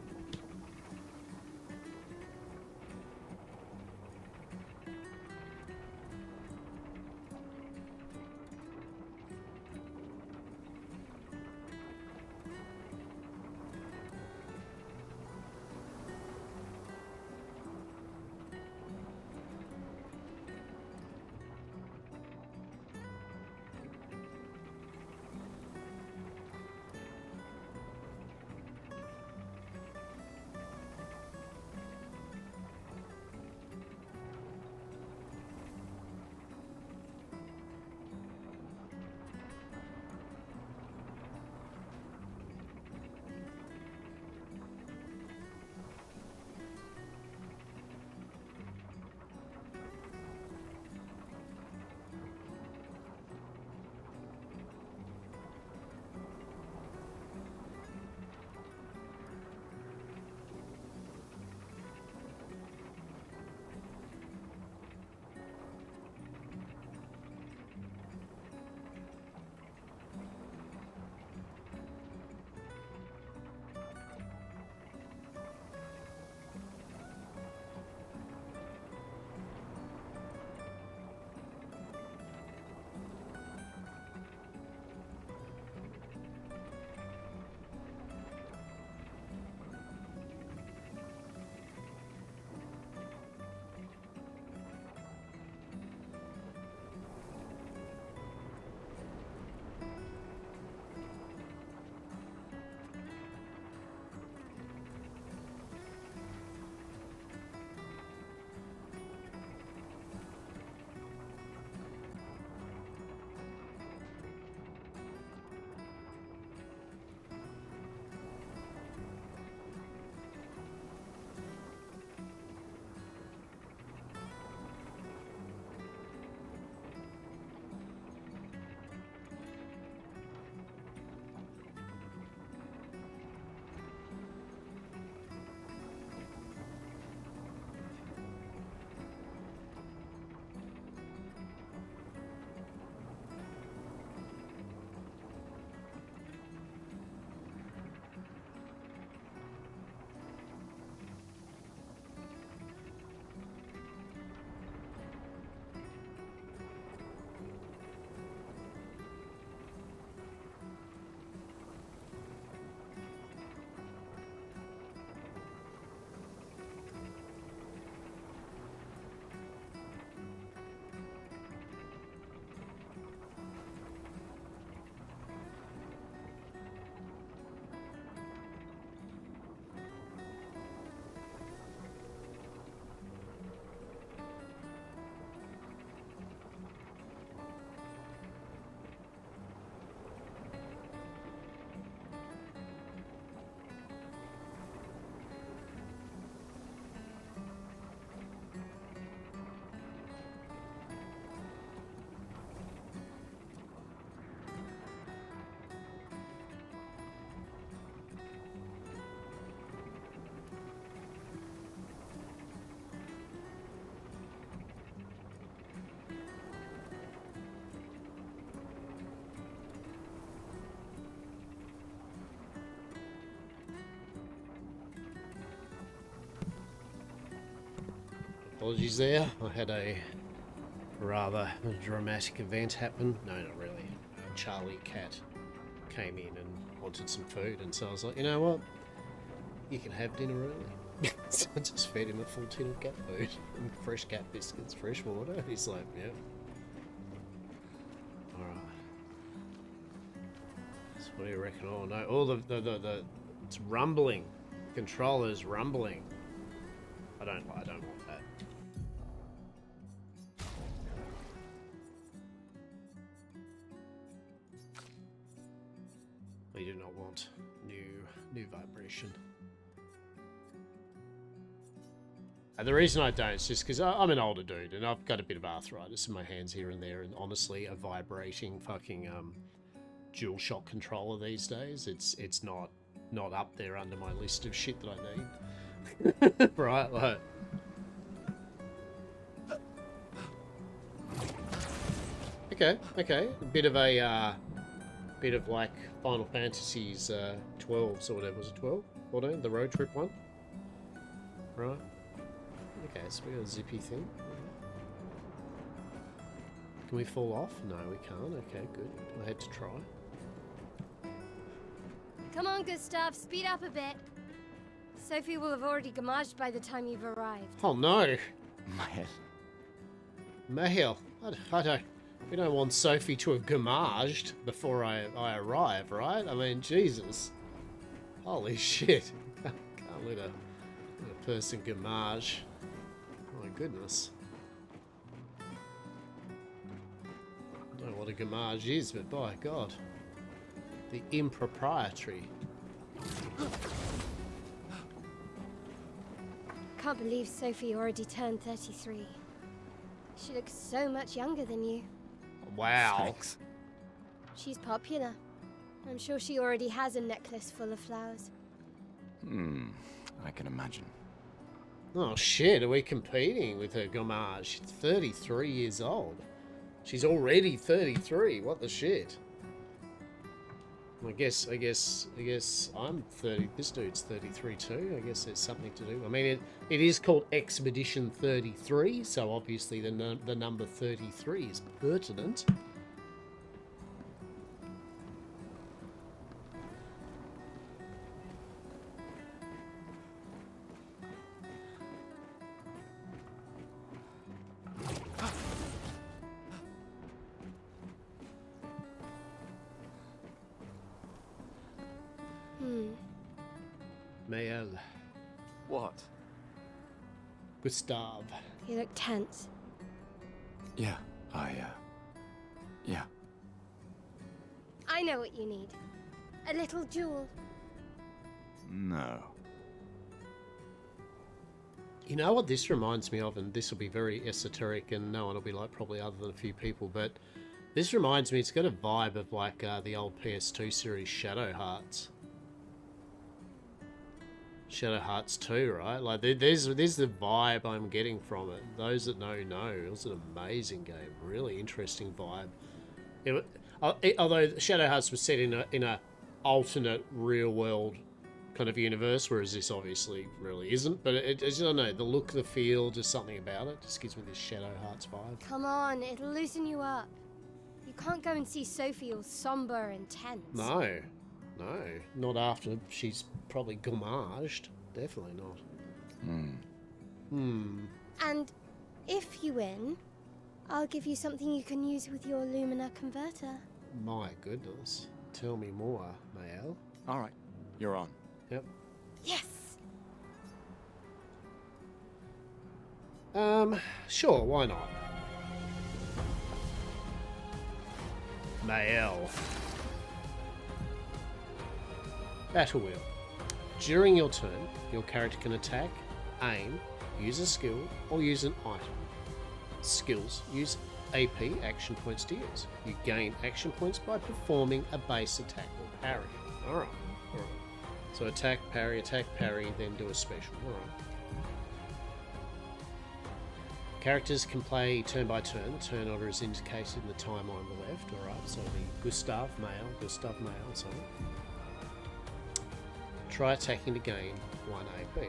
Apologies there. I had a rather dramatic event happen. No, not really. Charlie cat came in and wanted some food, and so I was like, you know what? You can have dinner early. So I just fed him a full tin of cat food and fresh cat biscuits, fresh water. He's like, yeah. Alright. So what do you reckon? Oh no, all the it's rumbling. The controller's rumbling. I don't want that. We do not want new vibration. And the reason I don't is just because I'm an older dude and I've got a bit of arthritis in my hands here and there, and honestly, a vibrating fucking DualShock controller these days, it's not up there under my list of shit that I need. Right, like. Okay, a bit of like Final Fantasies 12s or whatever. Was it 12? 14? The road trip one? Right. Okay, so we got a zippy thing. Can we fall off? No, we can't. Okay, good. I had to try. Come on, Gustav, speed up a bit. Sophie will have already gamaged by the time you've arrived. Oh no! Mahel. I don't. We don't want Sophie to have gamaged before I arrive, right? I mean, Jesus. Holy shit. Can't let a person gamage. My goodness. I don't know what a gamage is, but by God. The impropriety. Can't believe Sophie already turned 33. She looks so much younger than you. Wow. Thanks. She's popular. I'm sure she already has a necklace full of flowers. I can imagine. Oh shit, are we competing with her gamage? She's 33 years old. She's already 33. What the shit? I guess I'm 30. This dude's 33 too. I guess there's something to do. I mean, it is called Expedition 33, so obviously the number 33 is pertinent. Mael. What? Gustav. You look tense. Yeah, yeah. I know what you need. A little jewel. No. You know what this reminds me of, and this will be very esoteric and no one will be like probably other than a few people, but this reminds me, it's got a vibe of like the old PS2 series Shadow Hearts. Shadow Hearts 2, right? Like, there's the vibe I'm getting from it. Those that know. It was an amazing game. Really interesting vibe. Although Shadow Hearts was set in a alternate real world kind of universe, whereas this obviously really isn't. But I don't know, the look, the feel, just something about it just gives me this Shadow Hearts vibe. Come on, it'll loosen you up. You can't go and see Sophie all somber and tense. No, not after she's probably gamaged. Definitely not. And if you win, I'll give you something you can use with your Lumina converter. My goodness. Tell me more, Mael. Alright, you're on. Yep. Yes! Sure, why not? Mael. Battle wheel. During your turn, your character can attack, aim, use a skill, or use an item. Skills use AP action points to use. You gain action points by performing a base attack or parry. Alright. So attack, parry, then do a special. Alright. Characters can play turn by turn. The turn order is indicated in the timeline on the left. Alright, so it'll be Gustav, Mael, sorry. Try attacking to gain 1 AP.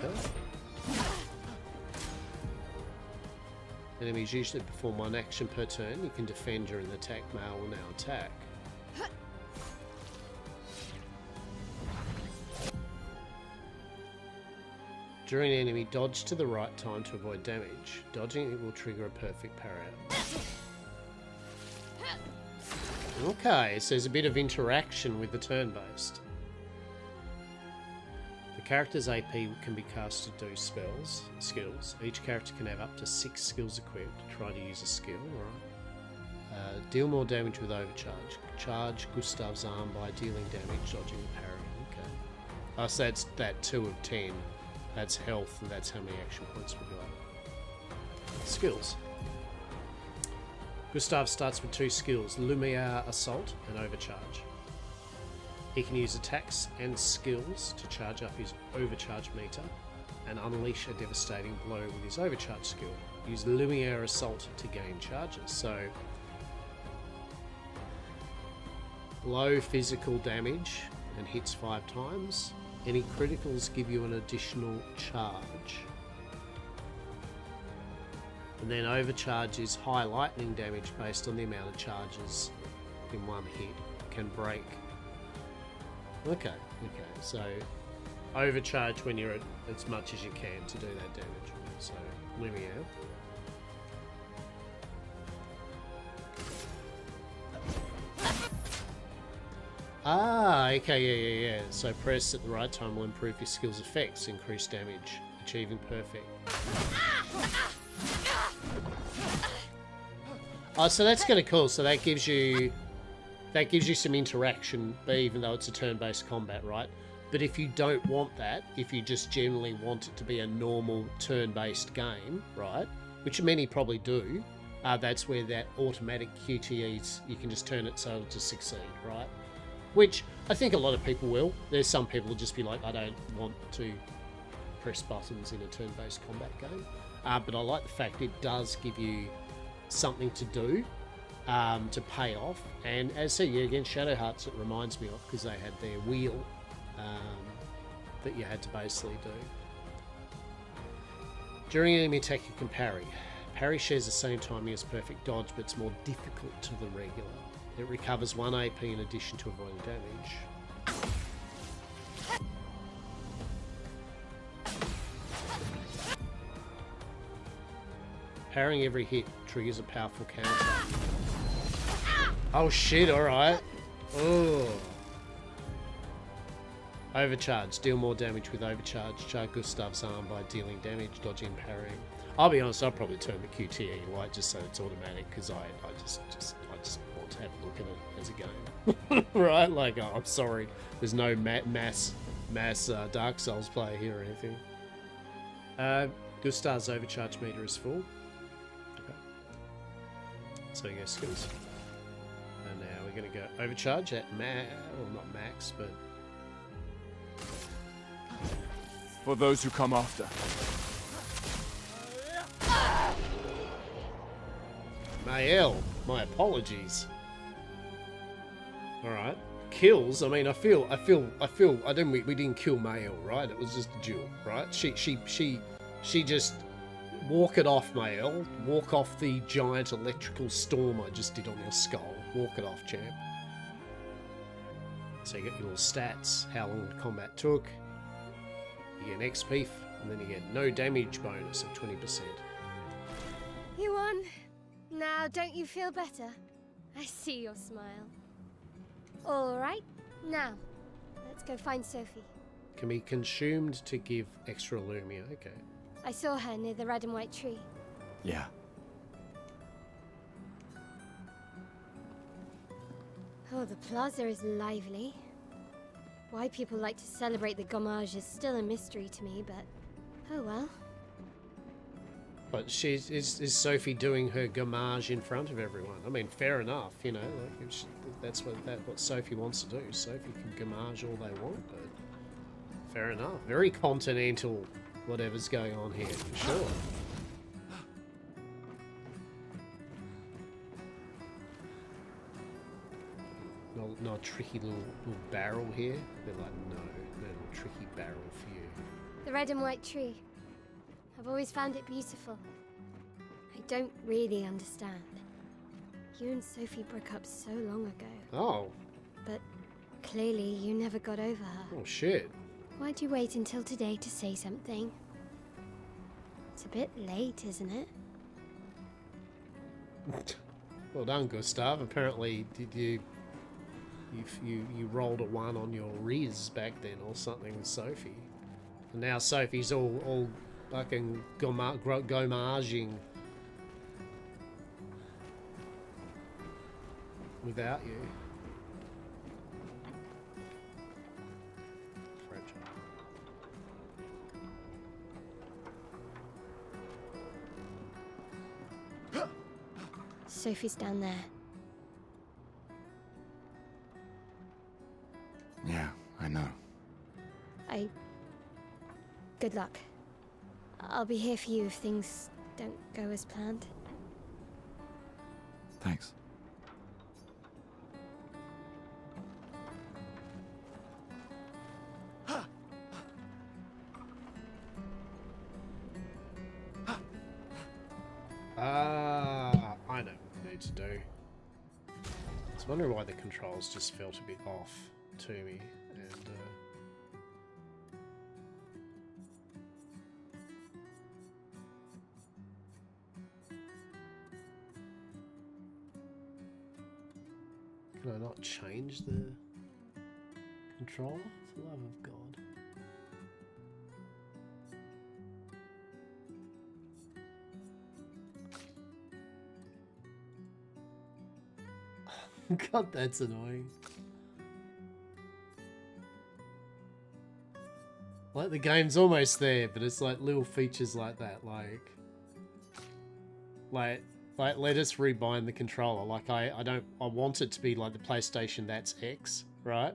Okay. Enemies usually perform one action per turn. You can defend during the attack. Male will now attack. During an enemy, dodge to the right time to avoid damage. Dodging it will trigger a perfect parry. Okay, so there's a bit of interaction with the turn-based. The character's AP can be cast to do skills. Each character can have up to 6 skills equipped. Try to use a skill, alright. Deal more damage with overcharge. Charge Gustav's arm by dealing damage, dodging and parrying. Okay. Oh, so that's that 2 of 10. That's health, and that's how many action points we got. Skills. Gustav starts with 2 skills, Lumiere Assault and Overcharge. He can use attacks and skills to charge up his overcharge meter and unleash a devastating blow with his overcharge skill. Use Lumiere Assault to gain charges. So, low physical damage and hits 5 times. Any criticals give you an additional charge. And then overcharge is high lightning damage based on the amount of charges in one hit. Can break. Okay, so overcharge when you're at as much as you can to do that damage. So, Lumiere. Ah, okay, yeah. So press at the right time will improve your skill's effects, increase damage, achieving perfect. Oh, so that's kind of cool. So that gives you some interaction, even though it's a turn-based combat, right? But if you don't want that, if you just generally want it to be a normal turn-based game, right? Which many probably do, that's where that automatic QTEs, you can just turn it so it'll just succeed, right? Which I think a lot of people will. There's some people who just be like, I don't want to press buttons in a turn-based combat game. But I like the fact it does give you something to do to pay off. And as I say, yeah, again, Shadow Hearts it reminds me of, because they had their wheel that you had to basically do. During an enemy attack, you can parry. Parry shares the same timing as perfect dodge, but it's more difficult to the regular. It recovers 1 AP in addition to avoiding damage. Parrying every hit triggers a powerful counter. Oh shit, alright. Oh. Overcharge. Deal more damage with overcharge. Charge Gustav's arm by dealing damage, dodging and parrying. I'll be honest, I'll probably turn the QTE light just so it's automatic, because I just want to have a look at it as a game. Right? Like, oh, I'm sorry. There's no mass Dark Souls player here or anything. Gustav's overcharge meter is full. Okay. So you go skills. And now we're going to go overcharge at well, not max, but... For those who come after. Mael, my apologies. Alright. Kills, I mean, I feel, we didn't kill Mael, right? It was just a duel, right? She just walk it off, Mael. Walk off the giant electrical storm I just did on your skull. Walk it off, champ. So you get your little stats, how long the combat took. You get an XP, and then you get no damage bonus of 20%. You won. Now, don't you feel better? I see your smile. Alright, now, let's go find Sophie. Can be consumed to give extra Lumia, okay. I saw her near the red and white tree. Yeah. Oh, the plaza is lively. Why people like to celebrate the gommage is still a mystery to me, but oh well. But is Sophie doing her gommage in front of everyone? I mean, fair enough, you know. Like that's what Sophie wants to do. Sophie can gommage all they want, but fair enough. Very continental, whatever's going on here, for sure. Not a tricky little barrel here. They're like, no tricky barrel for you. the red and white tree. I've always found it beautiful. I don't really understand. You and Sophie broke up so long ago. Oh. But clearly you never got over her. Oh, shit. Why'd you wait until today to say something? It's a bit late, isn't it? Well done, Gustav. Apparently, did you rolled a 1 on your Riz back then or something with Sophie. And now Sophie's all fucking gomaging without you. Sophie's down there. Yeah, I know. Good luck. I'll be here for you if things don't go as planned. Thanks. I know what I need to do. I was wondering why the controls just felt a bit off to me, and can I not change the controller? For the love of God. God, that's annoying. Like, the game's almost there, but it's like little features like that, like let us rebind the controller. Like, I want it to be like the PlayStation, that's X, right?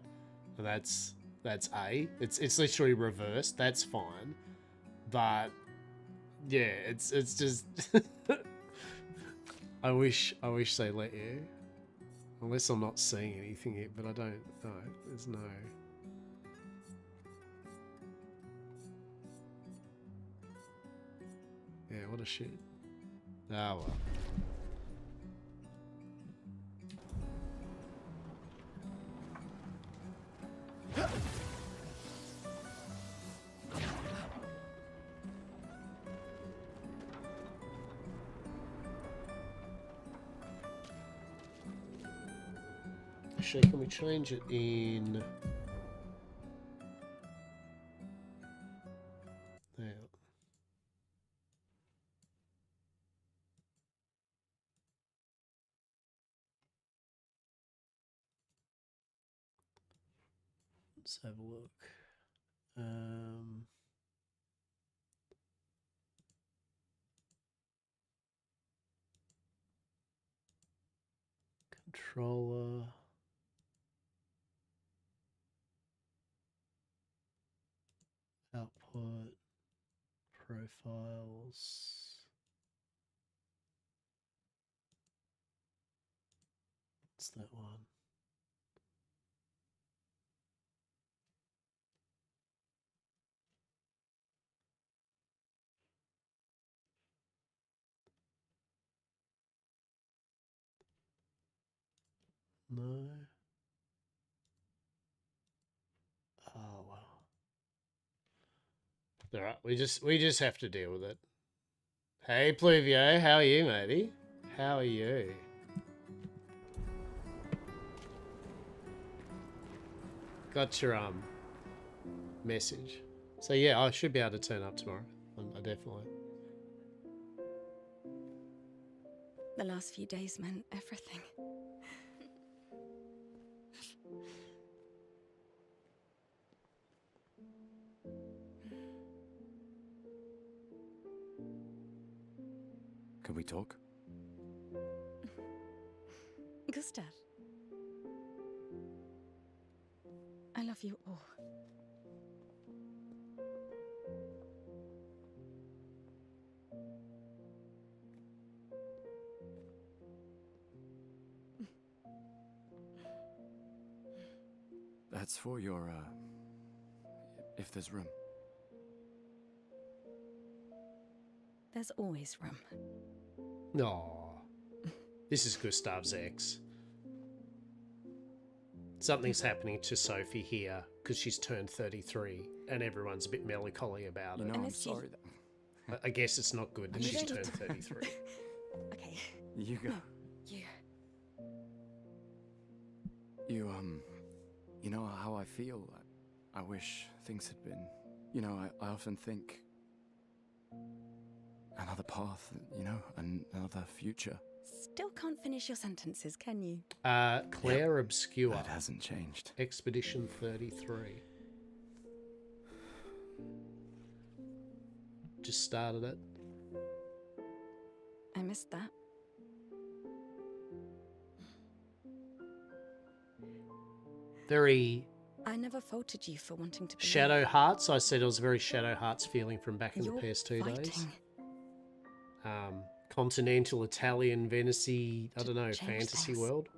And that's A. It's literally reversed. That's fine. But yeah, it's just I wish they let you. Unless I'm not seeing anything here, but I don't know. There's no... Yeah, what a shit. Ah, well. Actually, can we change it in... There. Let's have a look. Controller... Output, profiles. What's that one? No. Oh well. Alright, we just have to deal with it. Hey Pluvio, how are you, matey? How are you? Got your message. So yeah, I should be able to turn up tomorrow. I definitely. The last few days meant everything. Can we talk? Gustav. I love you all. That's for your, if there's room. There's always room. No. This is Gustav's ex. Something's happening to Sophie here because she's turned 33 and everyone's a bit melancholy about it. You know, And I'm if you- sorry that... I guess it's not good that You she's don't need turned to- 33. Okay. You go. No, you. You know how I feel? I wish things had been... You know, I often think... Another path, you know, another future. Still can't finish your sentences, can you? Clair Obscur That hasn't changed. Expedition 33. Just started it. I missed that. Very I never faulted you for wanting to believe. Shadow Hearts. I said it was very Shadow Hearts feeling from back in You're the PS2 days. fighting Continental, Italian, Venice-y, I don't know, change fantasy things. world.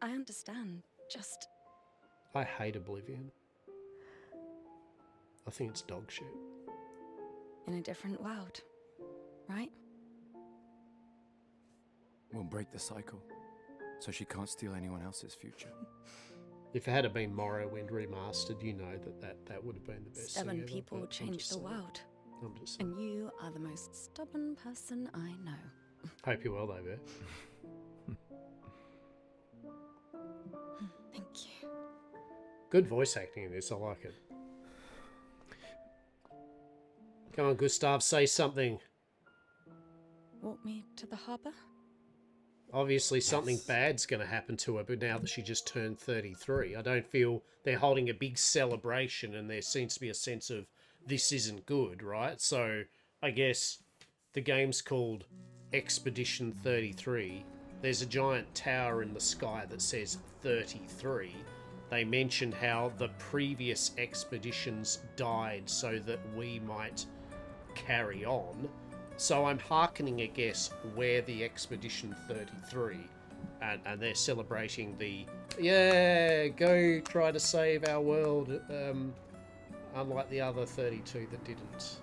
I understand. Just I hate Oblivion. I think it's dog shit. in a different world, right? We'll break the cycle, so she can't steal anyone else's future. If it had been Morrowind remastered, you know that would have been the best Stubborn thing ever, people but I'm change just the saying. world. I'm just saying. And you are the most stubborn person I know. Hope you're well, though, Bert. Thank you. Good voice acting in this, I like it. Come on, Gustav, say something. Walk me to the harbour? Obviously something bad's going to happen to her, but now that she just turned 33, I don't feel they're holding a big celebration and there seems to be a sense of this isn't good, right? So I guess the game's called Expedition 33. There's a giant tower in the sky that says 33. They mentioned how the previous expeditions died so that we might carry on. So I'm hearkening, I guess, where the Expedition 33, and they're celebrating the, yeah, go try to save our world, unlike the other 32 that didn't.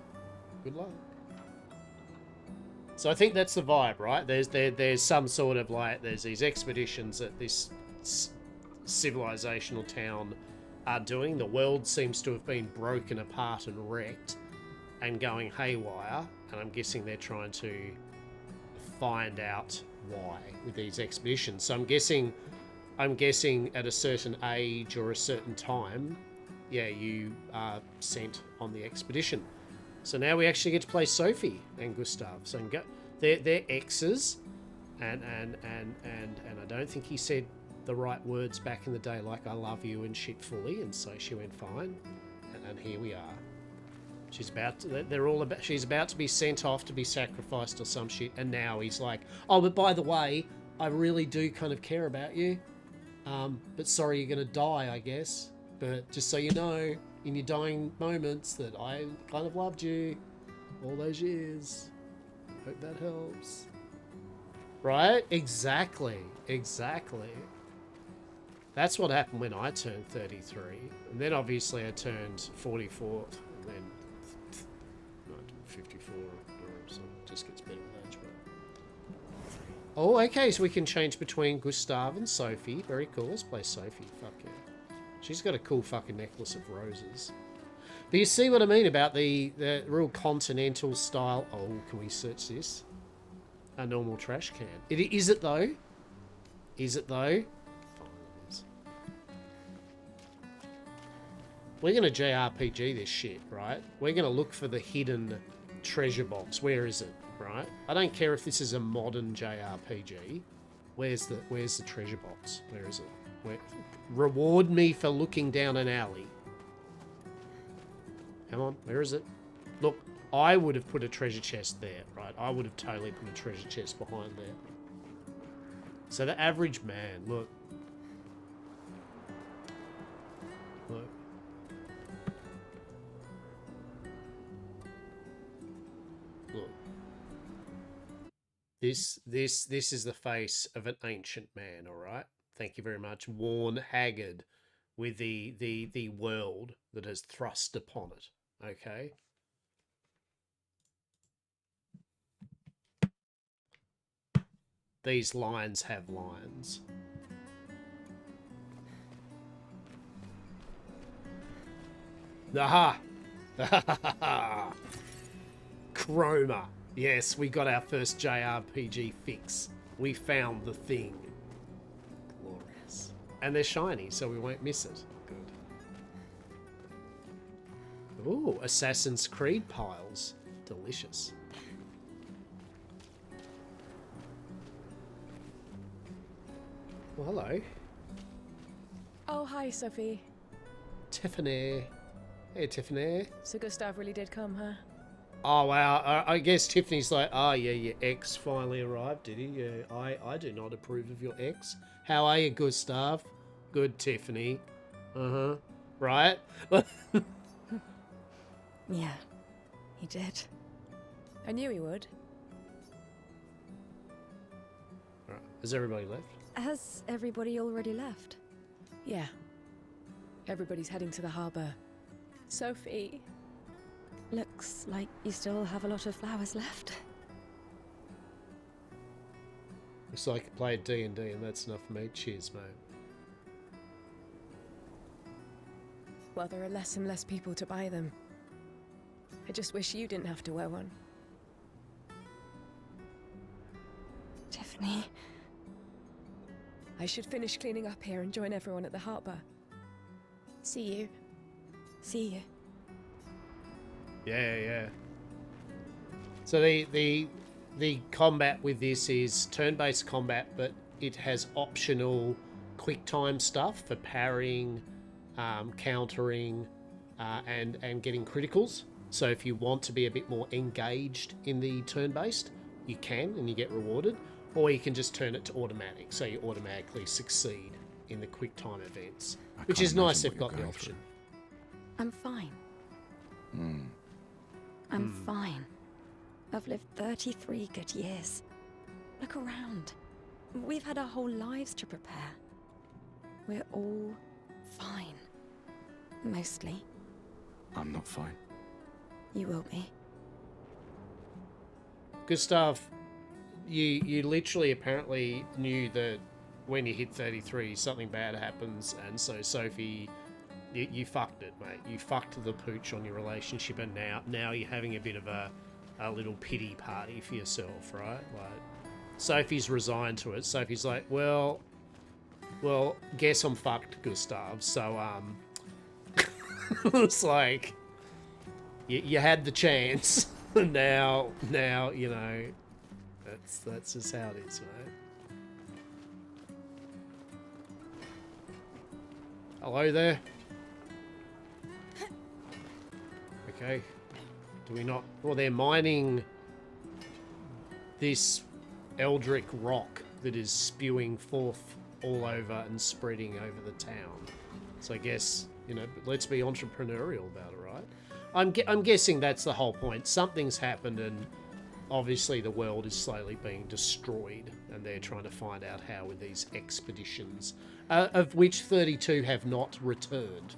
Good luck. So I think that's the vibe, right? There's some sort of like, there's these expeditions that this civilizational town are doing. The world seems to have been broken apart and wrecked and going haywire, and I'm guessing they're trying to find out why with these expeditions. So I'm guessing at a certain age or a certain time, yeah, you are sent on the expedition. So now we actually get to play Sophie and Gustav. So they're exes, and I don't think he said the right words back in the day, like "I love you" and shit fully, and so she went fine, and here we are. She's about to, she's about to be sent off to be sacrificed or some shit, and now he's like, oh, but by the way, I really do kind of care about you, but sorry, you're gonna die, I guess, but just so you know, in your dying moments, that I kind of loved you all those years. Hope that helps. Right? Exactly. That's what happened when I turned 33, and then obviously I turned 44, and then 54, so it just gets better with age. Oh, okay, so we can change between Gustav and Sophie. Very cool. Let's play Sophie. Fuck yeah. She's got a cool fucking necklace of roses. But you see what I mean about the real continental style. Oh, can we search this? A normal trash can. Is it though? Is it though? Fine, it is. We're going to JRPG this shit, right? We're going to look for the hidden treasure box. Where is it, right? I don't care if this is a modern JRPG. Where's the treasure box? Where is it? Reward me for looking down an alley. Come on, where is it? Look, I would have put a treasure chest there, right? I would have totally put a treasure chest behind there. So the average man, look. Look. Look. This is the face of an ancient man, all right? Thank you very much. Worn, haggard, with the world that has thrust upon it. Okay. These lines have lines. Aha! Chroma. Yes, we got our first JRPG fix. We found the thing. Glorious. And they're shiny, so we won't miss it. Good. Ooh, Assassin's Creed piles. Delicious. Well, hello. Oh, hi, Sophie. Tiffany. Hey, Tiffany. So Gustav really did come, huh? Oh, wow. I guess Tiffany's like, oh, yeah, your ex finally arrived, did he? Yeah, I do not approve of your ex. How are you, Gustav? Good, Tiffany. Uh-huh. Right? Yeah, he did. I knew he would. Right. Has everybody left? Has everybody already left? Yeah. Everybody's heading to the harbour. Sophie. Looks like you still have a lot of flowers left. Looks like I played D&D and that's enough for me. Cheers, mate. Well, there are less and less people to buy them. I just wish you didn't have to wear one. Tiffany. I should finish cleaning up here and join everyone at the harbour. See you. See you. Yeah. So the combat with this is turn-based combat, but it has optional quick time stuff for parrying, countering, and getting criticals. So if you want to be a bit more engaged in the turn-based, you can and you get rewarded, or you can just turn it to automatic, so you automatically succeed in the quick time events, which is nice. They've got the option. I'm fine. I'm fine. I've lived 33 good years. Look around. We've had our whole lives to prepare. We're all fine. Mostly. I'm not fine. You will be. Gustav, you literally apparently knew that when you hit 33, something bad happens, and so Sophie, you fucked it, mate. You fucked the pooch on your relationship, and now you're having a bit of a little pity party for yourself, right? Like, Sophie's resigned to it. Sophie's like, well, guess I'm fucked, Gustav. So, it's like, you had the chance. now, you know, that's just how it is, mate. Hello there. Okay. Do we not... Well, they're mining this eldritch rock that is spewing forth all over and spreading over the town. So I guess, you know, let's be entrepreneurial about it, right? I'm guessing that's the whole point. Something's happened and obviously the world is slowly being destroyed and they're trying to find out how with these expeditions, of which 32 have not returned.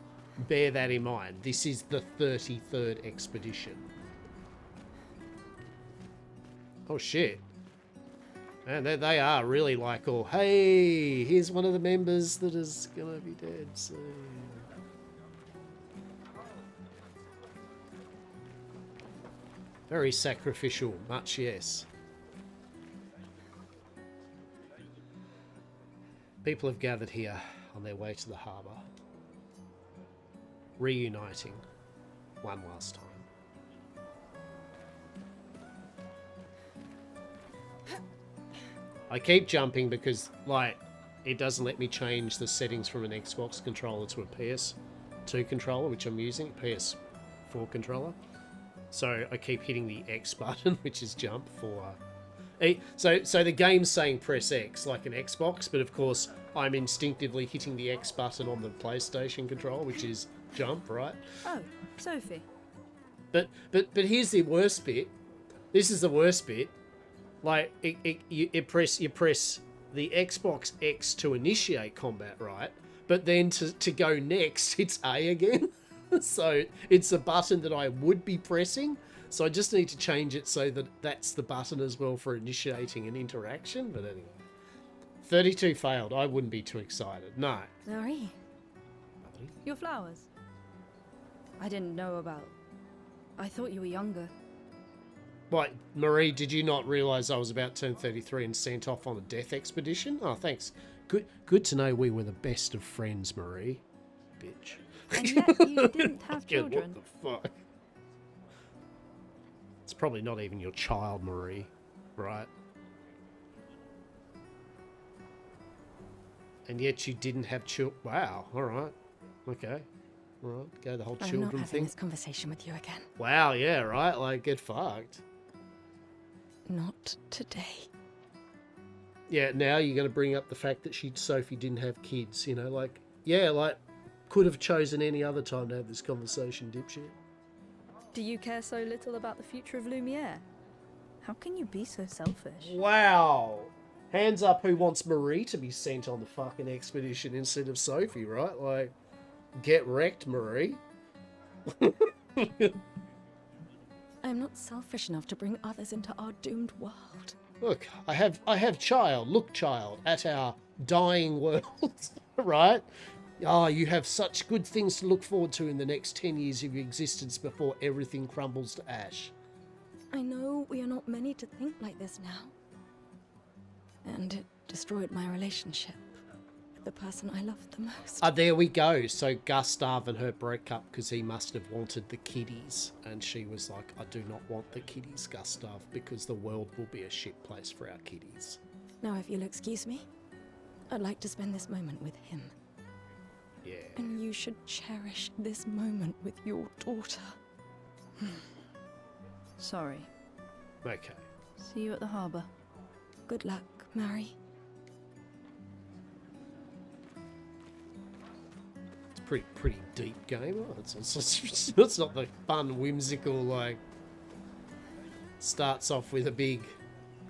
Bear that in mind. This is the 33rd expedition. Oh shit. Man, they are really like, oh, hey, here's one of the members that is gonna be dead soon. Very sacrificial, much yes. People have gathered here on their way to the harbour, reuniting one last time. I keep jumping because, like, it doesn't let me change the settings from an Xbox controller to a PS2 controller, which I'm using, PS4 controller. So I keep hitting the X button, which is jump for... So the game's saying press X like an Xbox, but of course I'm instinctively hitting the X button on the PlayStation controller, which is jump, right? Oh, Sophie. But here's the worst bit. This is the worst bit. Like you press the Xbox X to initiate combat, right? But then to go next, it's A again. So it's a button that I would be pressing. So I just need to change it so that that's the button as well for initiating an interaction. But anyway, 32 failed. I wouldn't be too excited. No. Marie, Your flowers. I didn't know about. I thought you were younger. Right, Marie, did you not realise I was about to turn 33 and sent off on a death expedition? Oh, thanks. Good to know we were the best of friends, Marie. Bitch. And yet you didn't have children. What the fuck? It's probably not even your child, Marie, right? And yet you didn't have children. Wow, alright. Okay. Alright, go the whole I'm children not having thing. this conversation with you again. Wow, yeah, right? Like, get fucked. Not today. Yeah, now you're going to bring up the fact that Sophie didn't have kids, you know, like, yeah, like, could have chosen any other time to have this conversation, dipshit. Do you care so little about the future of Lumiere? How can you be so selfish? Wow. Hands up who wants Marie to be sent on the fucking expedition instead of Sophie, right? Like, get wrecked, Marie. I'm not selfish enough to bring others into our doomed world. Look, I have child. Look, child, at our dying world, right? Oh, you have such good things to look forward to in the next 10 years of your existence before everything crumbles to ash. I know we are not many to think like this now. And it destroyed my relationship with the person I loved the most. There we go. So Gustav and her broke up because he must have wanted the kiddies. And she was like, I do not want the kiddies, Gustav, because the world will be a shit place for our kiddies. Now, if you'll excuse me, I'd like to spend this moment with him. Yeah. And you should cherish this moment with your daughter. Sorry. Okay. See you at the harbour. Good luck, Mary. It's a pretty deep game. Oh, it's not the fun, whimsical, like, starts off with a big,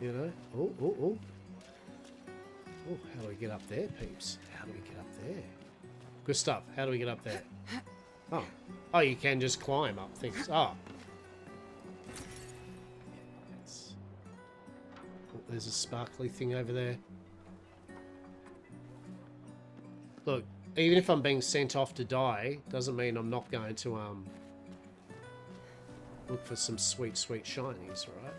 you know, oh, how do we get up there, peeps? How do we get up there? Good stuff. How do we get up there? Oh, you can just climb up things. Oh. Yes. Oh, there's a sparkly thing over there. Look, even if I'm being sent off to die, doesn't mean I'm not going to look for some sweet shinies, right?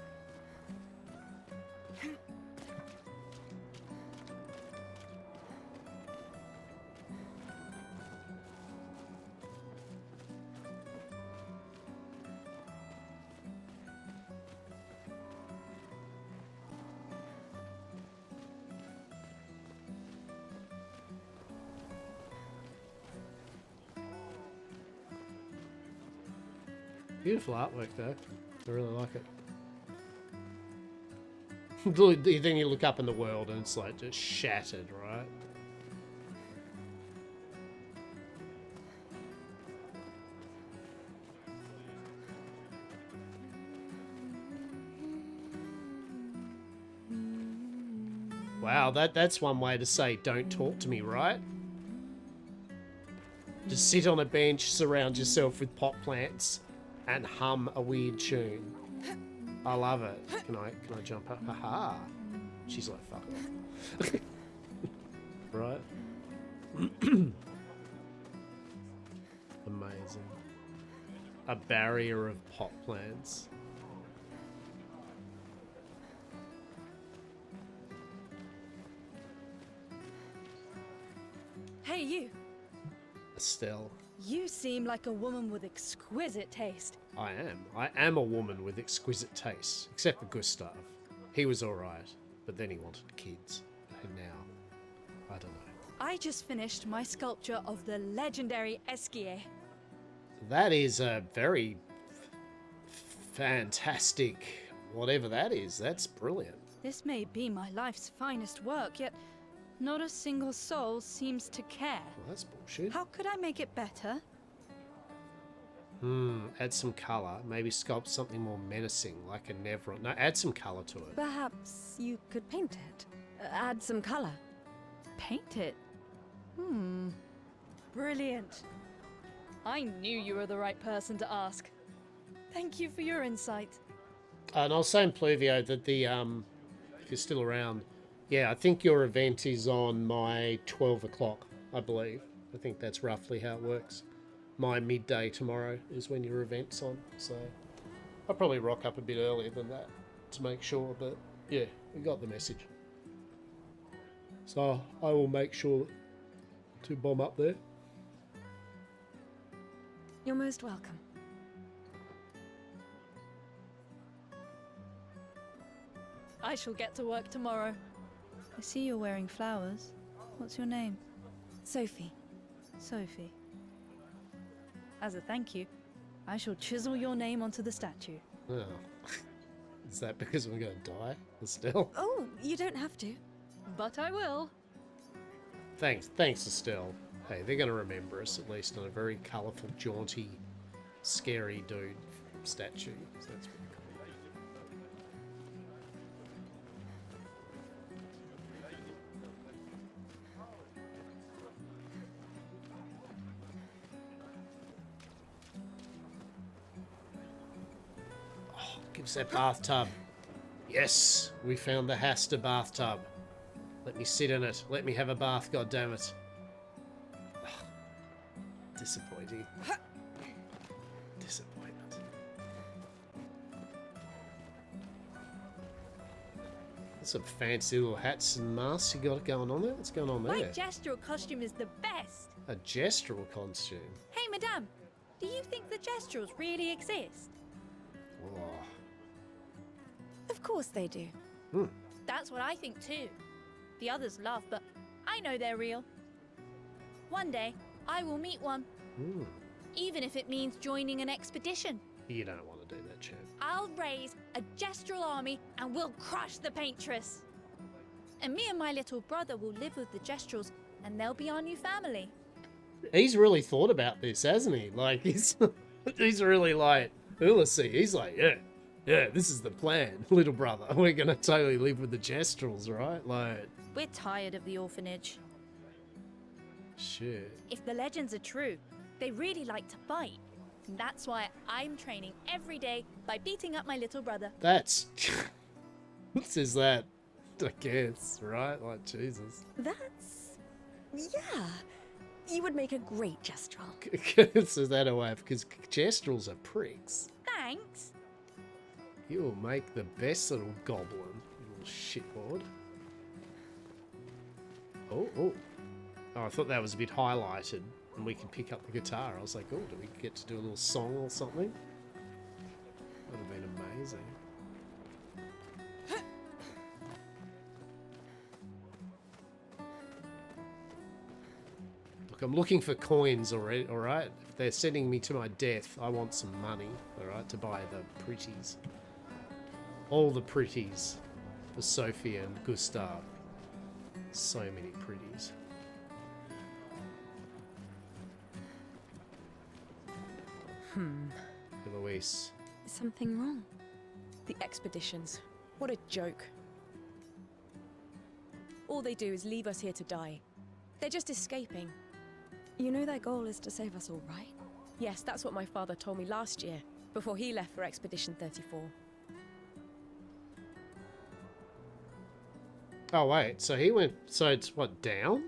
Beautiful artwork, though. I really like it. Then you look up in the world and it's like just shattered, right? Wow, that's one way to say don't talk to me, right? Just sit on a bench, surround yourself with pot plants, and hum a weird tune. I love it. Can I jump up? Haha. She's like, fuck off. Right? Amazing. A barrier of pot plants. Hey, you! Estelle. You seem like a woman with exquisite taste. I am a woman with exquisite taste, except for Gustav. He was alright, but then he wanted kids. And now, I don't know. I just finished my sculpture of the legendary Esquier. That is a very fantastic, whatever that is. That's brilliant. This may be my life's finest work, yet not a single soul seems to care. Well, that's bullshit. How could I make it better? Add some colour. Maybe sculpt something more menacing, like a Nevron. No, add some colour to it. Perhaps you could paint it. Add some colour. Paint it? Brilliant. I knew you were the right person to ask. Thank you for your insight. And I was saying, Pluvio, that the if you're still around, yeah, I think your event is on my 12 o'clock, I believe. I think that's roughly how it works. My midday tomorrow is when your event's on, so I'll probably rock up a bit earlier than that to make sure, but yeah, we got the message. So I will make sure to bomb up there. You're most welcome. I shall get to work tomorrow. I see you're wearing flowers. What's your name? Sophie. Sophie. As a thank you, I shall chisel your name onto the statue. Oh. Is that because I'm going to die? Estelle? Oh, you don't have to. But I will. Thanks, Estelle. Hey, they're going to remember us, at least, on a very colourful, jaunty, scary dude statue. So that's pretty cool. Oh, give us that bathtub. Yes, we found the Hasta bathtub. Let me sit in it. Let me have a bath, goddammit. Disappointing. Disappointment. Some fancy little hats and masks you got going on there. What's going on there? My gestural costume is the best. A gestural costume? Hey, madame, do you think the gesturals really exist? Oh. Of course they do. That's what I think too. The others laugh, but I know they're real. One day, I will meet one. Even if it means joining an expedition. You don't want to do that, Chad. I'll raise a gestural army and we'll crush the paintress. And me and my little brother will live with the gesturals and they'll be our new family. He's really thought about this, hasn't he? Like, he's really like, Ulysses. He's like, yeah, this is the plan, little brother. We're going to totally live with the gesturals, right? Like, We're tired of the orphanage. shit. If the legends are true, they really like to fight. And that's why I'm training every day by beating up my little brother. That's... what is that? I guess, right? Like, Jesus. That's... yeah. You would make a great gestural. So that away, because gestrals are pricks. Thanks. You'll make the best little goblin, you little shitwad. Oh, I thought that was a bit highlighted, and we can pick up the guitar. I was like, oh, do we get to do a little song or something? That would have been amazing. Look, I'm looking for coins already, alright? If they're sending me to my death, I want some money, alright, to buy the pretties. All the pretties for Sophie and Gustav. So many pretties. Eloise. Is something wrong? The expeditions. What a joke. All they do is leave us here to die. They're just escaping. You know their goal is to save us all, right? Yes, that's what my father told me last year, before he left for Expedition 34. Oh, wait. So he went... So it's, what, down?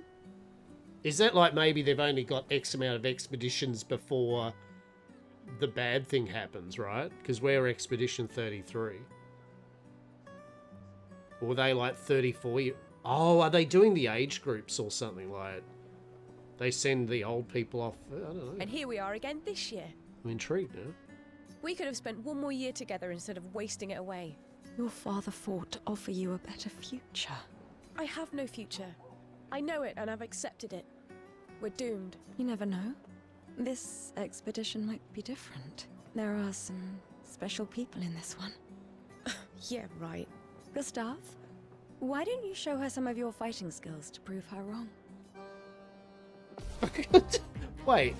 Is that like maybe they've only got X amount of expeditions before the bad thing happens, right? Because we're Expedition 33. Or were they like 34? Oh, are they doing the age groups or something? Like, they send the old people off... I don't know. And here we are again this year. I'm intrigued now. We could have spent one more year together instead of wasting it away. Your father fought to offer you a better future. I have no future. I know it and I've accepted it. We're doomed. You never know. This expedition might be different. There are some special people in this one. Yeah, right. Gustav, why don't you show her some of your fighting skills to prove her wrong? Wait.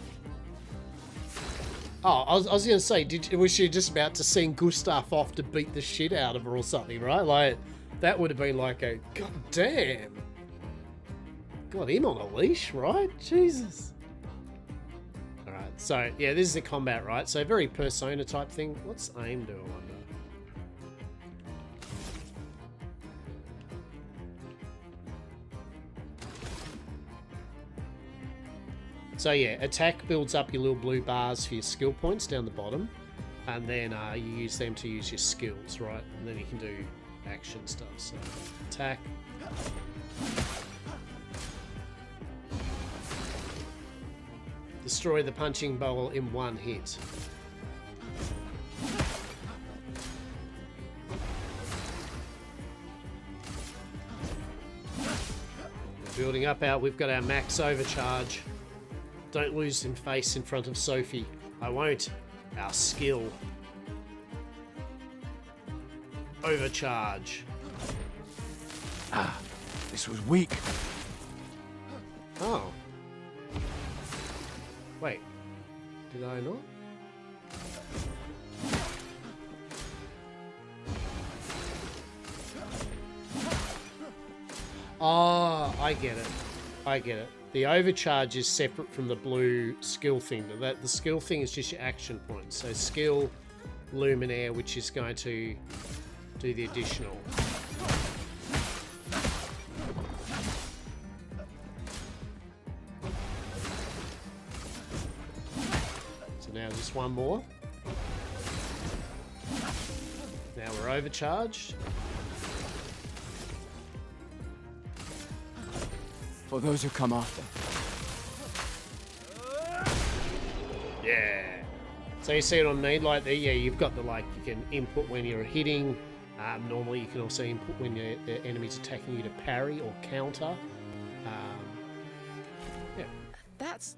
Oh, I was going to say, was she just about to send Gustav off to beat the shit out of her or something, right? Like, that would have been like a, god damn. Got him on a leash, right? Jesus. Alright, So, yeah, this is the combat, right? So, very Persona type thing. What's aim do, I wonder? So, yeah, attack builds up your little blue bars for your skill points down the bottom. And then you use them to use your skills, right? And then you can do action stuff. So, attack. Destroy the punching bowl in one hit. Building up out, we've got our max overcharge. Don't lose in face in front of Sophie. I won't. Our skill. Overcharge. Ah, this was weak. Oh. Wait. Did I not? Oh, I get it. I get it. The overcharge is separate from the blue skill thing. The skill thing is just your action points. So skill, Luminaire, which is going to do the additional. So now just one more. Now we're overcharged. For those who come after. Yeah. So you see what I mean? Like, yeah, you've got the, like, you can input when you're hitting. Normally you can also input when the enemy's attacking you to parry or counter. Yeah. That's...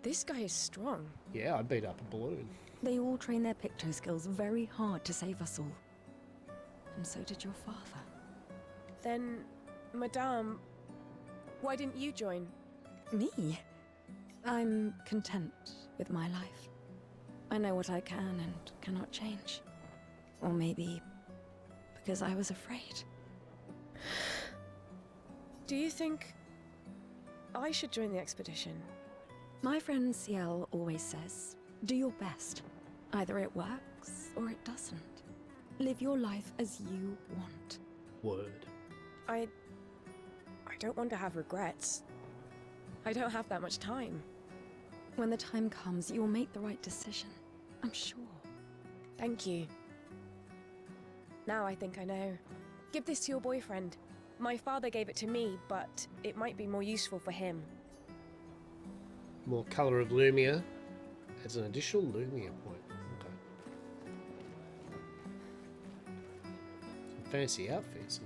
This guy is strong. Yeah, I beat up a balloon. They all train their picto skills very hard to save us all. And so did your father. Then, Madame, why didn't you join? Me? I'm content with my life. I know what I can and cannot change. Or maybe because I was afraid. Do you think I should join the expedition? My friend Ciel always says, do your best. Either it works or it doesn't. Live your life as you want. Word. I don't want to have regrets. I don't have that much time. When the time comes, you'll make the right decision. I'm sure. Thank you. Now I think I know. Give this to your boyfriend. My father gave it to me, but it might be more useful for him. More colour of Lumia. Adds an additional Lumia point. Okay. Some fancy outfits.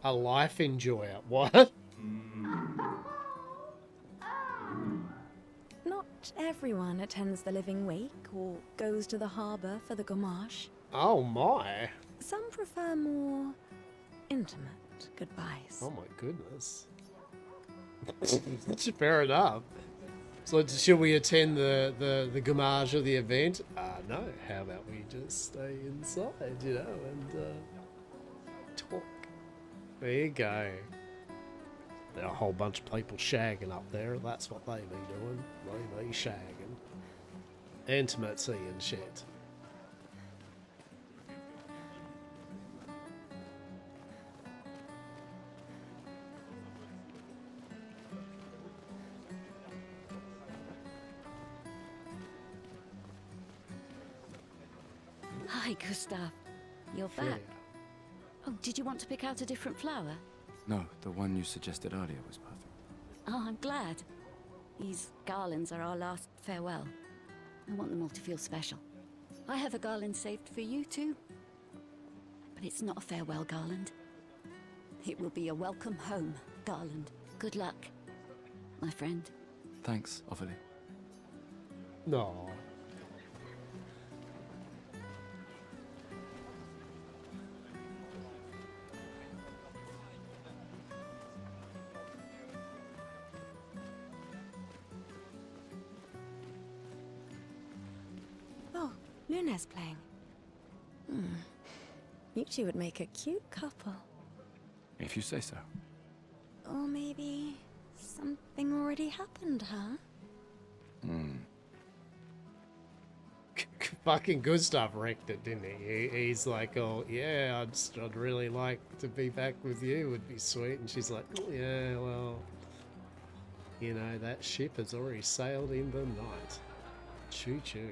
A life enjoyer. What? Not everyone attends the living wake or goes to the harbour for the gommage. Oh my. Some prefer more intimate goodbyes. Oh my goodness. Fair enough. So should we attend the gommage of the event? No. How about we just stay inside, you know, and talk. There you go. There are a whole bunch of people shagging up there. That's what they be doing. They be shagging. Intimacy and shit. Hi, Gustav. You're back. Oh, did you want to pick out a different flower? No, the one you suggested earlier was perfect. Oh, I'm glad. These garlands are our last farewell. I want them all to feel special. I have a garland saved for you too. But it's not a farewell garland. It will be a welcome home garland. Good luck, my friend. Thanks, Ophelia. No. Luna's playing. You two would make a cute couple. If you say so. Or maybe something already happened, huh? Fucking Gustav wrecked it, didn't he? He's like, oh, yeah, I'd really like to be back with you. Would be sweet. And she's like, oh, yeah, well, you know, that ship has already sailed in the night. Choo-choo.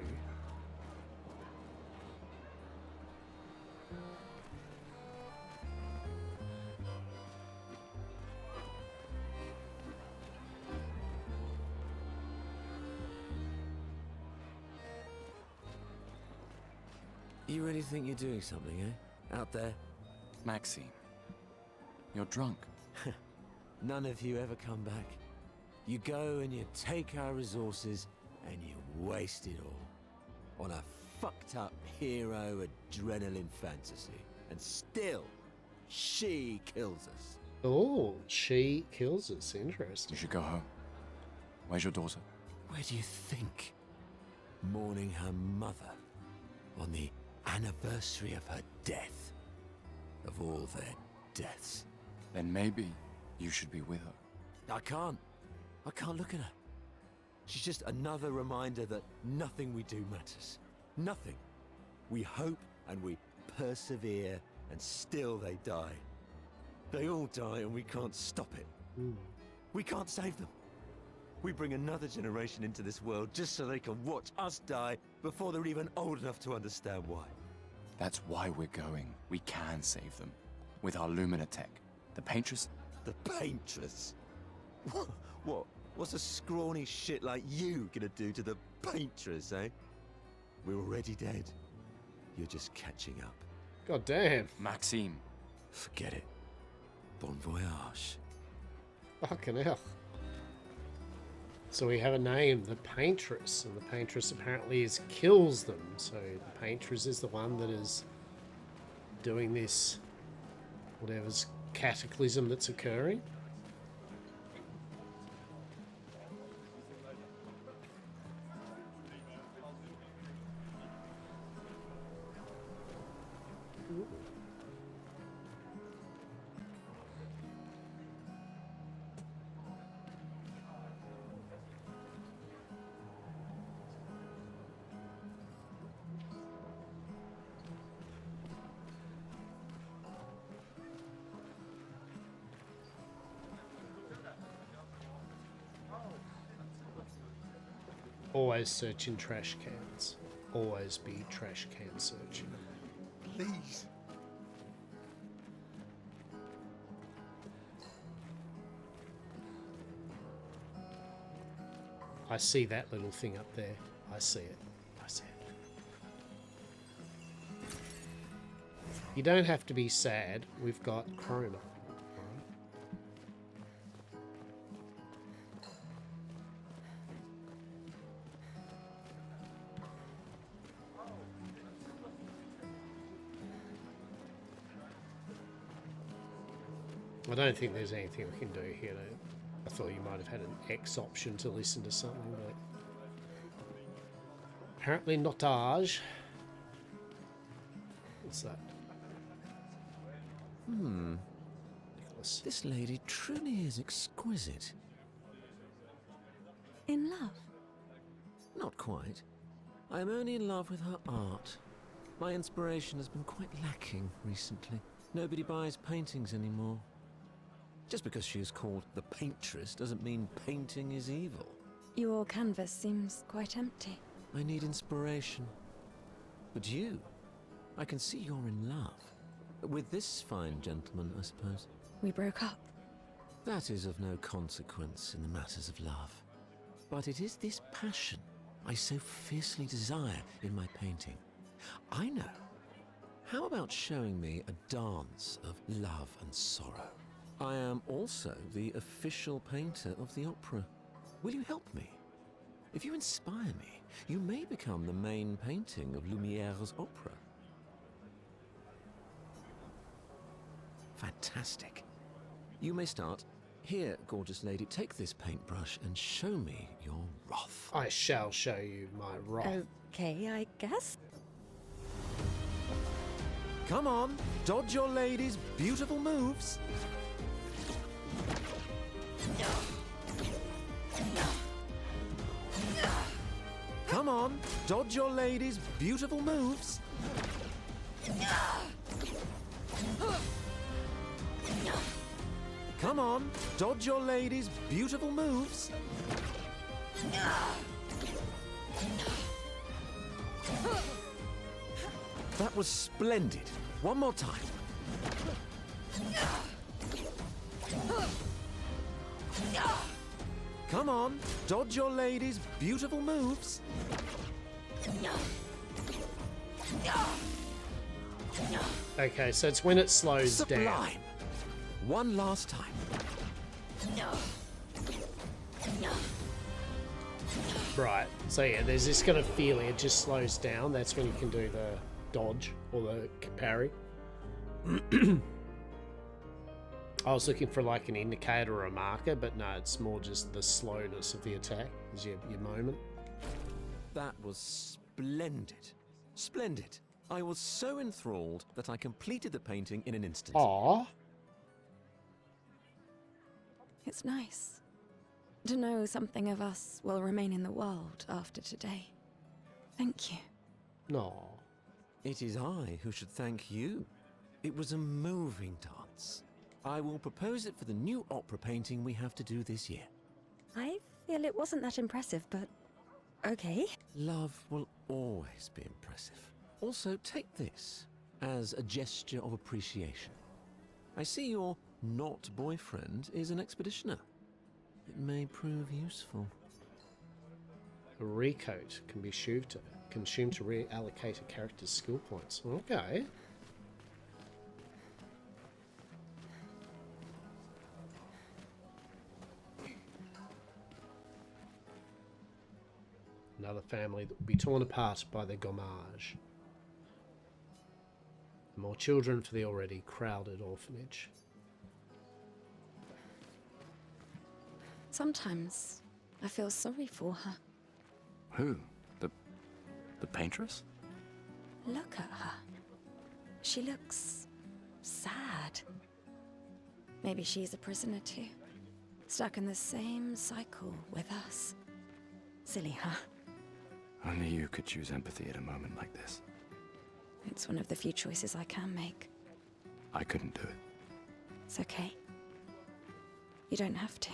You really think you're doing something, eh? Out there? Maxime, you're drunk. None of you ever come back. You go and you take our resources and you waste it all on a fucked up hero adrenaline fantasy. And still, she kills us. Oh, she kills us. Interesting. You should go home. Where's your daughter? Where do you think? Mourning her mother on the anniversary of her death. Of all their deaths. Then maybe you should be with her. I can't look at her. She's just another reminder that nothing we do matters. Nothing. We hope and we persevere, and still they die. They all die and we can't stop it. We can't save them. We bring another generation into this world just so they can watch us die before they're even old enough to understand why. That's why we're going. We can save them. With our Lumina tech. The Paintress... The Paintress? What? What's a scrawny shit like you gonna do to the Paintress, eh? We're already dead. You're just catching up. God damn. Maxime. Forget it. Bon voyage. Fucking hell. So we have a name, the Paintress, and the Paintress apparently kills them. So the Paintress is the one that is doing this, whatever's cataclysm that's occurring. Always search in trash cans. Always be trash can searching. Please. I see that little thing up there. I see it. I see it. You don't have to be sad. We've got Chroma. I don't think there's anything we can do here. I thought you might have had an X option to listen to something, but apparently notage. What's that? Nicholas. This lady truly is exquisite. In love? Not quite. I am only in love with her art. My inspiration has been quite lacking recently. Nobody buys paintings anymore. Just because she is called the Paintress doesn't mean painting is evil. Your canvas seems quite empty. I need inspiration. But you, I can see you're in love. With this fine gentleman, I suppose. We broke up. That is of no consequence in the matters of love. But it is this passion I so fiercely desire in my painting. I know. How about showing me a dance of love and sorrow? I am also the official painter of the opera. Will you help me? If you inspire me, you may become the main painting of Lumiere's opera. Fantastic. You may start. Here, gorgeous lady, take this paintbrush and show me your wrath. I shall show you my wrath. Okay, I guess. Come on, dodge your lady's beautiful moves. Come on, dodge your lady's beautiful moves. Come on, dodge your lady's beautiful moves. That was splendid. One more time. Come on, dodge your lady's beautiful moves. Okay, so it's when it slows Sublime. down. One last time. Right, so yeah, there's this kind of feeling it just slows down. That's when you can do the dodge or the parry. I was looking for like an indicator or a marker, but no, it's more just the slowness of the attack is your moment. That was splendid. Splendid. I was so enthralled that I completed the painting in an instant. Aww. It's nice to know something of us will remain in the world after today. Thank you. No. It is I who should thank you. It was a moving dance. I will propose it for the new opera painting we have to do this year. I feel it wasn't that impressive, but okay. Love will always be impressive. Also, take this as a gesture of appreciation. I see your not boyfriend is an expeditioner. It may prove useful. A recoat can be consumed to reallocate a character's skill points. Okay. Another family that will be torn apart by the gommage. More children for the already crowded orphanage. Sometimes I feel sorry for her. Who? The paintress? Look at her. She looks sad. Maybe she's a prisoner too. Stuck in the same cycle with us. Silly, huh? Only you could choose empathy at a moment like this. It's one of the few choices I can make. I couldn't do it. It's okay. You don't have to.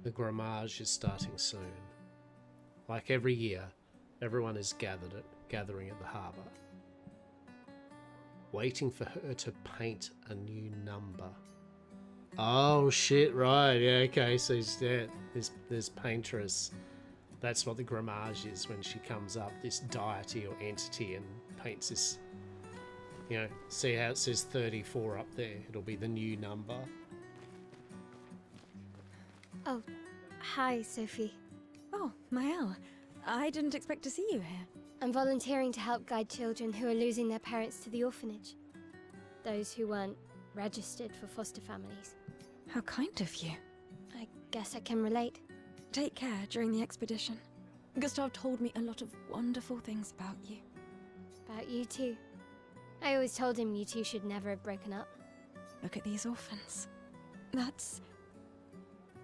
The grammage is starting soon. Like every year, everyone is gathering at the harbour, waiting for her to paint a new number. Oh shit! Right? Yeah. Okay. So there's paintress. That's what the grammage is when she comes up. This deity or entity and paints this. You know, see how it says 34 up there? It'll be the new number. Oh, hi, Sophie. Oh, Mael. I didn't expect to see you here. I'm volunteering to help guide children who are losing their parents to the orphanage. Those who weren't registered for foster families. How kind of you. I guess I can relate. Take care during the expedition. Gustav told me a lot of wonderful things about you. About you too. I always told him you two should never have broken up. Look at these orphans.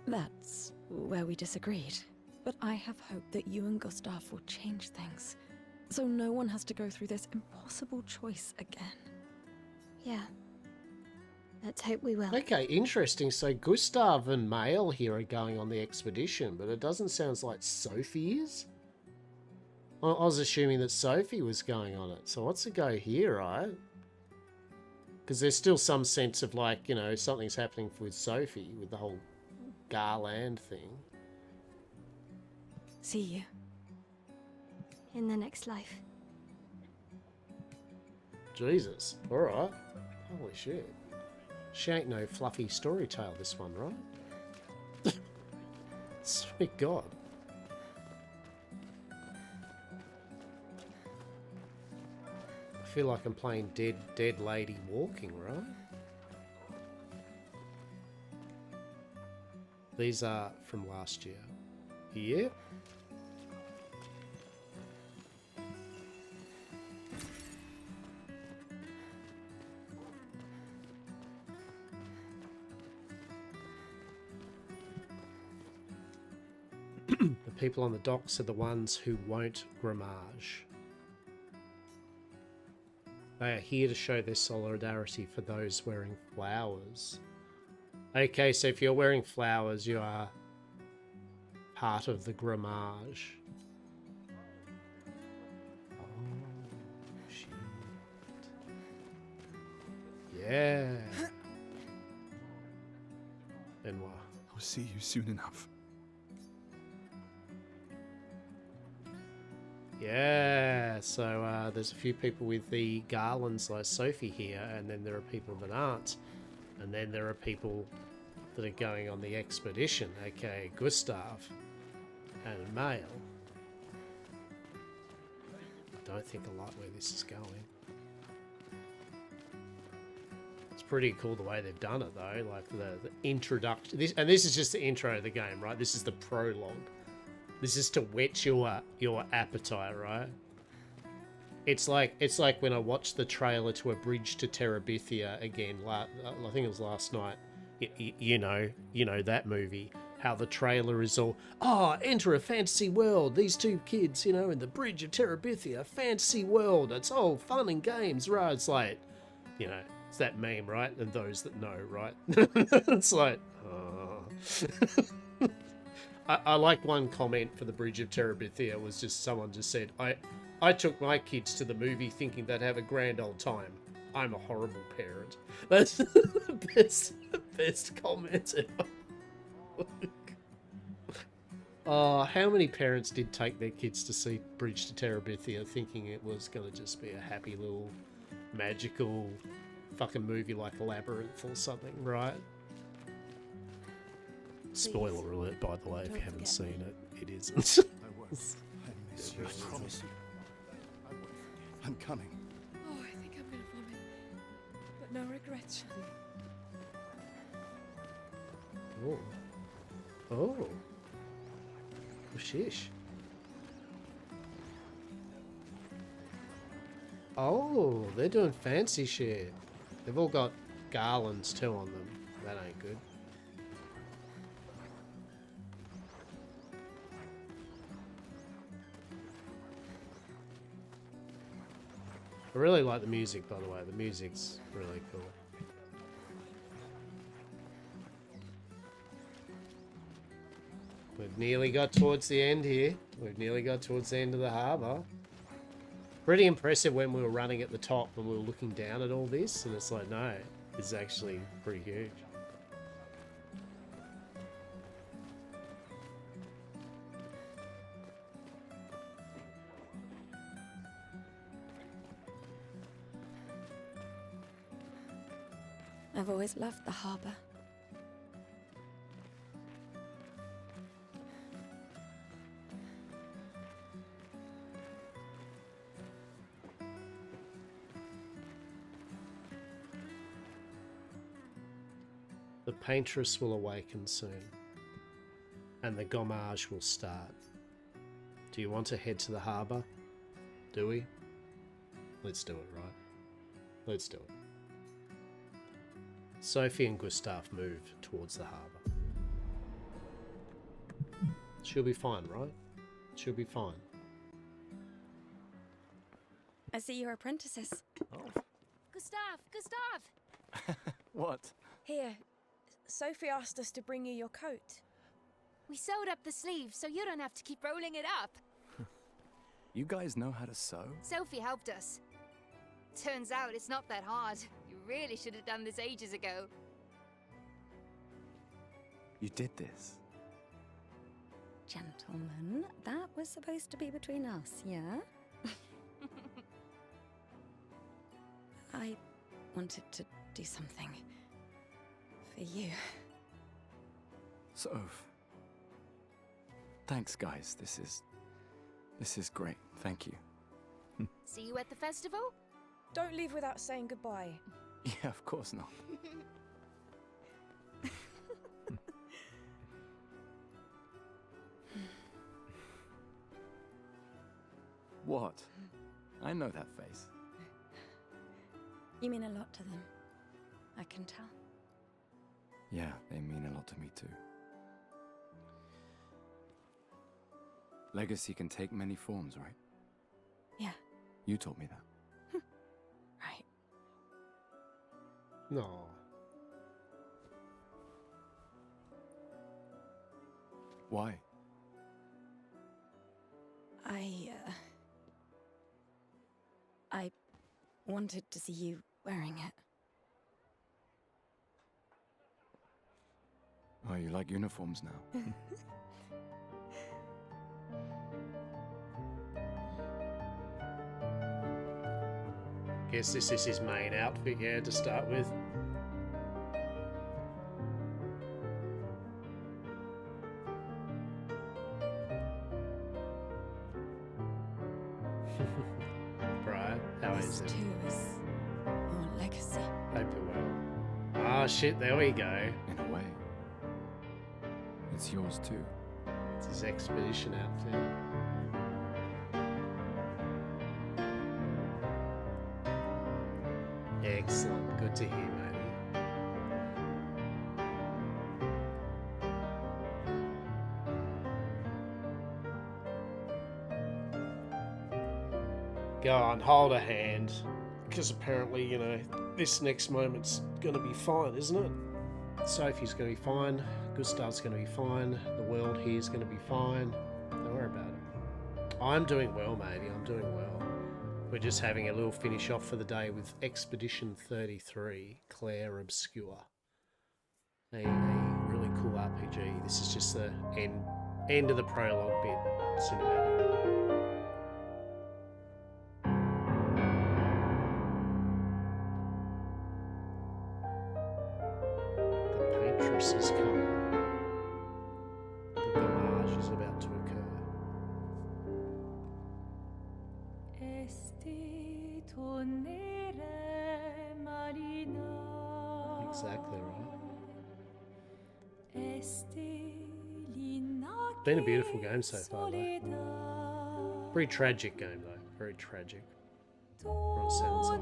That's where we disagreed. But I have hope that you and Gustav will change things, so no one has to go through this impossible choice again. Yeah. Let's hope we will. Okay, interesting. So Gustav and Mael here are going on the expedition, but it doesn't sound like Sophie is. I was assuming that Sophie was going on it. So what's the go here, right? Because there's still some sense of like, you know, something's happening with Sophie with the whole Garland thing. See you. In the next life. Jesus. Alright. Holy shit. She ain't no fluffy story tale, this one, right? Sweet God. feel like I'm playing Dead Lady Walking, right? These are from last year. Yeah. The people on the docks are the ones who won't grammage. They are here to show their solidarity for those wearing flowers. Okay, so if you're wearing flowers, you are part of the grammage. Oh, shit. Yeah. And what? I'll see you soon enough. Yeah, so there's a few people with the garlands like Sophie here, and then there are people that aren't. And then there are people that are going on the expedition, aka Gustav and Mail. I don't think I like where this is going. It's pretty cool the way they've done it though, like the introduction. This is just the intro of the game, right? This is the prologue. This is to whet your appetite, right? It's like when I watched the trailer to A Bridge to Terabithia again. I think it was last night. You know that movie. How the trailer is all, enter a fantasy world. These two kids, in the Bridge of Terabithia, fantasy world. It's all fun and games, right? It's like, it's that meme, right? And those that know, right? It's like, I like one comment for the Bridge of Terabithia was just someone just said, I took my kids to the movie thinking they'd have a grand old time. I'm a horrible parent. That's the best comment ever. How many parents did take their kids to see Bridge to Terabithia thinking it was going to just be a happy little magical fucking movie like Labyrinth or something, right? Spoiler alert, by the way, if you haven't seen it, it isn't. I was. I miss you. I promise you. I'm coming. Oh, I think I'm gonna vomit. But no regrets, Shelley. Oh. Oh. Oh, shish. Oh, they're doing fancy shit. They've all got garlands too on them. That ain't good. I really like the music, by the way. The music's really cool. We've nearly got towards the end here. We've nearly got towards the end of the harbour. Pretty impressive when we were running at the top and we were looking down at all this. And it's like, no, it's actually pretty huge. I've always loved the harbour. The paintress will awaken soon, and the gommage will start. Do you want to head to the harbour? Do we? Let's do it, right? Let's do it. Sophie and Gustav move towards the harbour. She'll be fine, right? She'll be fine. I see you're apprentices. Oh. Gustav! What? Here, Sophie asked us to bring you your coat. We sewed up the sleeves so you don't have to keep rolling it up. You guys know how to sew? Sophie helped us. Turns out it's not that hard. You really should have done this ages ago. You did this? Gentlemen, that was supposed to be between us, yeah? I wanted to do something for you. Soph. Thanks, guys. This is great. Thank you. See you at the festival? don't leave without saying goodbye. Yeah, of course not. What? I know that face. You mean a lot to them. I can tell. Yeah, they mean a lot to me too. Legacy can take many forms, right? Yeah. You told me that. Right. No. Why? I wanted to see you wearing it. Oh, you like uniforms now? Guess this is his main outfit, yeah, to start with. Brian, how is This it? too is your legacy. Hope you're well. Ah, shit, there we go. In a way. It's yours too. It's his expedition outfit. Excellent. Good to hear, matey. Go on, hold a hand. Because apparently, you know, this next moment's going to be fine, isn't it? Sophie's going to be fine. Gustav's going to be fine. The world here's going to be fine. Don't worry about it. I'm doing well, matey. I'm doing well. We're just having a little finish off for the day with Expedition 33, Clair Obscur. A really cool RPG. This is just the end of the prologue bit, cinematic. The Paintress is coming. The barrage is about to occur. Exactly right. Been a beautiful game so far, though. Very tragic game, though. Very tragic. What it sounds like.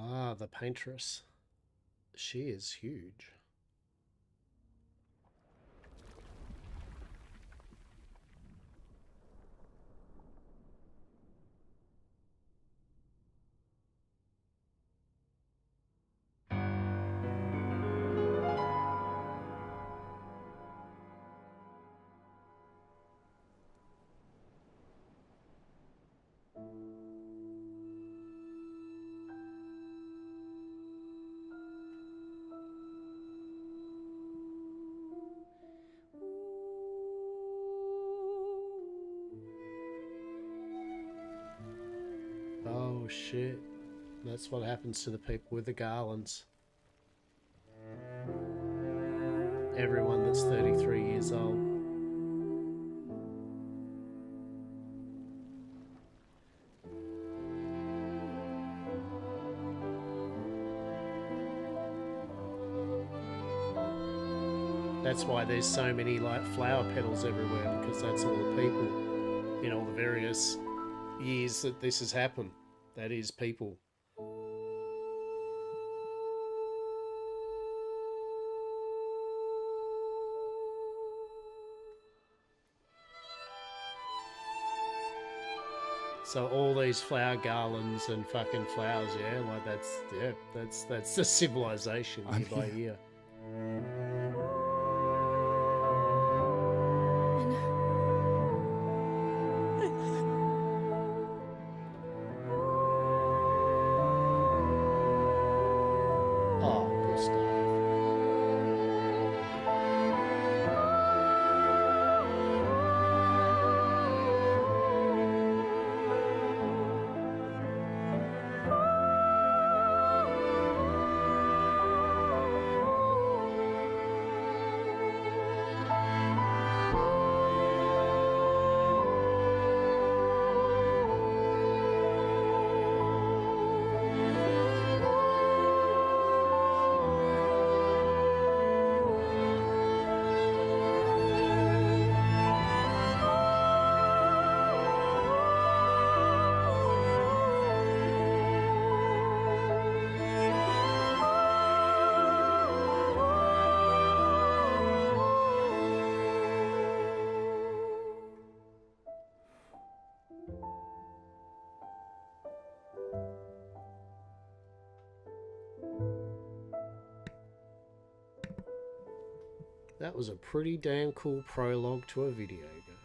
Ah, the Paintress. She is huge. Oh shit. That's what happens to the people with the garlands. Everyone that's 33 years old. That's why there's so many like flower petals everywhere, because that's all the people in all the various years that this has happened. That is people. So all these flower garlands and fucking flowers, yeah, like that's the civilization year by year. That was a pretty damn cool prologue to a video game.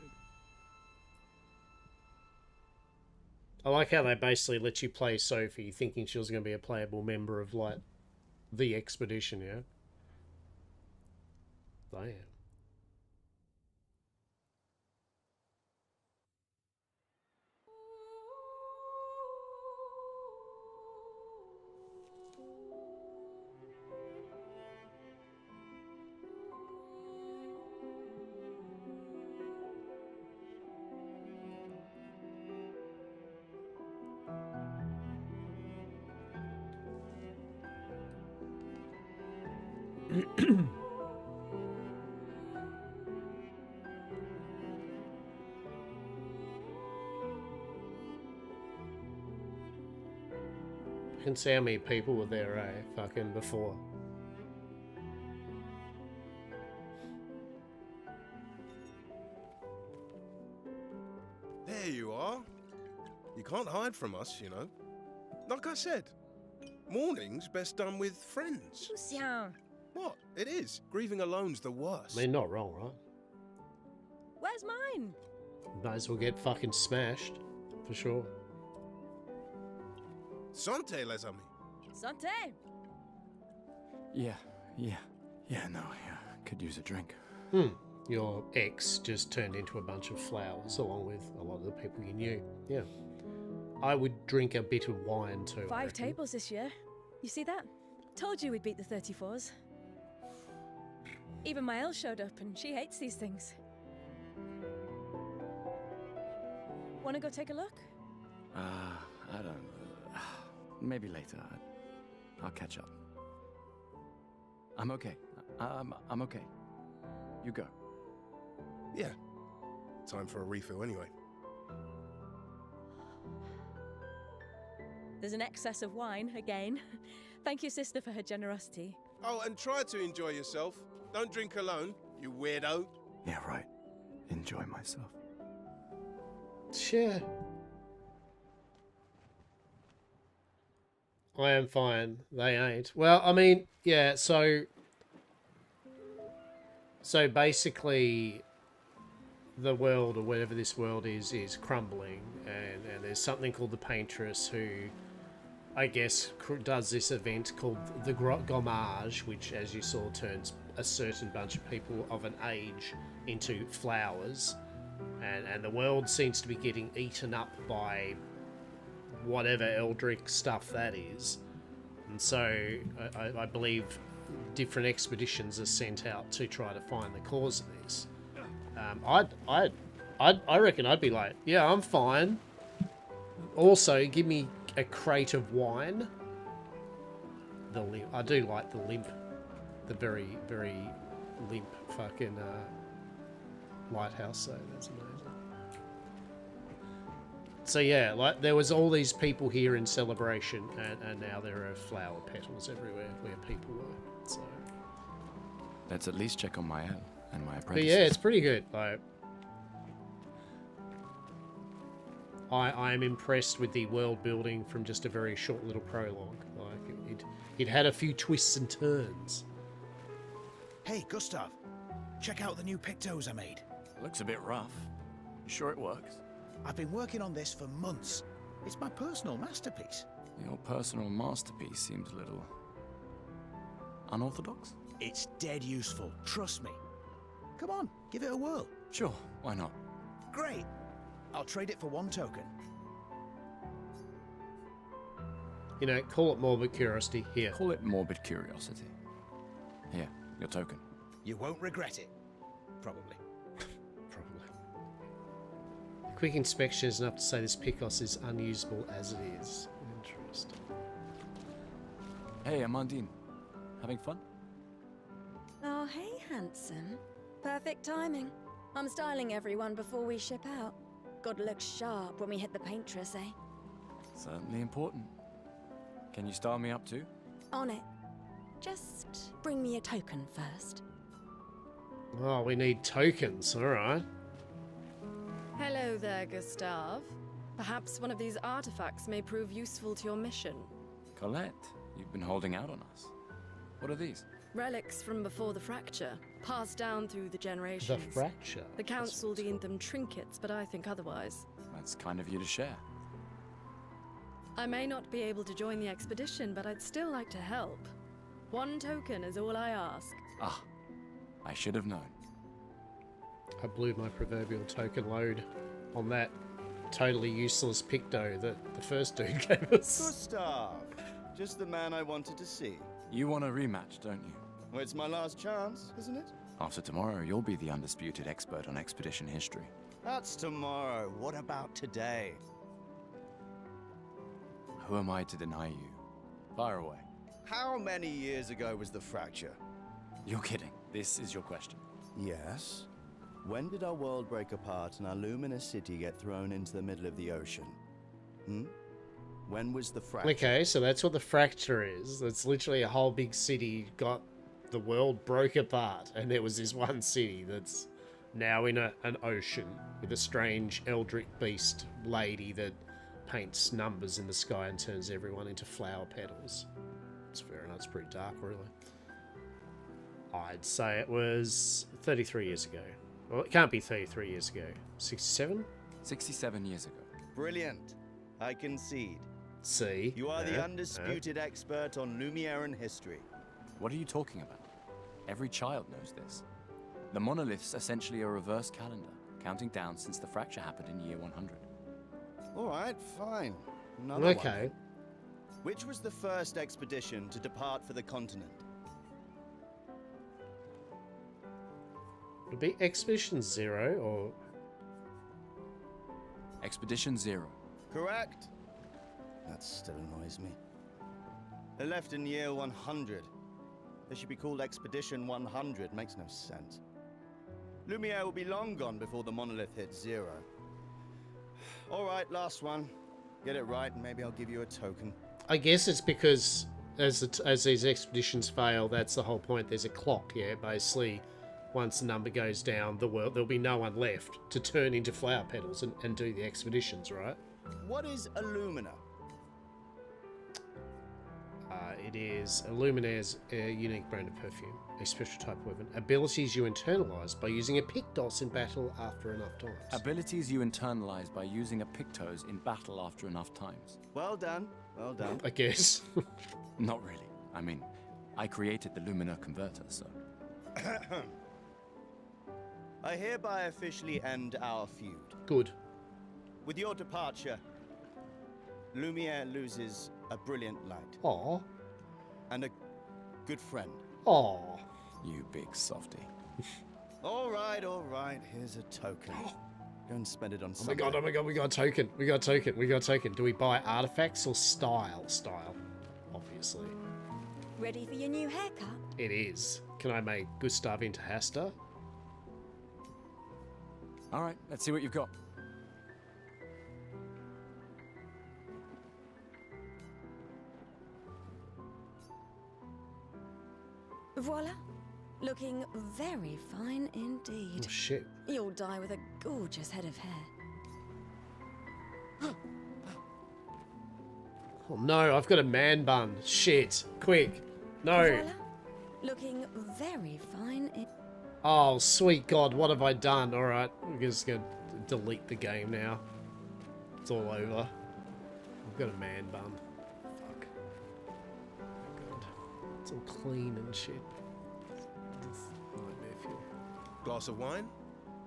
I like how they basically let you play Sophie thinking she was going to be a playable member of, like, the expedition, yeah? Damn. You can see how many people were there, fucking before. There you are. You can't hide from us, you know. Like I said, mourning's best done with friends. Lucien. What? It is. Grieving alone's the worst. I mean, not wrong, right? Where's mine? Might as well get fucking smashed, for sure. Santé, les amis. Santé. Yeah, no, could use a drink. Your ex just turned into a bunch of flowers along with a lot of the people you knew. Yeah. I would drink a bit of wine too. 5 tables this year. You see that? Told you we'd beat the 34s. Even my Elle showed up and she hates these things. Wanna go take a look? I don't... maybe later. I'll catch up. I'm okay. I'm okay. You go. Yeah. Time for a refill anyway. There's an excess of wine, again. Thank you, sister, for her generosity. Oh, and try to enjoy yourself. Don't drink alone, you weirdo. Yeah, right. Enjoy myself. Sure. I am fine. They ain't. Well, I mean, yeah, so basically the world, or whatever this world is crumbling, and there's something called the Paintress who, I guess, does this event called the Gommage, which, as you saw, turns a certain bunch of people of an age into flowers, and the world seems to be getting eaten up by whatever eldritch stuff that is. And so I believe different expeditions are sent out to try to find the cause of this. I reckon I'd be like, yeah, I'm fine. Also, give me a crate of wine. The limp. I do like the limp. The very, very limp fucking lighthouse, so that's amazing. So yeah, like there was all these people here in celebration, and now there are flower petals everywhere where people were. So let's at least check on my Elle and my apprentices. But yeah, it's pretty good. Like, I am impressed with the world building from just a very short little prologue. Like it had a few twists and turns. Hey, Gustav, check out the new pictos I made. Looks a bit rough. You sure it works? I've been working on this for months. It's my personal masterpiece. Your personal masterpiece seems a little unorthodox. It's dead useful, trust me. Come on, give it a whirl. Sure, why not? Great. I'll trade it for 1 token. You know, call it morbid curiosity. Here. Call it morbid curiosity. Here, your token. You won't regret it. Probably. Quick inspection is enough to say this Picos is unusable as it is. Interesting. Hey, Amandine. Having fun? Oh, hey, handsome. Perfect timing. I'm styling everyone before we ship out. Gotta look sharp when we hit the Paintress, eh? Certainly important. Can you style me up too? On it. Just bring me a token first. Oh, we need tokens. All right. Hello there, Gustav. Perhaps one of these artifacts may prove useful to your mission. Colette, you've been holding out on us. What are these? Relics from before the fracture, passed down through the generations. The fracture? The council deemed them trinkets, but I think otherwise. That's kind of you to share. I may not be able to join the expedition, but I'd still like to help. 1 token is all I ask. Ah, I should have known. I blew my proverbial token load on that totally useless picto that the first dude gave us. Gustav! Just the man I wanted to see. You want a rematch, don't you? Well, it's my last chance, isn't it? After tomorrow, you'll be the undisputed expert on expedition history. That's tomorrow. What about today? Who am I to deny you? Fire away. How many years ago was the fracture? You're kidding. This is your question. Yes. When did our world break apart and our luminous city get thrown into the middle of the ocean? When was the fracture? Okay, so that's what the fracture is. It's literally a whole big city got the world broke apart, and there was this one city that's now in an ocean with a strange eldritch beast lady that paints numbers in the sky and turns everyone into flower petals. It's fair enough. It's pretty dark, really. I'd say it was 33 years ago. Well, it can't be 33 years ago. 67? 67 years ago. Brilliant. I concede. See? You are the undisputed expert on Lumiere history. What are you talking about? Every child knows this. The monolith's essentially a reverse calendar, counting down since the fracture happened in year 100. All right, fine. Another Okay. one. Which was the first expedition to depart for the continent? Would it be Expedition 0 or... Expedition 0. Correct. That still annoys me. They left in year 100. They should be called Expedition 100. Makes no sense. Lumiere will be long gone before the monolith hits 0. All right, last one. Get it right and maybe I'll give you a token. I guess it's because as these expeditions fail, that's the whole point. There's a clock, yeah, basically. Once the number goes down, there'll be no one left to turn into flower petals and do the expeditions, right? What is Illumina? It is Illuminaire's unique brand of perfume, a special type of weapon. Abilities you internalize by using a Pictos in battle after enough times. Abilities you internalize by using a Pictos in battle after enough times. Well done. Well done. I guess. Not really. I mean, I created the Lumina converter, so... I hereby officially end our feud. Good. With your departure, Lumiere loses a brilliant light. Aww. And a good friend. Aww. You big softy. All right. Here's a token. Go and spend it on something. Oh my god, we got a token. We got a token. Do we buy artifacts or style? Style, obviously. Ready for your new haircut? It is. Can I make Gustav into Hasta? Alright, let's see what you've got. Voila. Looking very fine indeed. Oh, shit. You'll die with a gorgeous head of hair. Oh no, I've got a man bun. Shit. Quick. No. Voila. Looking very fine in... Oh, sweet God, what have I done? Alright, I'm just going to delete the game now. It's all over. I've got a man bun. Fuck. Oh God. It's all clean and shit. It's nightmare fuel. Glass of wine?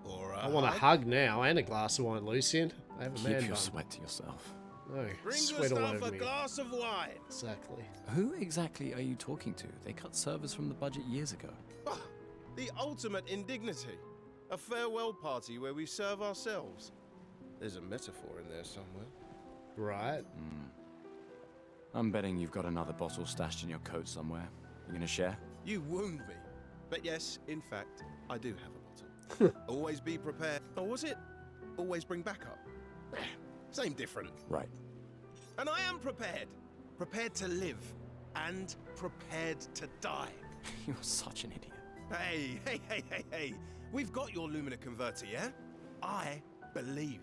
Or I want a hug now and a glass of wine, Lucian. I have a man Keep your bun. sweat to yourself. No, Bring sweat all Gustav over a me. glass of wine. Exactly. Who exactly are you talking to? They cut servers from the budget years ago. Ah, the ultimate indignity. A farewell party where we serve ourselves. There's a metaphor in there somewhere. Right. I'm betting you've got another bottle stashed in your coat somewhere. You gonna share? You wound me. But yes, in fact, I do have a bottle. Always be prepared. Or was it? Always bring backup. Same different. Right. And I am prepared. Prepared to live. And prepared to die. You're such an idiot. Hey. We've got your Lumina converter, yeah? I believe.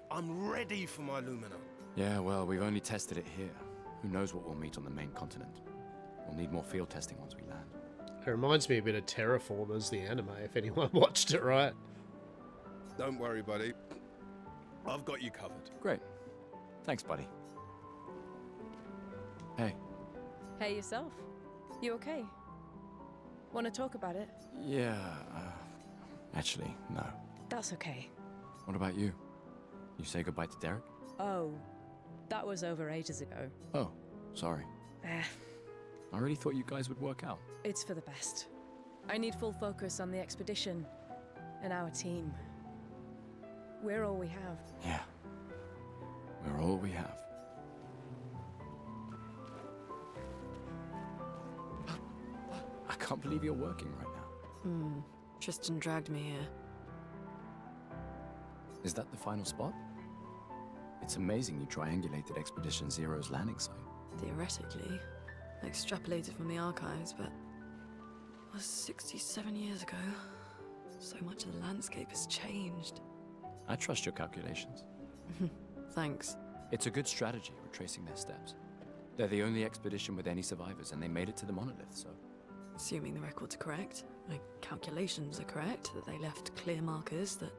I'm ready for my Lumina. Yeah, well, we've only tested it here. Who knows what we'll meet on the main continent? We'll need more field testing once we land. It reminds me a bit of Terraformers, the anime, if anyone watched it, right? Don't worry, buddy. I've got you covered. Great. Thanks, buddy. Hey. Hey, yourself. You okay? Want to talk about it? Yeah, actually, no. That's okay. What about you? You say goodbye to Derek? Oh, that was over ages ago. Oh, sorry. I really thought you guys would work out. It's for the best. I need full focus on the expedition and our team. We're all we have. Yeah. We're all we have. I can't believe you're working right now. Tristan dragged me here. Is that the final spot? It's amazing you triangulated Expedition Zero's landing site. Theoretically, I extrapolated from the archives, but it was 67 years ago. So much of the landscape has changed. I trust your calculations. Thanks. It's a good strategy retracing their steps. They're the only expedition with any survivors, and they made it to the monolith, so... Assuming the records are correct, my calculations are correct, that they left clear markers, that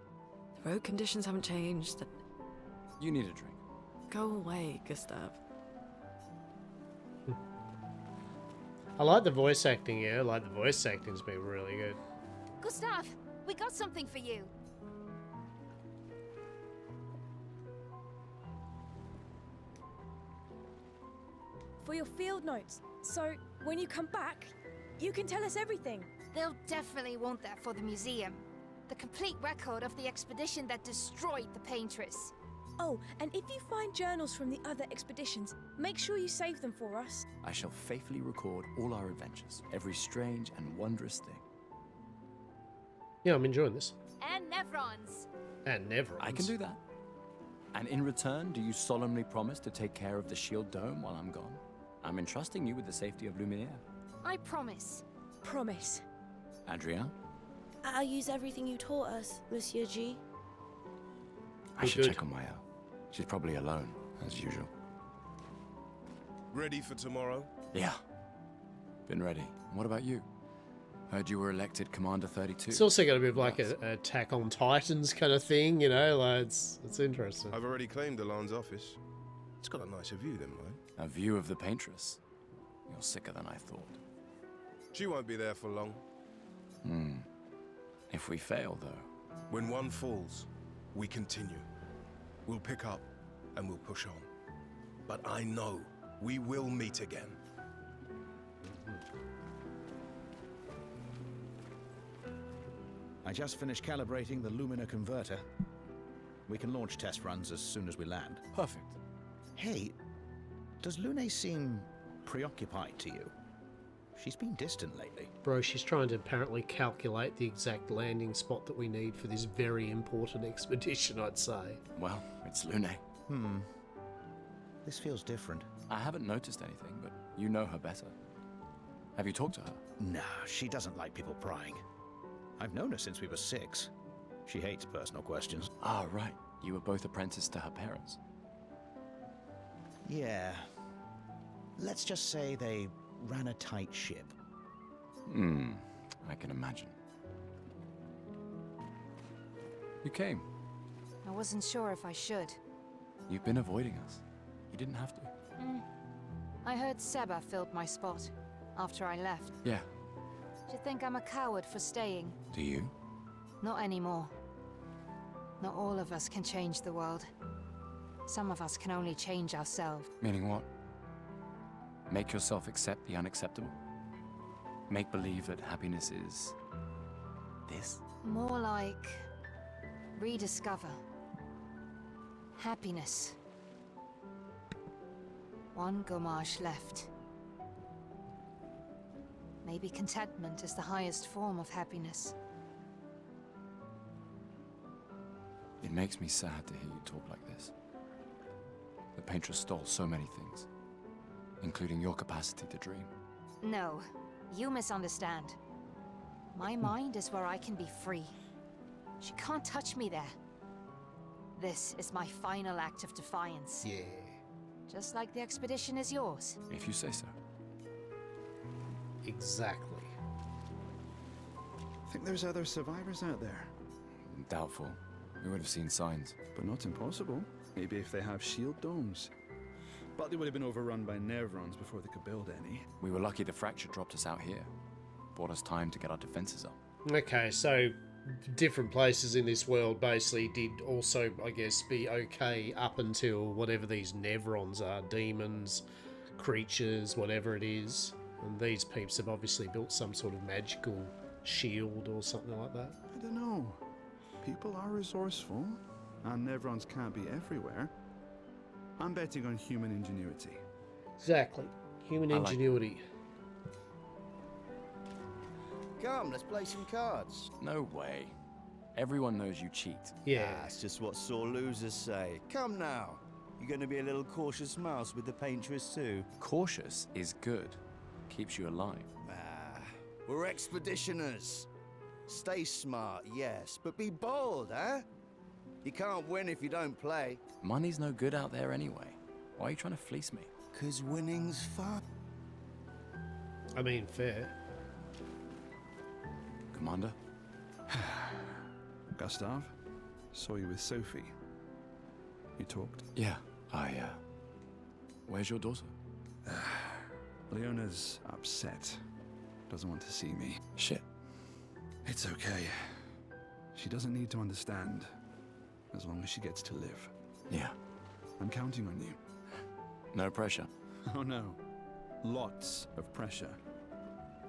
the road conditions haven't changed, that... You need a drink. Go away, Gustav. I like the voice acting, yeah. Like the voice acting's been really good. Gustav, we got something for you. For your field notes. So, when you come back, you can tell us everything. They'll definitely want that for the museum. The complete record of the expedition that destroyed the Paintress. Oh, and if you find journals from the other expeditions, make sure you save them for us. I shall faithfully record all our adventures, every strange and wondrous thing. Yeah, I'm enjoying this. And Nevrons. And Nevrons. I can do that. And in return, do you solemnly promise to take care of the shield dome while I'm gone? I'm entrusting you with the safety of Luminaire. I promise. Promise. Adrien? I'll use everything you taught us, Monsieur G. I should check on Maya. She's probably alone, as usual. Ready for tomorrow? Yeah. Been ready. What about you? Heard you were elected Commander 32. It's also going to be like an Attack on Titans kind of thing, you know? Like it's interesting. I've already claimed Alan's office. It's got a nicer view than mine. A view of the Paintress. You're sicker than I thought. She won't be there for long. If we fail, though. When one falls, we continue. We'll pick up and we'll push on. But I know we will meet again. I just finished calibrating the Lumina converter. We can launch test runs as soon as we land. Perfect. Hey, does Lune seem preoccupied to you? She's been distant lately. Bro, she's trying to apparently calculate the exact landing spot that we need for this very important expedition, I'd say. Well, it's Lune. This feels different. I haven't noticed anything, but you know her better. Have you talked to her? No, she doesn't like people prying. I've known her since we were 6. She hates personal questions. Ah, right. You were both apprenticed to her parents. Yeah. Let's just say they ran a tight ship. I can imagine. You came. I wasn't sure if I should. You've been avoiding us. You didn't have to. I heard Seba filled my spot after I left. Yeah. Do you think I'm a coward for staying? Do you? Not anymore. Not all of us can change the world. Some of us can only change ourselves. Meaning what? Make yourself accept the unacceptable? Make believe that happiness is... this? More like... rediscover. Happiness. One Gommage left. Maybe contentment is the highest form of happiness. It makes me sad to hear you talk like this. The Paintress stole so many things, including your capacity to dream. No, you misunderstand. My mind is where I can be free. She can't touch me there. This is my final act of defiance. Yeah. Just like the expedition is yours. If you say so. Exactly. Think there's other survivors out there? Doubtful. We would have seen signs. But not impossible. Maybe if they have shield domes. But they would have been overrun by Nevrons before they could build any. We were lucky the fracture dropped us out here. Bought us time to get our defenses up. Okay, so different places in this world basically did also, I guess, be okay up until whatever these Nevrons are. Demons, creatures, whatever it is. And these peeps have obviously built some sort of magical shield or something like that. I don't know. People are resourceful, and Nevrons can't be everywhere. I'm betting on human ingenuity. Exactly. Human ingenuity. Come, let's play some cards. No way. Everyone knows you cheat. Yeah. That's just what sore losers say. Come now. You're going to be a little cautious mouse with the paintress too. Cautious is good. Keeps you alive. We're expeditioners. Stay smart, yes, but be bold, huh? You can't win if you don't play. Money's no good out there anyway. Why are you trying to fleece me? 'Cause winning's fun. I mean, fair. Commander? Gustav, saw you with Sophie. You talked? Yeah, where's your daughter? Leona's upset. Doesn't want to see me. Shit. It's okay. She doesn't need to understand, as long as she gets to live. Yeah. I'm counting on you. No pressure. Oh no. Lots of pressure.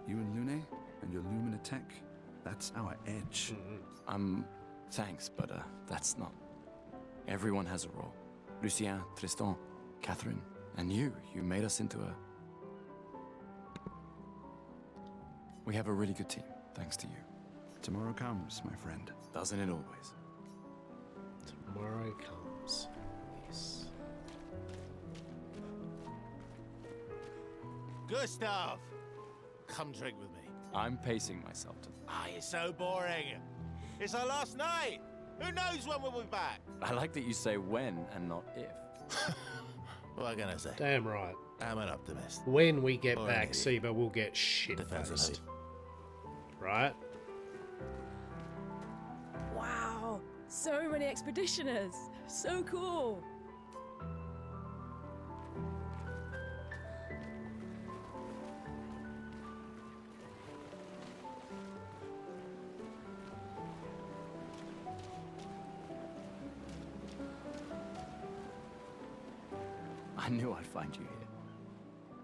You and Lune and your Lumina tech, that's our edge. Thanks, but that's not. Everyone has a role. Lucien, Tristan, Catherine, and you made us into a... We have a really good team, thanks to you. Tomorrow comes, my friend. Doesn't it always? Tomorrow comes. Yes. Gustav! Come drink with me. I'm pacing myself to... You're so boring. It's our last night. Who knows when we'll be back? I like that you say when and not if. What can I say? Damn right. I'm an optimist. When we get Or back, an Seba will get shit-faced. Right? Wow, so many expeditioners. So cool. I knew I'd find you here.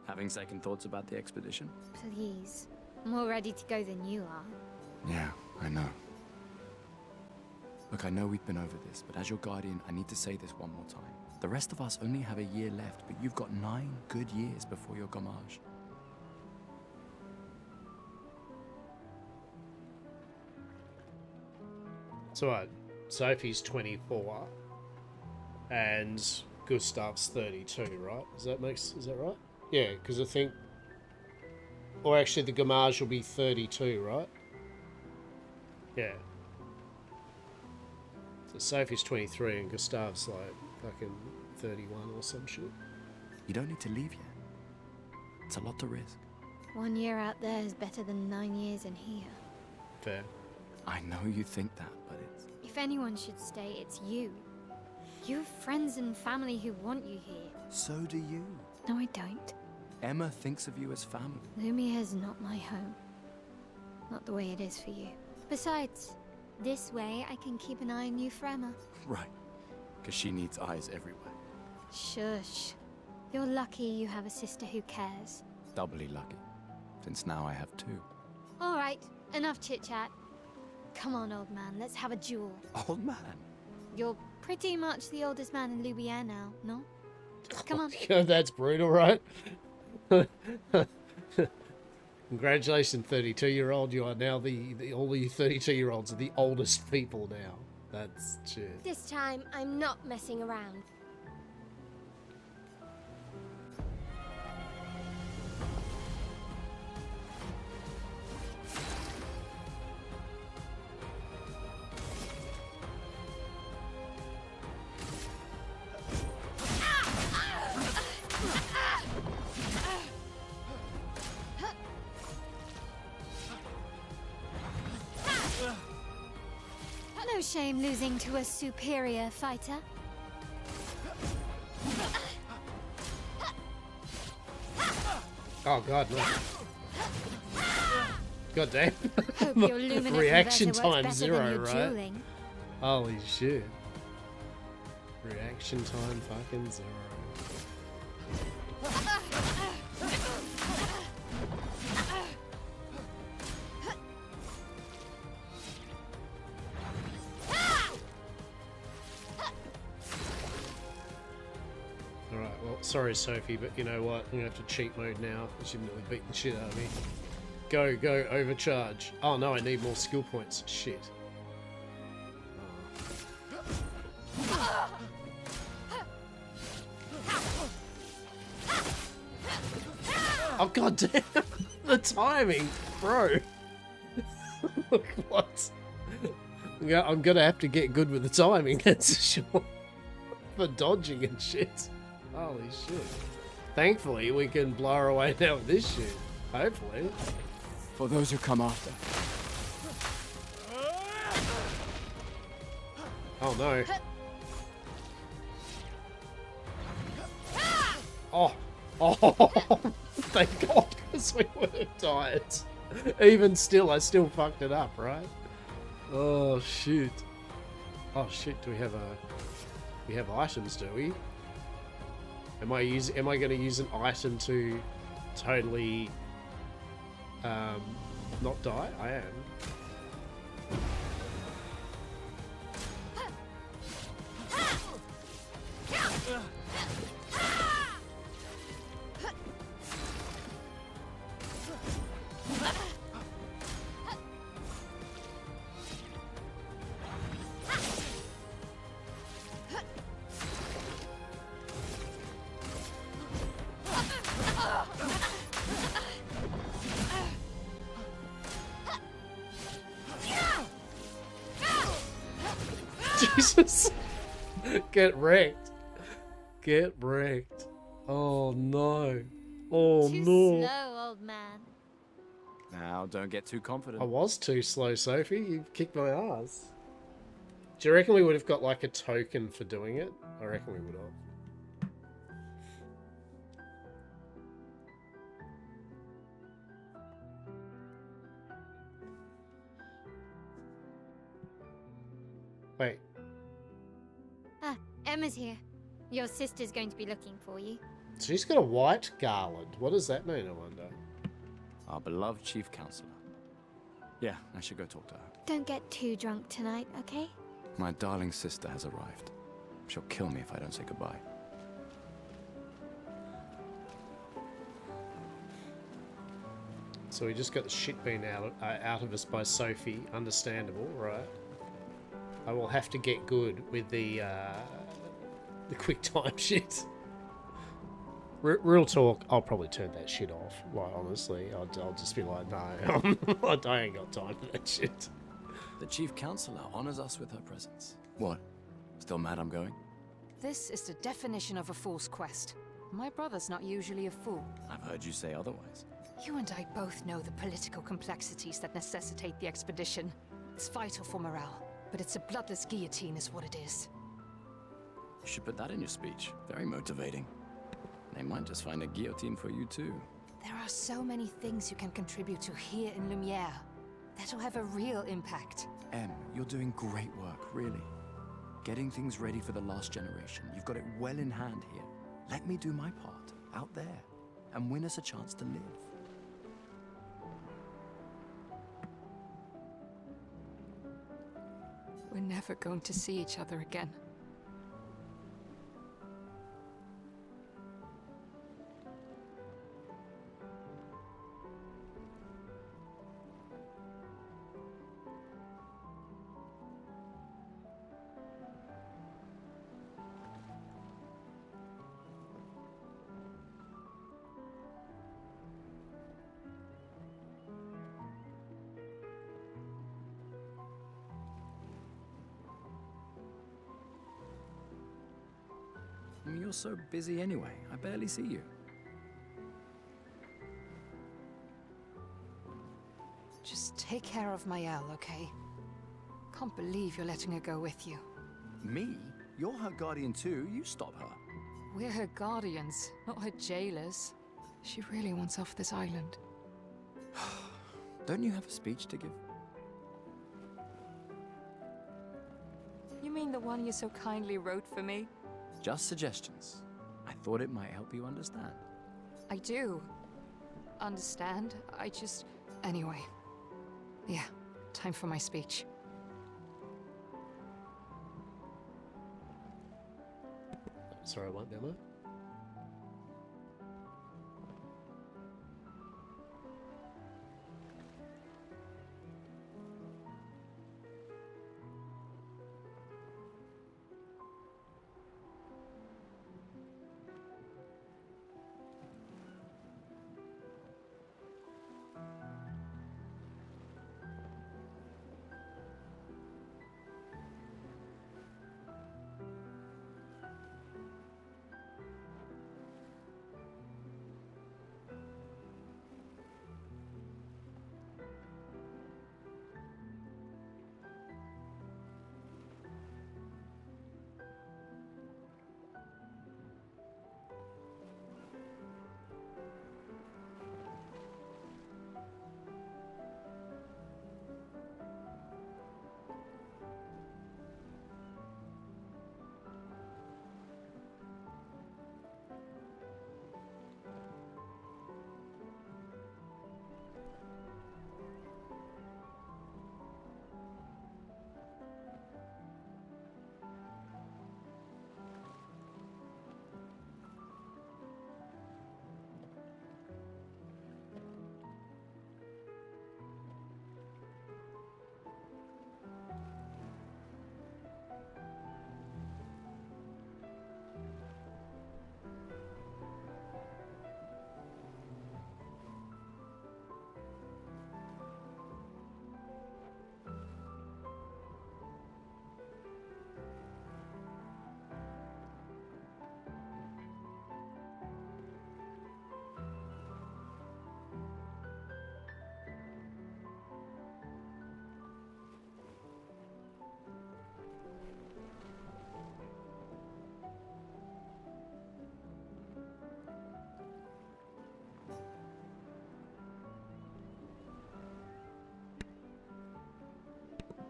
Having second thoughts about the expedition? Please. I'm more ready to go than you are. Yeah, I know. Look, I know we've been over this, but as your guardian, I need to say this one more time. The rest of us only have a year left, but you've got 9 good years before your gommage. It's alright. Sophie's 24. And Gustav's 32, right? Is that right? Yeah, because I think... Or actually, the gommage will be 32, right? Yeah. So Sophie's 23 and Gustav's like fucking 31 or some shit. You don't need to leave yet. It's a lot to risk. 1 year out there is better than 9 years in here. Fair. I know you think that, but it's... If anyone should stay, it's you. You have friends and family who want you here. So do you. No, I don't. Emma thinks of you as family. Lumia's not my home. Not the way it is for you. Besides, this way I can keep an eye on you for Emma. Right. Because she needs eyes everywhere. Shush. You're lucky you have a sister who cares. Doubly lucky. Since now I have 2. Alright, enough chit-chat. Come on, old man, let's have a duel. Old man? You're pretty much the oldest man in Lumiere now, no? Come on. That's brutal, right? Congratulations, 32-year-old. You are now all you 32-year-olds are the oldest people now. That's shit. This time, I'm not messing around. No shame losing to a superior fighter. Oh god, no. God damn. Hope your luminous Reaction converter works time better 0, than your right? dueling. Holy shit. Reaction time fucking 0. Alright, well, sorry Sophie, but you know what? I'm gonna have to cheat mode now. She's nearly beating the shit out of me. Go, overcharge. Oh no, I need more skill points. Shit. Oh god damn! The timing, bro! Look, what? I'm gonna have to get good with the timing, that's for sure. For dodging and shit. Holy shit. Thankfully, we can blow her away now with this shit. Hopefully. For those who come after. Oh no. Oh. Oh. Thank God, because we would have died. Even still, I still fucked it up, right? Oh shit. Oh shit, do we have we have items, do we? Am I gonna use an item to totally not die? I am. Jesus! Get wrecked. Get wrecked. Oh no. Oh Too no. slow, old man. Now, don't get too confident. I was too slow, Sophie. You kicked my ass. Do you reckon we would have got like a token for doing it? I reckon we would have. Wait. Ah, Emma's here. Your sister's going to be looking for you. She's got a white garland. What does that mean, I wonder? Our beloved chief counselor. Yeah, I should go talk to her. Don't get too drunk tonight, okay? My darling sister has arrived. She'll kill me if I don't say goodbye. So we just got the shit bean out of us by Sophie. Understandable, right? I will have to get good with the quick time shit. Real talk, I'll probably turn that shit off. Like, honestly, I'll just be like, no, I ain't got time for that shit. The chief counselor honors us with her presence. What? Still mad I'm going? This is the definition of a fool's quest. My brother's not usually a fool. I've heard you say otherwise. You and I both know the political complexities that necessitate the expedition. It's vital for morale, but it's a bloodless guillotine is what it is. You should put that in your speech. Very motivating. They might just find a guillotine for you too. There are so many things you can contribute to here in Lumiere. That'll have a real impact. Em, you're doing great work, really. Getting things ready for the last generation. You've got it well in hand here. Let me do my part, out there, and win us a chance to live. We're never going to see each other again. You're so busy anyway. I barely see you. Just Take care of Mael, okay? Can't believe you're letting her go with you. Me? You're her guardian too. You stop her. We're her guardians, not her jailers. She really wants off this island. Don't you have a speech to give? You mean the one you so kindly wrote for me? Just suggestions. I thought it might help you understand. I do. Understand? I just... Anyway. Yeah, time for my speech. Sorry, what demo?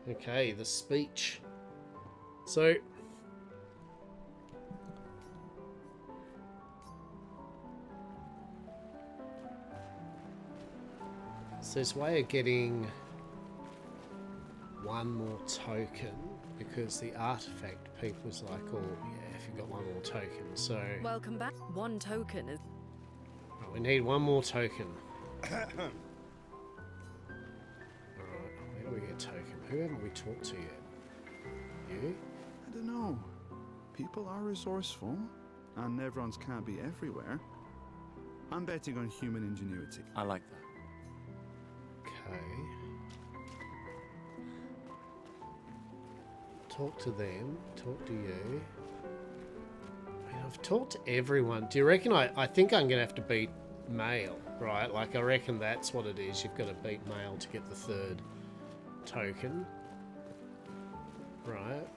Okay, the speech. So... there's a way of getting one more token, because the artifact people's like, oh yeah, if you've got one more token, so... Welcome back. One token is... Right, we need one more token. Alright, where do we get a token? Who haven't we talked to yet? You? I don't know. People are resourceful, and Nevrons can't be everywhere. I'm betting on human ingenuity. I like that. Okay. Talk to them. Talk to you. I mean, I've talked to everyone. Do you reckon I think I'm going to have to beat Mael, right? Like, I reckon that's what it is. You've got to beat Mael to get the third token. Right.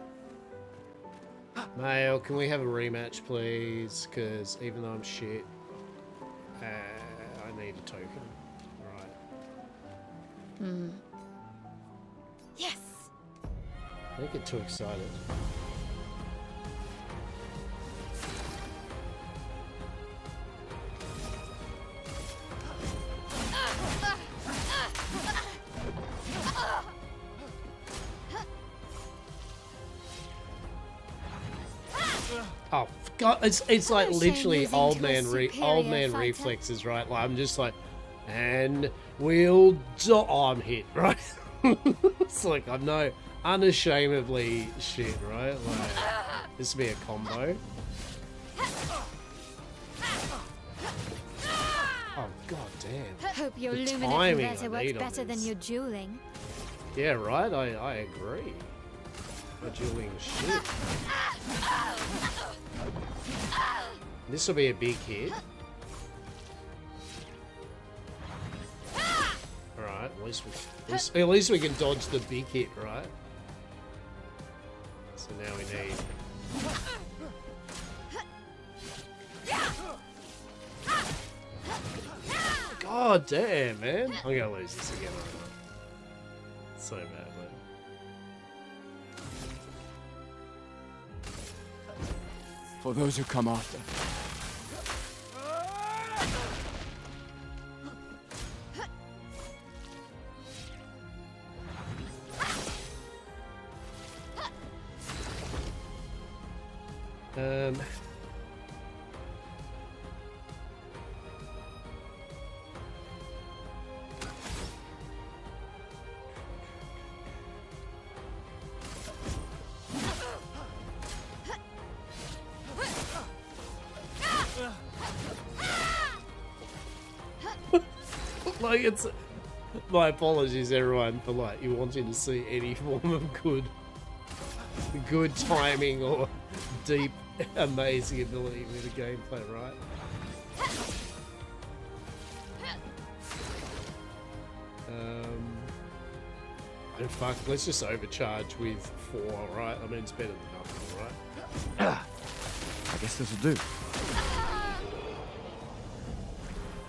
Mael, can we have a rematch, please? Because even though I'm shit, I need a token. Right. Yes! Don't get too excited. Oh God! It's like literally old man reflexes, right? Like I'm just like, and we'll oh, I'm hit, right? It's like I'm no unashamedly shit, right? Like this would be a combo. Oh God damn! Hope your The Lumina timing converter I works need on better than this. your dueling. Yeah, right. I agree. My dueling shit. This will be a big hit. Alright. Alright, at least we can dodge the big hit, right? So now we need... God damn, man. I'm gonna lose this again, aren't I? So badly. For those who come after. Like, it's... My apologies, everyone, for, like, you wanting to see any form of good timing or deep, amazing ability with the gameplay, right? And fuck, let's just overcharge with 4, right? I mean, it's better than nothing, right? I guess this'll do.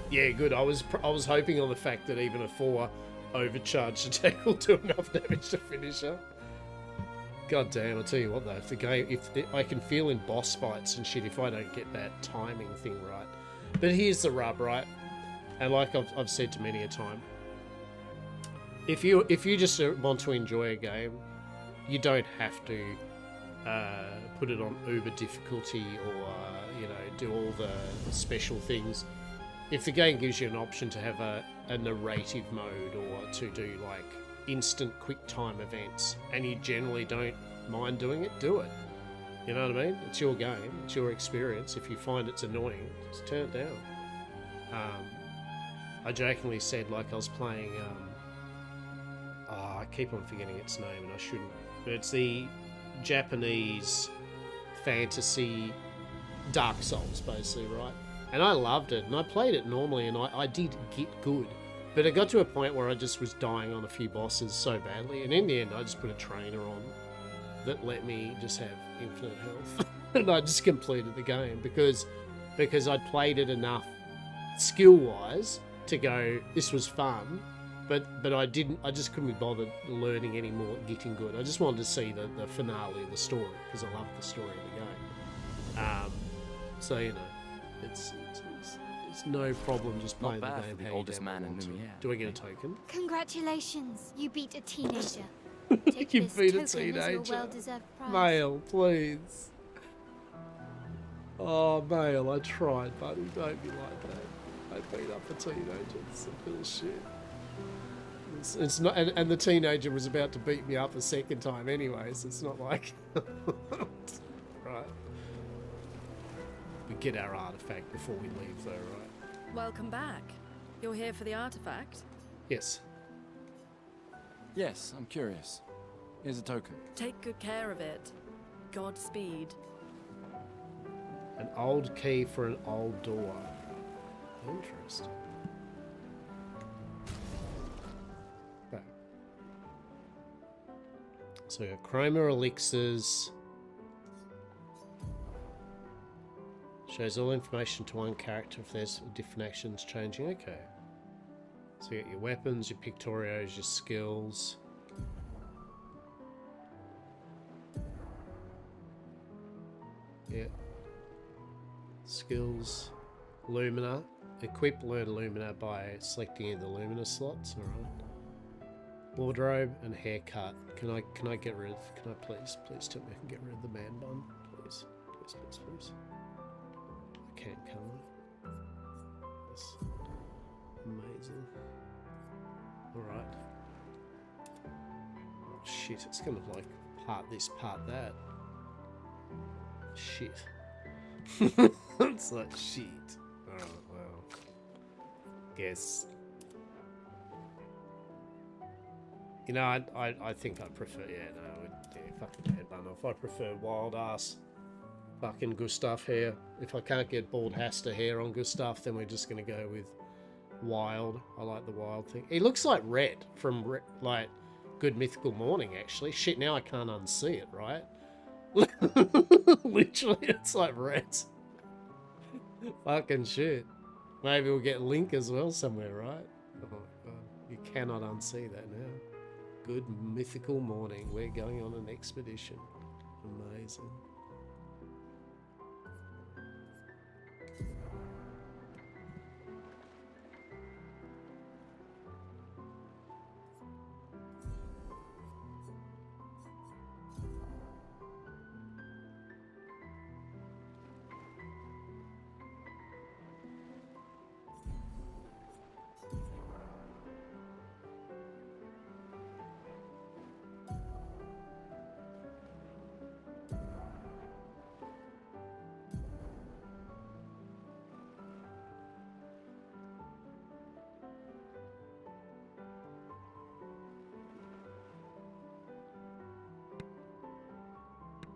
Yeah, good. I was hoping on the fact that even a 4 overcharged attack will do enough damage to finish her. God damn, I'll tell you what though, if I can feel in boss fights and shit if I don't get that timing thing right. But here's the rub, right? And like I've said to many a time, if you just want to enjoy a game, you don't have to put it on uber difficulty or you know, do all the special things. If the game gives you an option to have a narrative mode or to do like instant quick time events and you generally don't mind doing it, do it. You know what I mean? It's your game, it's your experience. If you find it's annoying, just turn it down. I jokingly said like I was playing, I keep on forgetting its name and I shouldn't, but it's the Japanese fantasy Dark Souls basically, right? And I loved it, and I played it normally, and I did get good. But it got to a point where I just was dying on a few bosses so badly, and in the end I just put a trainer on that let me just have infinite health. And I just completed the game because I'd played it enough skill-wise to go, this was fun, but I just couldn't be bothered learning any more, getting good. I just wanted to see the finale of the story, because I loved the story of the game. So, you know, it's no problem just playing the game. The oldest man in Lumiere. Do I get a token? Congratulations, you beat a teenager. Take You this beat a token as your teenager. well-deserved prize. Mail, please. Oh, Mail, I tried, buddy. Don't be like that. I beat up a teenager. It's a bit of shit. It's not, and the teenager was about to beat me up a second time anyway, so it's not like... Right. We get our artifact before we leave though, right? Welcome back. You're here for the artifact? Yes. Yes, I'm curious. Here's a token. Take good care of it. Godspeed. An old key for an old door. Interesting. Okay. So we got chroma elixirs. Shows all information to one character if there's different actions changing. Okay. So you got your weapons, your pictorios, your skills. Yeah. Skills. Lumina. Equip, learn Lumina by selecting either Lumina slots. Alright. Wardrobe and haircut. Can I get rid of, can I please tell me I can get rid of the man bun? Please. Please. Can't come. That's amazing. Alright. Oh shit, it's gonna like part this, part that. Shit. It's like shit. Alright, well. Guess. You know, I think I prefer, fucking head bun off. I prefer wild ass fucking Gustav hair. If I can't get bald Hasta hair on Gustav, then we're just gonna go with wild. I like the wild thing. He looks like Red from like Good Mythical Morning, actually. Shit, now I can't unsee it, right? Literally, it's like Red. Fucking shit. Maybe we'll get Link as well somewhere, right? Oh my god. You cannot unsee that now. Good Mythical Morning. We're going on an expedition. Amazing.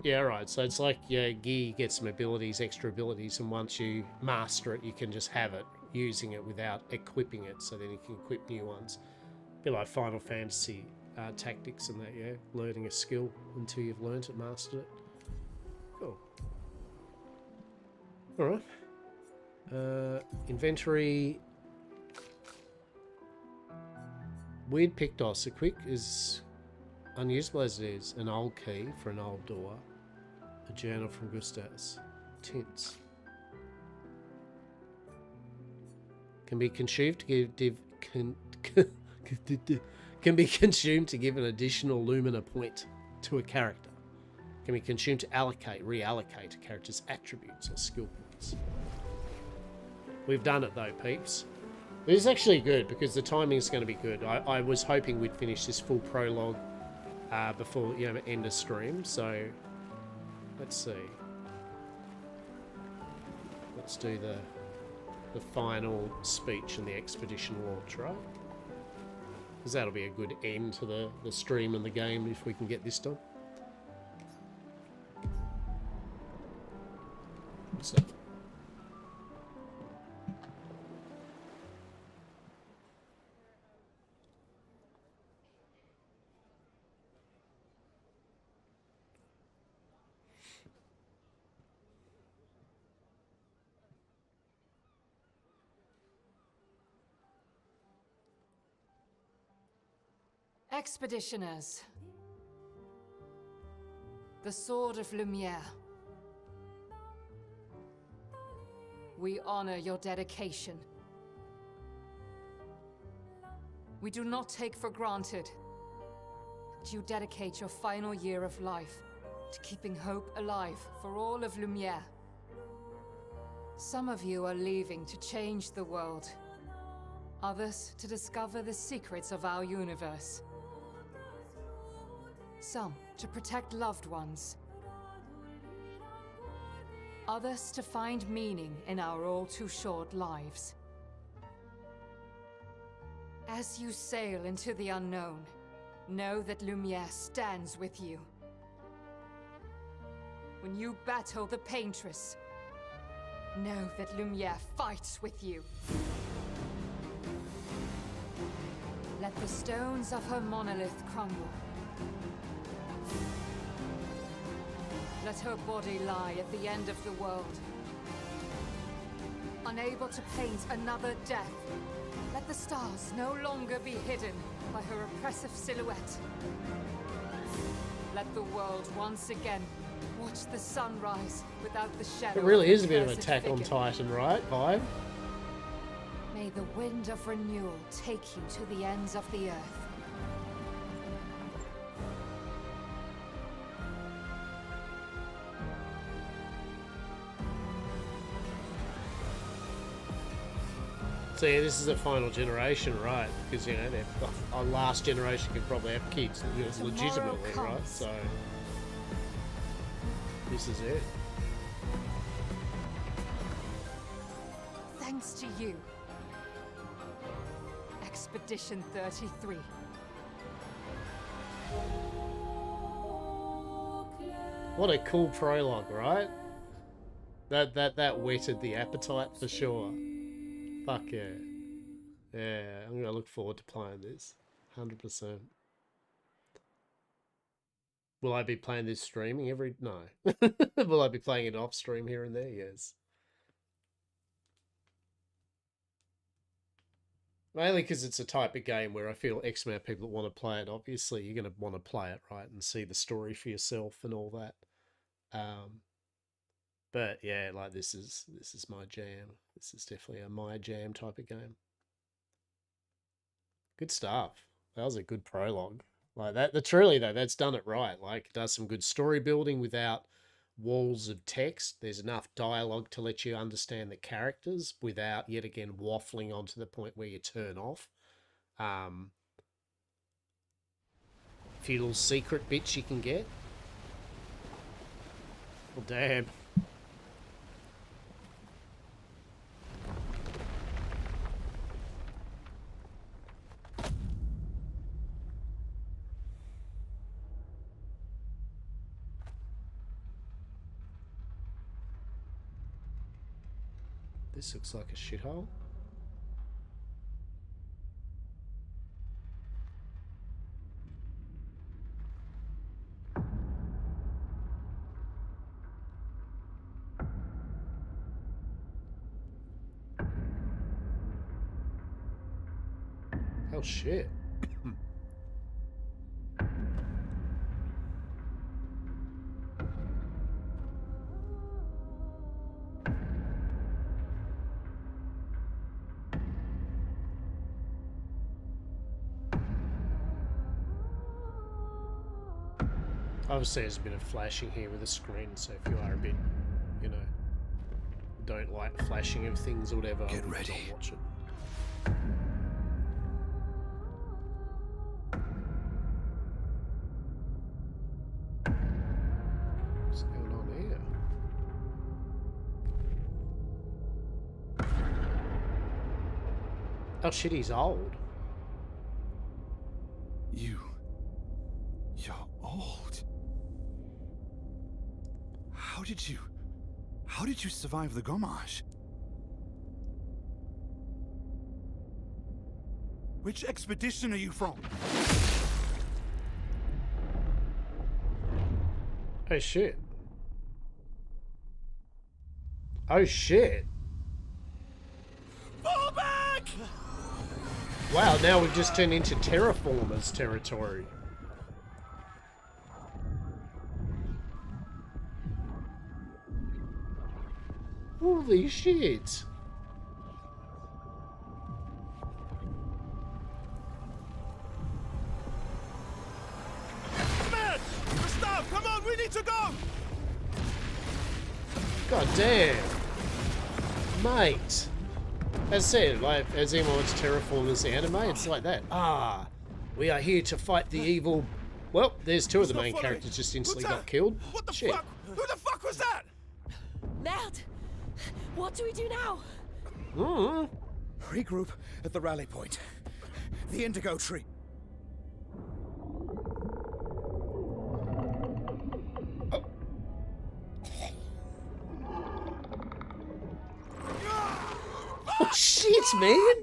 Yeah, right. So it's like your gear gets some abilities, extra abilities, and once you master it, you can just have it, using it without equipping it, so then you can equip new ones. A bit like Final Fantasy tactics and that, yeah? Learning a skill until you've learnt it, mastered it. Cool. Alright. Inventory. Weird Pictos. Equip is unusable as it is. An old key for an old door. A journal from Gustavus. Tints. Can be consumed to give can be consumed to give an additional Lumina point to a character. Can be consumed to reallocate a character's attributes or skill points. We've done it though, peeps. This is actually good because the timing is going to be good. I was hoping we'd finish this full prologue before end of stream, so let's see. Let's do the final speech and the expedition launch, right? Because that'll be a good end to the stream and the game if we can get this done. So. Expeditioners. The Sword of Lumiere. We honor your dedication. We do not take for granted that you dedicate your final year of life to keeping hope alive for all of Lumiere. Some of you are leaving to change the world. Others to discover the secrets of our universe. Some to protect loved ones. Others to find meaning in our all-too-short lives. As you sail into the unknown, know that Lumiere stands with you. When you battle the Paintress, know that Lumiere fights with you. Let the stones of her monolith crumble. Let her body lie at the end of the world. Unable to paint another death, let the stars no longer be hidden by her oppressive silhouette. Let the world once again watch the sun rise without the shadow. It really of is a bit of Attack on figure. Titan, right? Vibe? May the wind of renewal take you to the ends of the earth. So yeah, this is a final generation, right? Because, our last generation can probably have kids legitimately, right? So, this is it. Thanks to you, Expedition 33. What a cool prologue, right? That whetted the appetite for sure. Fuck yeah. Yeah, I'm gonna look forward to playing this. 100%. Will I be playing this streaming every... No. Will I be playing it off stream here and there? Yes. Mainly because it's a type of game where I feel X amount of people that want to play it. Obviously, you're going to want to play it, right? And see the story for yourself and all that. But yeah, like this is my jam. This is definitely a my jam type of game. Good stuff. That was a good prologue. Like that truly though, that's done it right. Like it does some good story building without walls of text. There's enough dialogue to let you understand the characters without yet again waffling on to the point where you turn off. A few little secret bits you can get. Well, damn. This looks like a shithole. Oh shit. Obviously there's a bit of flashing here with the screen, so if you are a bit, you know, don't like flashing of things or whatever, Get ready. I'll watch it. What's going on here? Oh shit, he's old. You're old. How did you survive the Gommage? Which expedition are you from? Oh shit. Oh shit. Fall back! Wow, now we've just turned into terraformers territory. Holy shit. Man! Gustav, come on, we need to go! God damn. Mate. As I said, like, as anyone wants Terraformers the anime, it's like that. Ah, we are here to fight the evil... Well, there's two of the main characters just instantly got killed. What the Shit. fuck? Who the fuck was that? Merd! What do we do now? Regroup at the rally point. The Indigo Tree. Oh shit, man!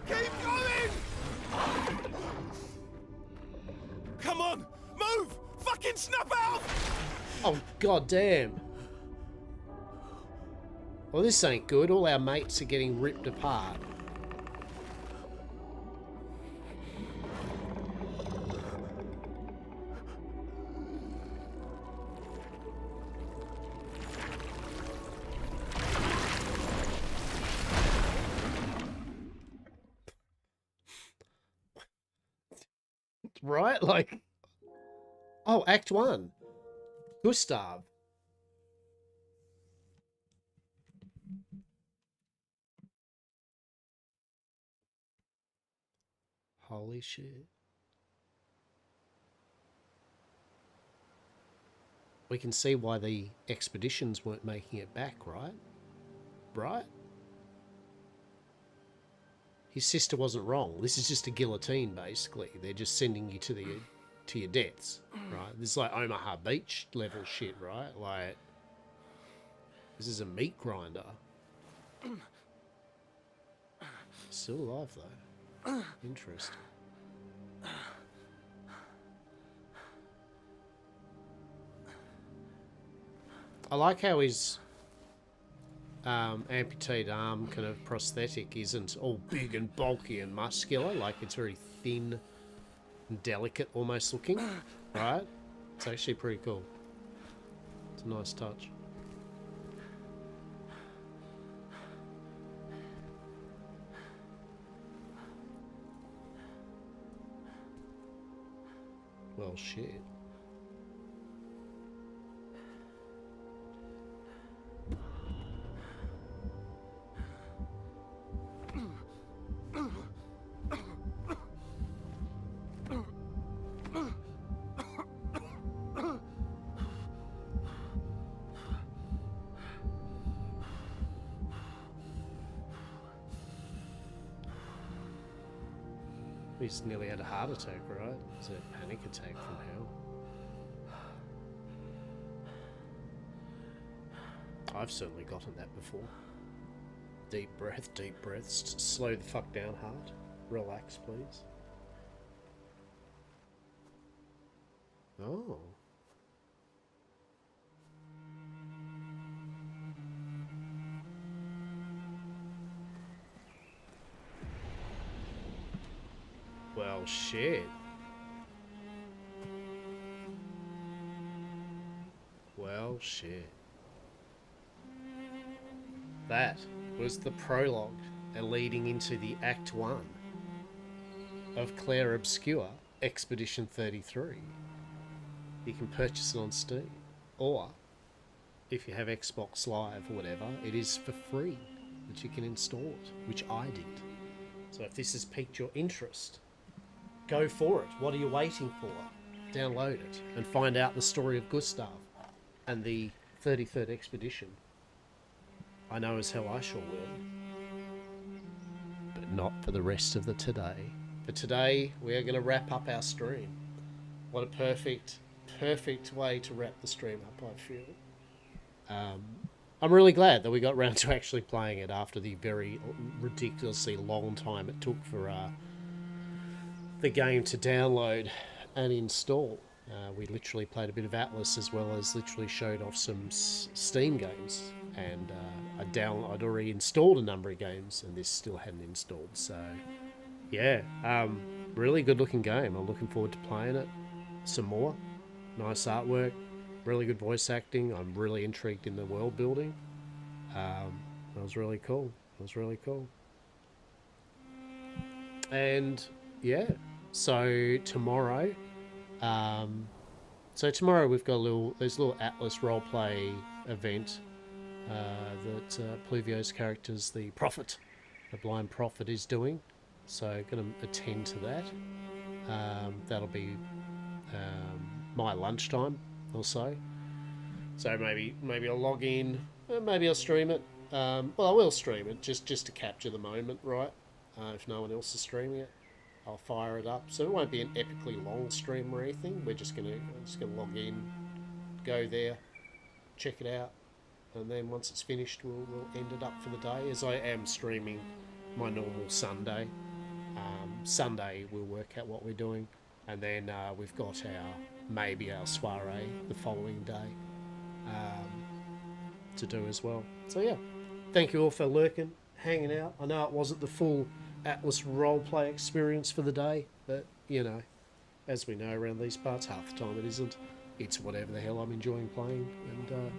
Keep going! Come on, move! Fucking snap out! Oh, god damn. Well, this ain't good. All our mates are getting ripped apart. Right? Like... Oh, Act 1. Gustav. Holy shit. we can see why the expeditions weren't making it back, right? Right? His sister wasn't wrong. This is just a guillotine, basically. They're just sending you to your deaths, right? This is like Omaha Beach level shit, right? Like, this is a meat grinder. Still alive, though. Interesting. I like how his amputated arm kind of prosthetic isn't all big and bulky and muscular. Like, it's very thin and delicate almost looking, right? It's actually pretty cool. It's a nice touch. Well, shit. He's nearly had a heart attack, right? It's a panic attack from hell. I've certainly gotten that before. Deep breaths. Slow the fuck down, heart. Relax, please. Oh. Well, shit. Well, shit. That was the prologue and leading into the Act 1 of Clair Obscur Expedition 33. You can purchase it on Steam, or if you have Xbox Live or whatever, it is for free that you can install it, which I did. So if this has piqued your interest, go for it. What are you waiting for? Download it and find out the story of Gustav and the 33rd expedition. I know as hell I sure will. But not for the rest of the today. For today, we are going to wrap up our stream. What a perfect way to wrap the stream up, I feel. I'm really glad that we got round to actually playing it after the very ridiculously long time it took for the game to download and install. We literally played a bit of Atlas as well as literally showed off some Steam games, and I'd already installed a number of games and this still hadn't installed. So yeah, really good looking game. I'm looking forward to playing it some more. Nice artwork, really good voice acting. I'm really intrigued in the world building. That was really cool. And yeah, so tomorrow we've got there's a little Atlas roleplay event that Pluvio's character's the Prophet, the blind prophet, is doing. So going to attend to that. That'll be my lunchtime or so. So maybe I'll log in, maybe I'll stream it. Well, I will stream it just to capture the moment, right? If no one else is streaming it, I'll fire it up. So it won't be an epically long stream or anything. I'm just gonna log in, go there, check it out, and then once it's finished, we'll end it up for the day. As I am streaming my normal Sunday. Sunday we'll work out what we're doing, and then we've got our soiree the following day to do as well. So yeah, thank you all for lurking, hanging out. I know it wasn't the full Atlas roleplay experience for the day, but you know, as we know around these parts, half the time it isn't. It's whatever the hell I'm enjoying playing, and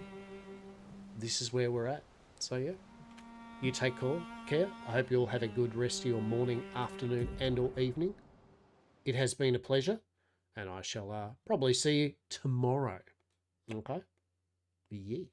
this is where we're at. So yeah, you take care. I hope you all have a good rest of your morning, afternoon, and or evening. It has been a pleasure, and I shall probably see you tomorrow. Okay? Yeah.